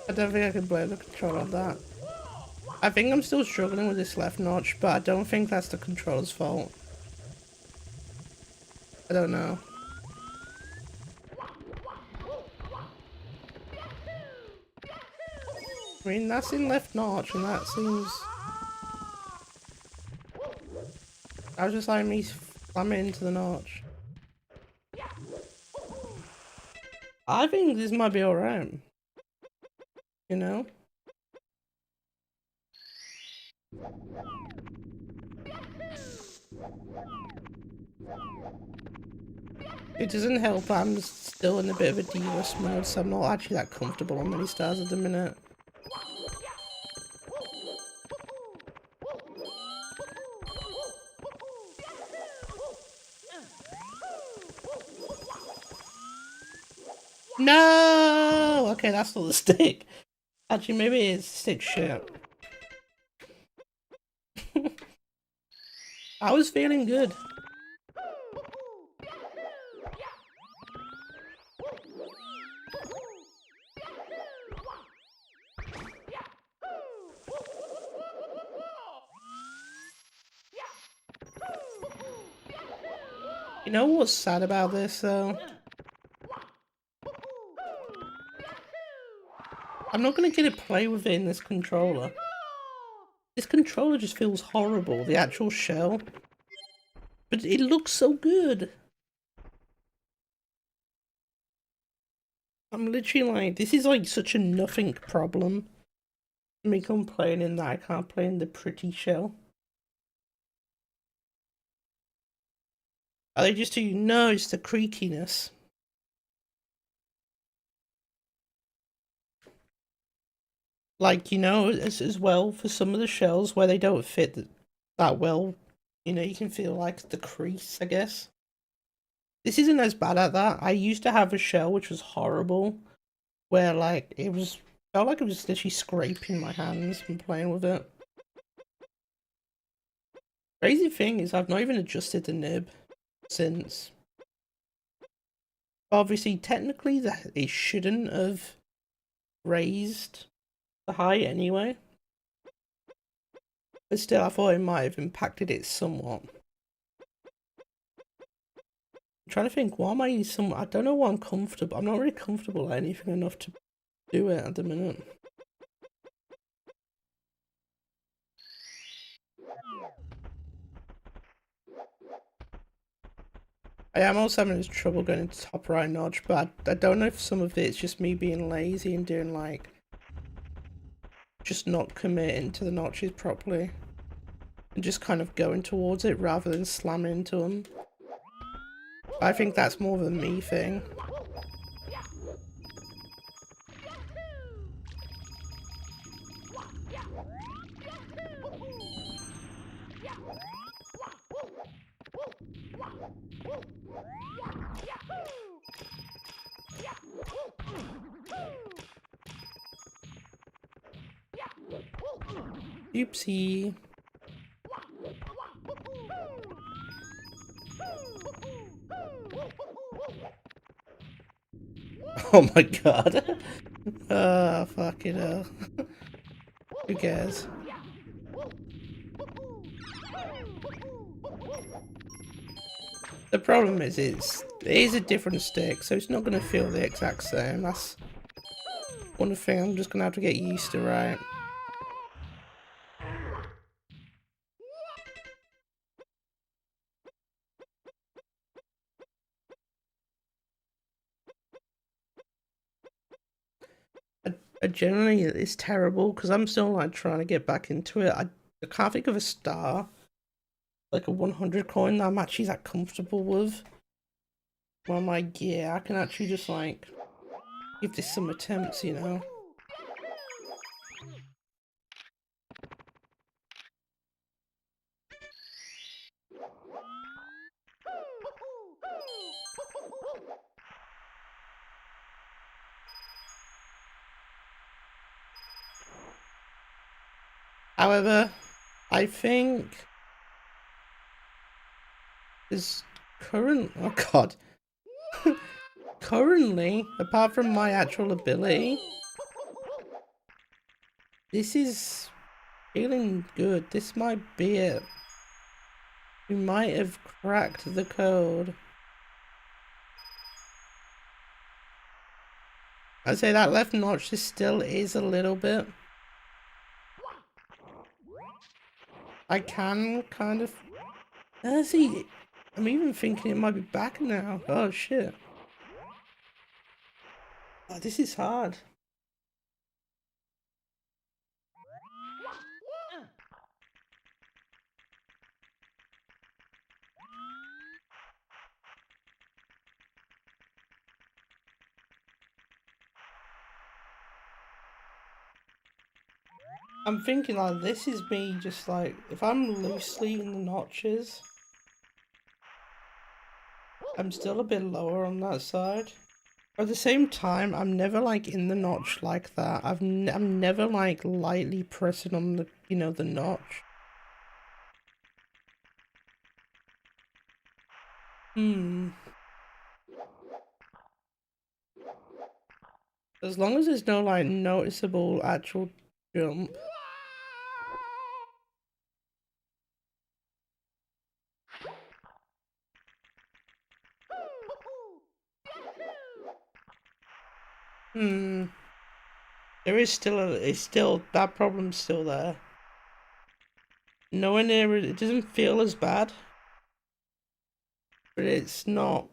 I don't think I can blame the controller on that. I think I'm still struggling with this left notch, but I don't think that's the controller's fault. I don't know. I mean, that's in left notch, and that seems... I was just like me slamming into the notch. I think this might be alright. You know? It doesn't help, I'm still in a bit of a D-Rust mode, so I'm not actually that comfortable on many stars at the minute. No! Okay, that's not the stick. Actually, maybe it's stick shit. I was feeling good. You know what's sad about this though? I'm not gonna get to play with it in this controller. This controller just feels horrible, the actual shell. But it looks so good. I'm literally like, this is like such a nothing problem. Me complaining that I can't play in the pretty shell. Are they just too? No, it's the creakiness. Like, you know, as well for some of the shells where they don't fit that well, you know, you can feel like the crease, I guess. This isn't as bad at that. I used to have a shell which was horrible, where like it was felt like it was literally scraping my hands from playing with it. Crazy thing is I've not even adjusted the nib since. Obviously, technically, that it shouldn't have raised the height anyway. But still, I thought it might have impacted it somewhat. I'm trying to think, why am I I don't know why I'm comfortable. I'm not really comfortable at anything enough to do it at the minute. I am also having trouble going into top right notch, but I don't know if some of it's just me being lazy and doing like just not committing to the notches properly and just kind of going towards it rather than slamming into them. I think that's more of a me thing. Oopsie. Oh my god. Oh, fuck it up. Who cares? The problem is it is a different stick, so it's not going to feel the exact same. That's one thing I'm just going to have to get used to, right? Generally it's terrible because I'm still like trying to get back into it. I can't think of a star, like a 100 coin that I'm actually that comfortable with. Well, I'm like, yeah, I can actually just like give this some attempts, you know. However, I think this oh god. Currently, apart from my actual ability, this is feeling good. This might be it. We might have cracked the code. I'd say that left notch just still is a little bit. I can kind of... see, I'm even thinking it might be back now. Oh shit. Oh, this is hard. I'm thinking like this is me just like, if I'm loosely in the notches, I'm still a bit lower on that side. At the same time, I'm never like in the notch like that. I'm never like lightly pressing on the, you know, the notch. As long as there's no like noticeable actual jump. Hmm. There is still that problem's still there. Nowhere near it. It doesn't feel as bad, but it's not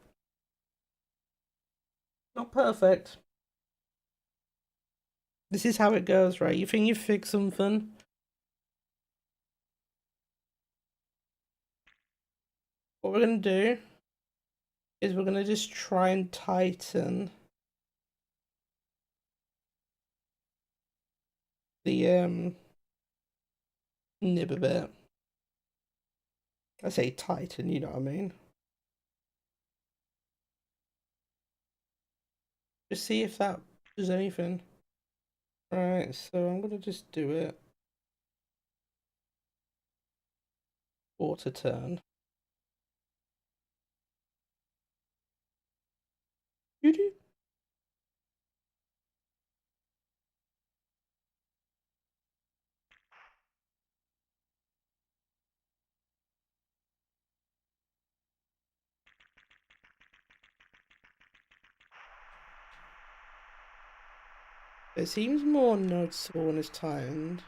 perfect. This is how it goes, right? You think you fixed something. What we're gonna do is we're gonna just try and tighten the nib a bit. I say tighten, you know what I mean? Just see if that does anything. Alright, so I'm gonna just do it. Quarter turn. You do. It seems more noticeable when it's tightened.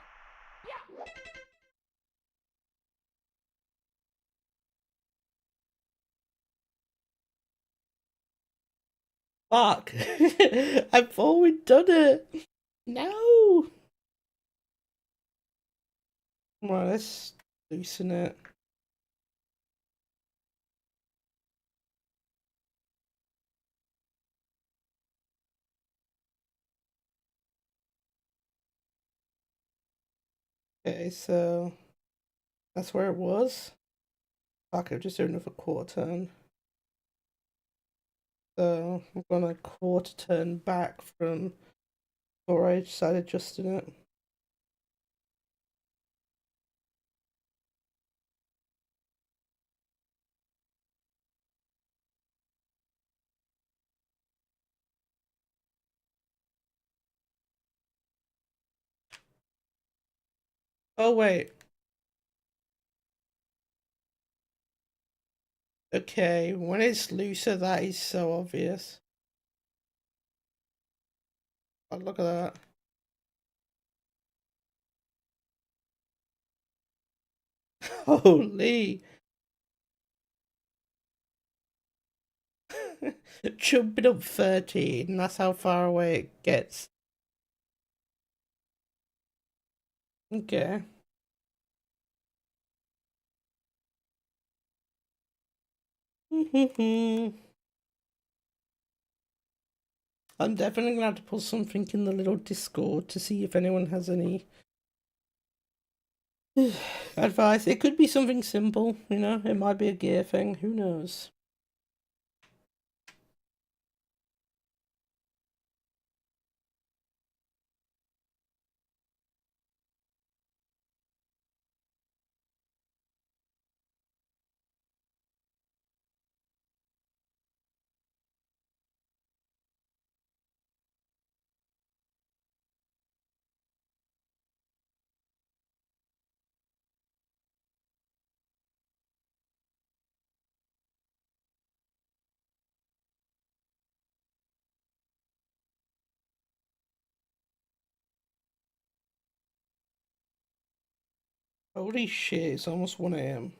Fuck! I thought we'd done it! No! Right, let's loosen it. Okay, so that's where it was. Fuck, I've just done another quarter turn. So I'm gonna quarter turn back from before I started adjusting it. Oh wait. Okay, when it's looser, that is so obvious. Oh, look at that. Holy. Jumping up 13, that's how far away it gets. Okay. I'm definitely gonna have to put something in the little Discord to see if anyone has any advice. It could be something simple, you know, it might be a gear thing, who knows? Holy shit, it's almost 1 AM.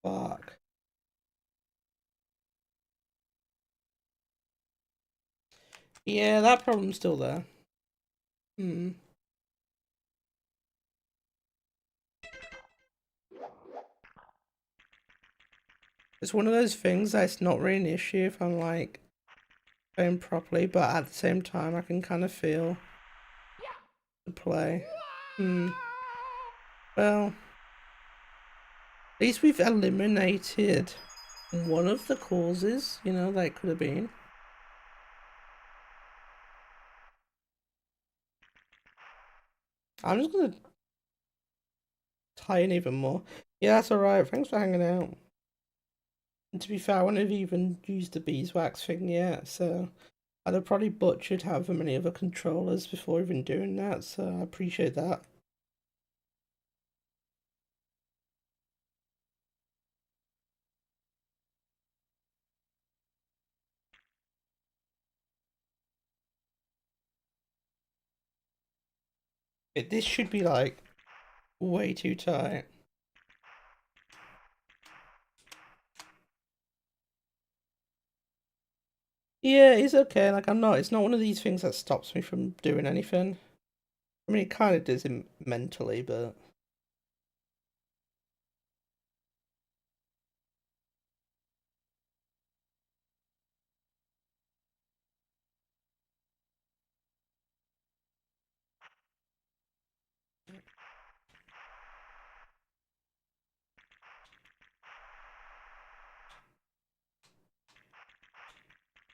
Fuck. Yeah, that problem's still there. Hmm. It's one of those things that's not really an issue if I'm like playing properly, but at the same time I can kind of feel the play. Hmm. Well, at least we've eliminated one of the causes, you know, that could have been. I'm just gonna tie in even more. Yeah, that's alright. Thanks for hanging out. And to be fair, I wouldn't have even used the beeswax thing yet, so I'd have probably butchered however many other controllers before even doing that, so I appreciate that. This should be like way too tight. Yeah, it's okay. Like it's not one of these things that stops me from doing anything. I mean, it kind of does it mentally, but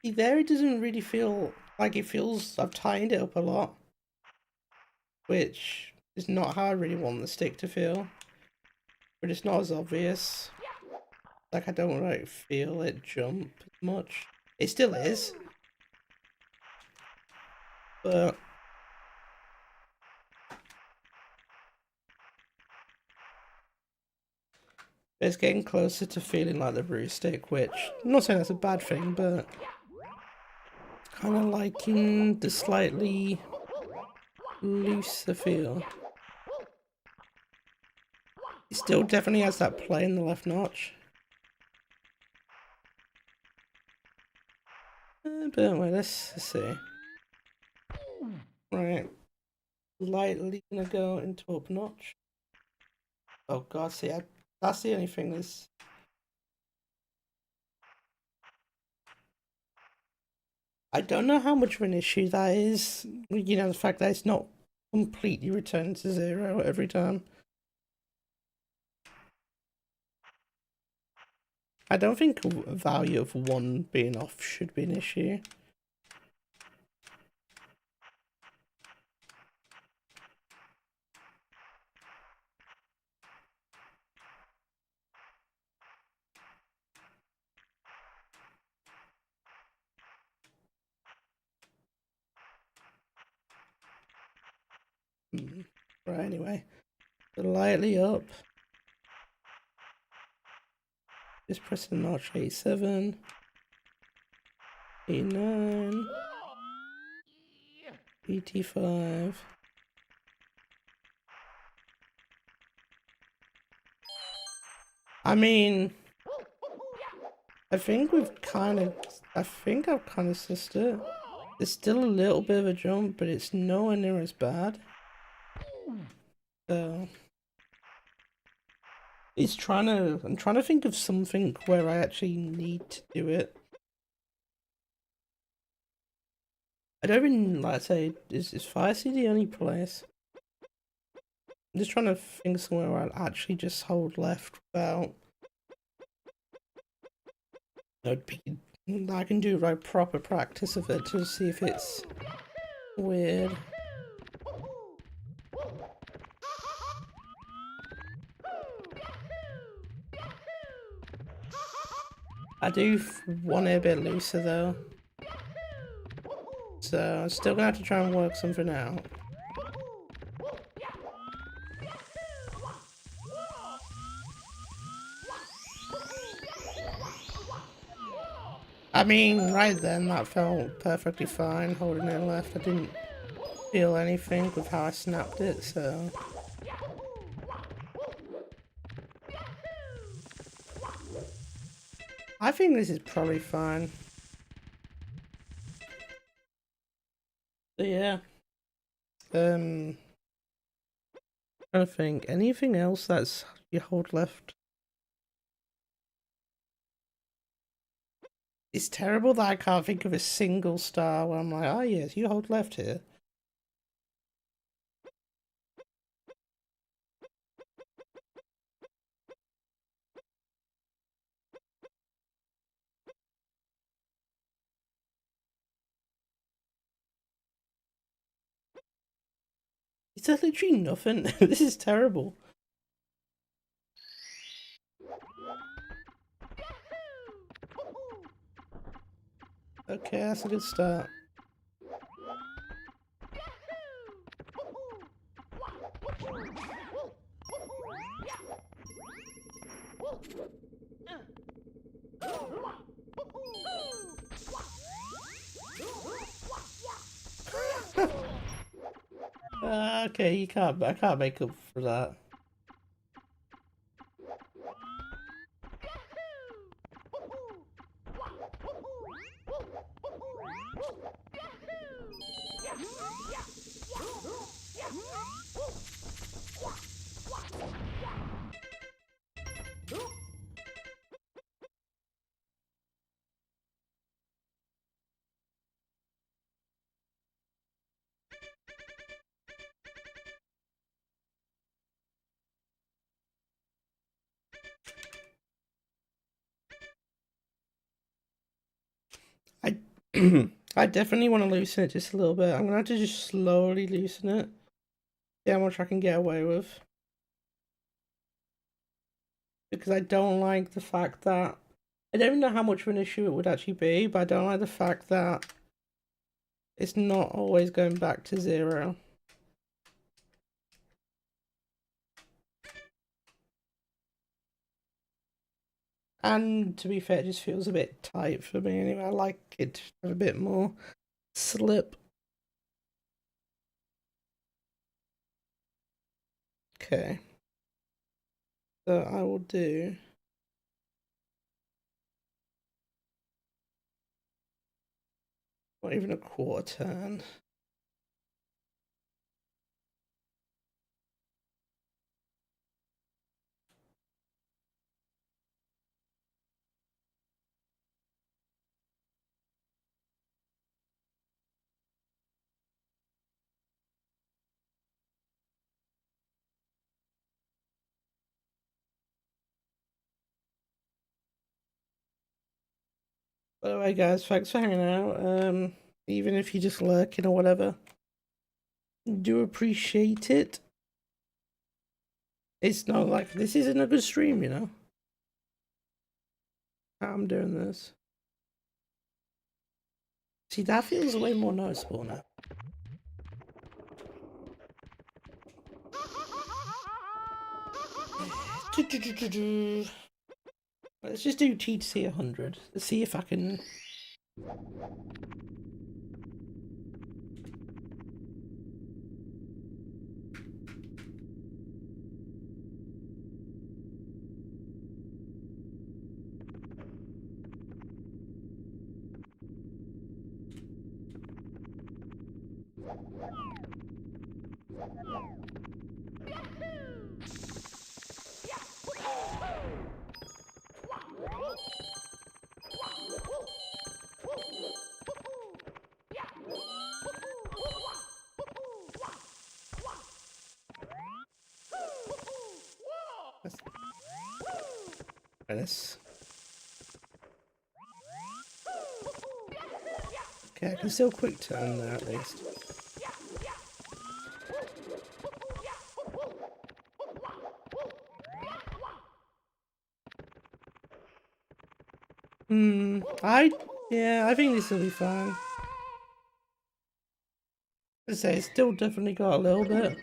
see, there it doesn't really feel like it feels. I've tightened it up a lot, which is not how I really want the stick to feel. But it's not as obvious. Like I don't like feel it jump as much. It still is, but it's getting closer to feeling like the brew stick, which I'm not saying that's a bad thing, but kind of liking the slightly looser feel. It still definitely has that play in the left notch. But wait, let's see. Right, lightly gonna go into up notch. Oh god, see, that's the only thing that's... I don't know how much of an issue that is. You know, the fact that it's not completely returned to 0 every time. I don't think a value of 1 being off should be an issue. Right, anyway. Lightly up. Just press the notch. A7. E9. ET5. I mean, I think I've kind of sussed it. There's still a little bit of a jump, but it's nowhere near as bad. So I'm trying to think of something where I actually need to do it. I don't even, like I say, is Fire Sea the only place? I'm just trying to think somewhere where I'll actually just hold left without... I can do like proper practice of it to see if it's weird. I do want it a bit looser though. So I'm still gonna have to try and work something out. I mean, right then that felt perfectly fine holding it left. I didn't feel anything with how I snapped it, so... I think this is probably fine. So yeah. Trying to think, anything else that's you hold left? It's terrible that I can't think of a single star where I'm like, oh yes, you hold left here. It's literally nothing. This is terrible. Okay, that's a good start. Okay, you can't. I can't make up for that. I I definitely want to loosen it just a little bit. I'm gonna have to just slowly loosen it. See how much I can get away with. Because I don't like the fact that I don't know how much of an issue it would actually be, but I don't like the fact that it's not always going back to 0. And to be fair, it just feels a bit tight for me anyway. I like it to have a bit more slip. Okay. So I will do not even a quarter turn. By the way, guys, thanks for hanging out. Even if you're just lurking or whatever, do appreciate it. It's not like this isn't a good stream, you know. How I'm doing this. See, that feels way more noticeable now. Let's just do TTC 100. Let's see if I can. This. Okay, I can still quick turn there at least. Yeah, I think this will be fine. I say it's still definitely got a little bit.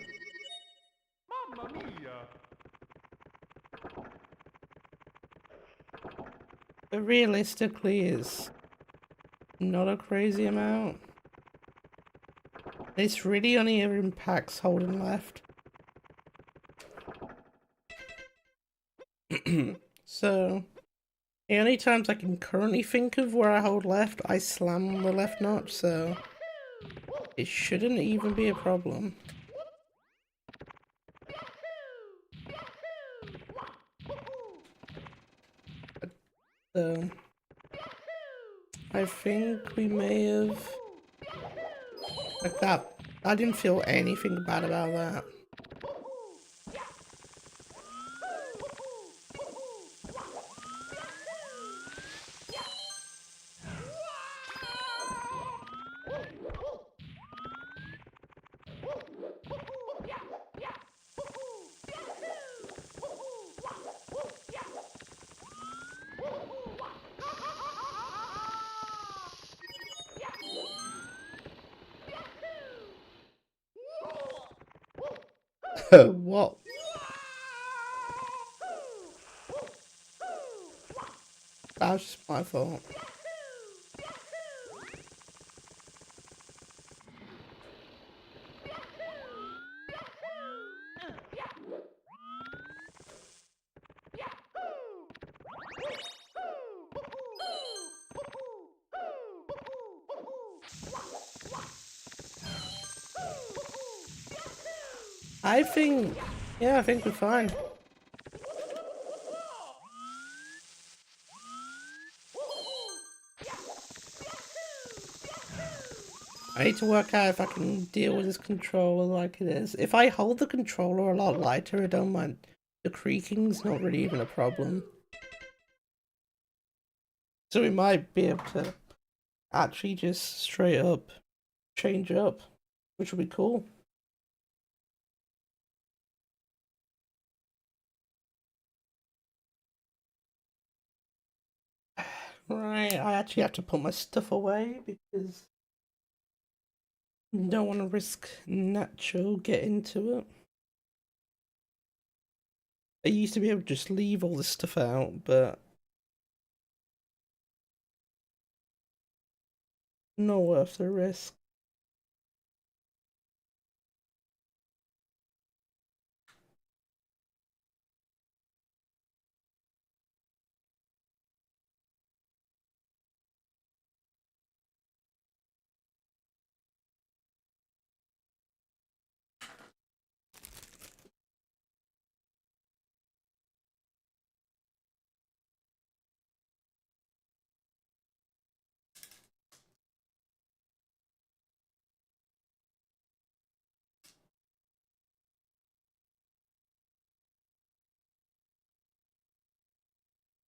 Mamma mia! But realistically is not a crazy amount. This really only ever impacts holding left. So the only times I can currently think of where I hold left, I slam the left notch, so it shouldn't even be a problem. So I think we may have like that. I didn't feel anything bad about that. What? That was just my fault. I think, yeah, I think we're fine. I need to work out if I can deal with this controller like it is. If I hold the controller a lot lighter, I don't mind. The creaking's not really even a problem. So we might be able to actually just straight up change up, which would be cool. Right, I actually have to put my stuff away because I don't want to risk Nacho getting to it. I used to be able to just leave all this stuff out, but not worth the risk.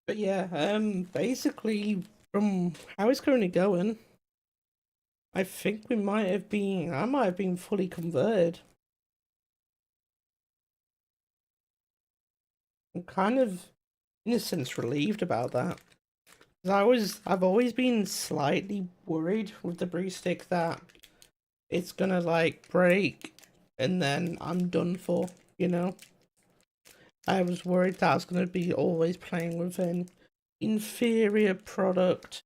But yeah, basically from how it's currently going, I think I might have been fully converted. I'm kind of, in a sense, relieved about that. 'Cause I've always been slightly worried with the breeze stick that it's gonna like break and then I'm done for, you know? I was worried that I was gonna be always playing with an inferior product.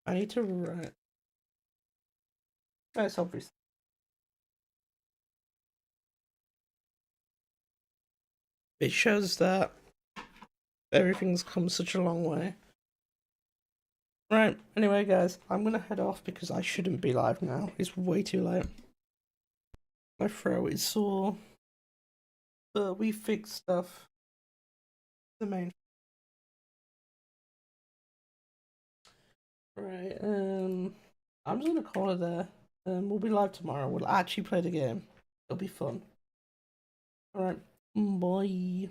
I need to write. That's obvious. It shows that everything's come such a long way. Right, anyway guys, I'm gonna head off because I shouldn't be live now. It's way too late. My throat is sore. But we fixed stuff. The main. Right, I'm just gonna call it there. We'll be live tomorrow. We'll actually play the game. It'll be fun. Alright, bye.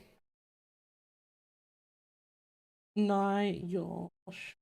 Night, Josh.